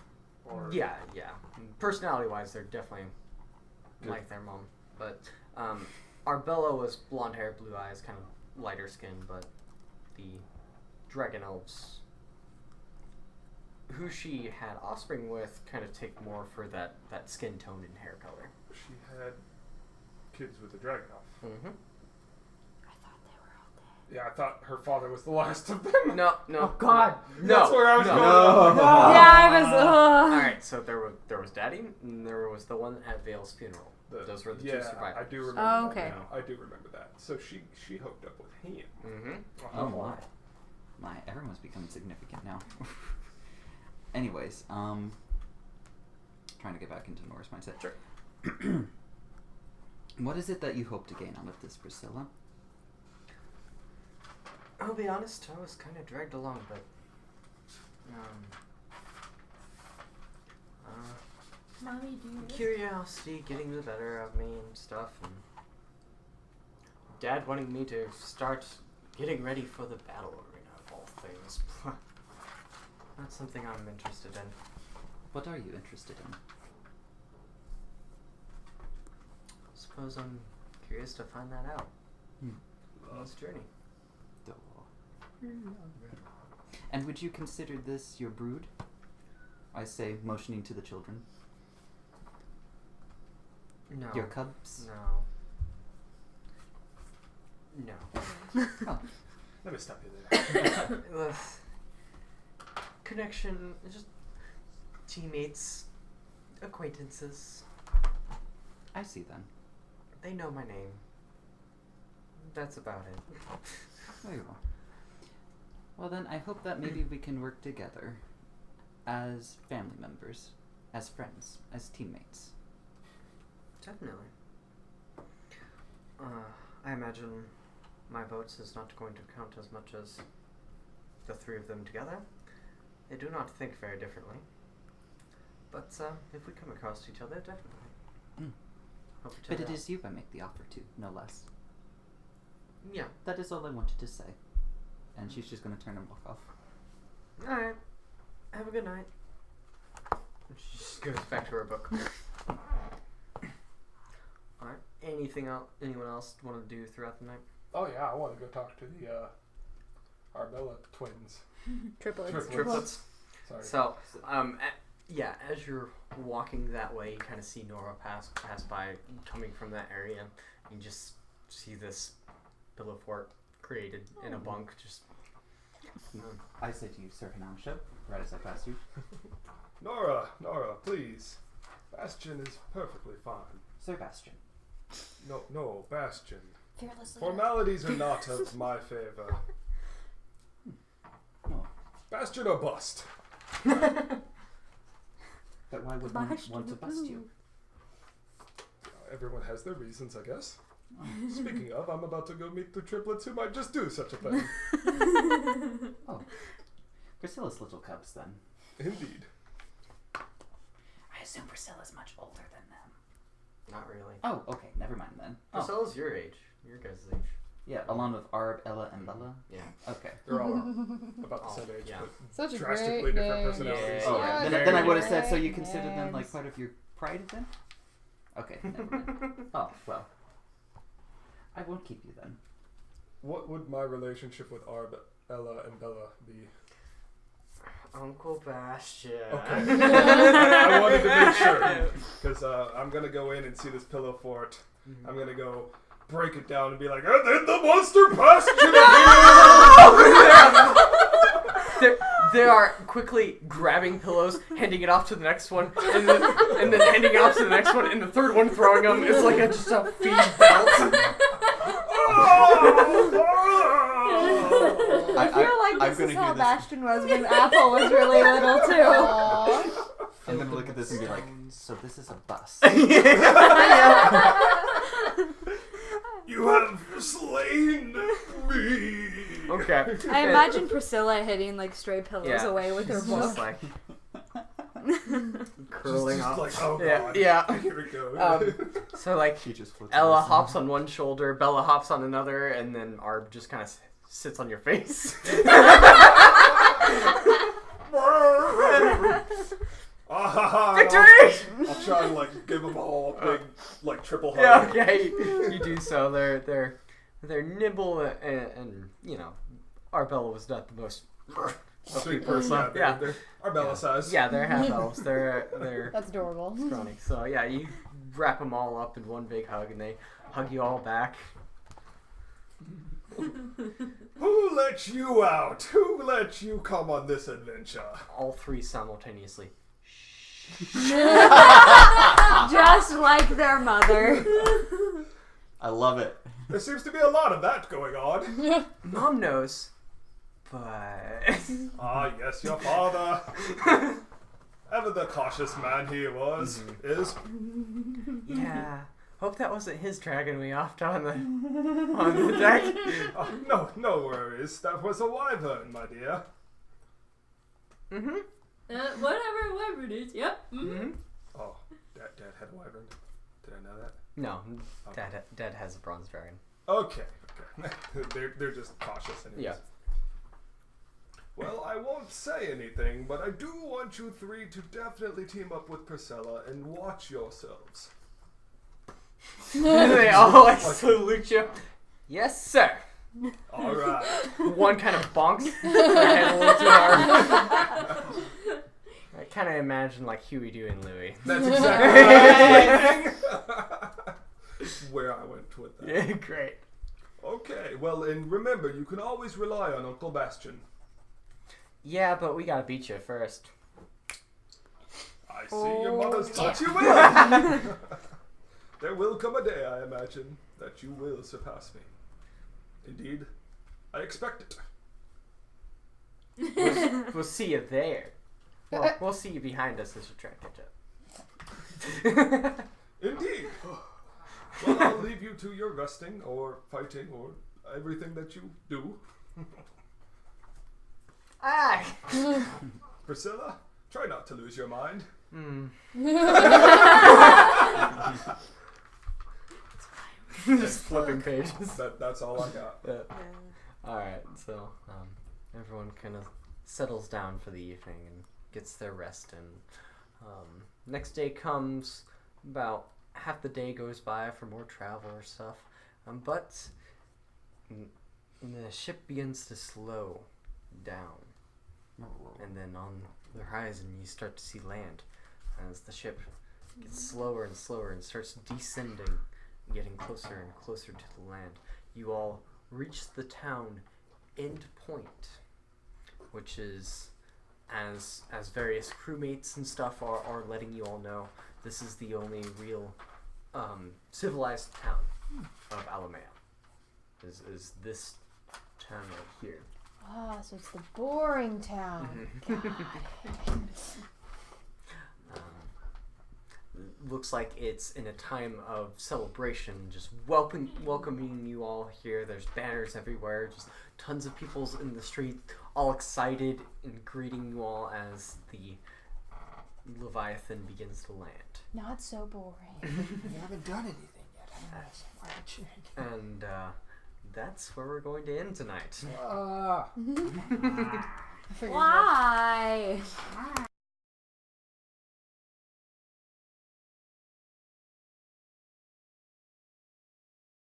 Or Yeah. Personality-wise, they're definitely Good. like their mom. But Arbella was blonde hair, blue eyes, kind of lighter skin. But the dragon elves, who she had offspring with, kind of take more for that skin tone and hair color. she had kids with a dragon elf. Mm-hmm. I thought they were all dead. Yeah, I thought her father was the last of them. No. Oh, God. No. That's where I was no. going. No. Yeah, I was. All right, so there was Daddy, and there was the one at Vale's funeral. Those were the two survivors. I do remember. Oh, that okay. now. I do remember that. So she hooked up with him. Mm-hmm. Oh my. My, everyone's becoming significant now. Anyways, trying to get back into Nora's mindset. Sure. What is it that you hope to gain out of this, Priscilla? I'll be honest, I was kind of dragged along, but Mommy, do you? curiosity getting the better of me and stuff, and Dad wanting me to start getting ready for the battle arena of all things. That's something I'm interested in. What are you interested in? Suppose I'm curious to find that out on this journey. And would you consider this your brood? I say, motioning to the children. No. Your cubs? No. Oh, Let me stop you there. The connection, just teammates, acquaintances. I see then. They know my name. That's about it. Very well. Well then, I hope that maybe we can work together as family members, as friends, as teammates. Definitely. I imagine my votes is not going to count as much as the three of them together. They do not think very differently. But if we come across each other, definitely. Mm. Hope each But other it out. is you I make the offer to, no less. Yeah. That is all I wanted to say. And she's just gonna turn and walk off. Alright. Have a good night. She just goes back to her book. Alright. Anything else? Anyone else want to do throughout the night? Oh yeah, I want to go talk to the Arbella twins. Triplets. Sorry. So, as you're walking that way, you kind of see Nora pass by, coming from that area. You just see this pillow fort created in a bunk. Just. I say to you, Sir Hanamsha, right as I pass you. Nora, please. Bastion is perfectly fine. Sir Bastion. No, Bastion. Fearless leader. Formalities are not of my favor. Oh. Bastion or bust. But why would one want to bust you? Everyone has their reasons, I guess. Speaking of, I'm about to go meet the triplets who might just do such a thing. Oh. Priscilla's little cubs, then. Indeed. I assume Priscilla's much older than them. Not really. Oh, okay, never mind then. Oh. Priscilla's your age. Your guys' age. Yeah, along with Arb, Ella, and Bella. Yeah. Okay. They're all about the same age, yeah. but Such a drastically great different name. personalities. Oh, Yeah, then, very then I would have great said, so you consider them like names. part of your pride then? Okay, never mind. Oh, well. I won't keep you then. What would my relationship with Arb, Ella, and Bella be? Uncle Bastion. Okay. I wanted to make sure. Because I'm going to go in and see this pillow fort. I'm going to go break it down and be like, and then the monster Bastion appeared! They are quickly grabbing pillows, handing it off to the next one, and then handing it off to the next one, and the third one throwing them. It's like just a feed belt. I feel like I'm this gonna is how hear this. Bastion was when Apple was really little too. Aww. I'm going to look at this and be like, so this is a bus. You have slain me! Okay. I imagine Priscilla hitting like stray pillows Yeah. away with her She's book. just like curling just up. like, oh Yeah, god. yeah. Here we go. So like She just flips Ella over hops on one shoulder, Bella hops on another, and then Arb just kind of sits on your face. Victory! I'll try and like give them all a big like triple hug. Yeah, okay, you do so. They're nimble and you know, Arbella was not the most Sweet person. person. Yeah. They're Arbella size. Yeah, they're half elves. They're That's adorable. scrawny. So yeah, you wrap them all up in one big hug, and they hug you all back. Who let you out? Who let you come on this adventure? All three simultaneously. Just like their mother. I love it. There seems to be a lot of that going on. Mom knows, but Ah, yes, your father. Ever the cautious man he was, is. yeah. Hope that wasn't his dragging me off on the deck. Oh, no worries. That was a wyvern, my dear. Mm-hmm. Whatever it is. Yep. Mm-hmm. Oh, Dad had a wyvern. Did I know that? No, Okay. Dad has a bronze dragon. Okay. They're just cautious anyways. Yeah. Well, I won't say anything, but I do want you three to definitely team up with Priscilla and watch yourselves. They all like salute you. Yes, sir. All right. One kind of bonks their head a little too hard. I kind of imagine like Huey, Dewey, and Louie. That's exactly what I was thinking. Where I went with that. Yeah, great. Okay, well, and remember, you can always rely on Uncle Bastion. Yeah, but we gotta beat you first. I see your mother's taught you well. There will come a day, I imagine, that you will surpass me. Indeed, I expect it. We'll see you there. Well, we'll see you behind us as you try to catch up. Indeed. Well, I'll leave you to your resting or fighting or everything that you do. Ah! Priscilla, try not to lose your mind. Just flipping pages. That's all I got. Yeah. Alright, so everyone kind of settles down for the evening and gets their rest, and next day comes, about half the day goes by for more travel or stuff, but the ship begins to slow down, and then on the horizon you start to see land as the ship gets slower and slower and starts descending, getting closer and closer to the land. You all reach the town end point, which is, as various crewmates and stuff are letting you all know, this is the only real civilized town of Alamea. Is this town right here. Ah, so it's the boring town. God. Looks like it's in a time of celebration, just welcoming you all here. There's banners everywhere, just tons of people in the street, all excited and greeting you all as the Leviathan begins to land. Not so boring. We haven't done anything yet. I know, so why would you? And that's where we're going to end tonight. I figured Why?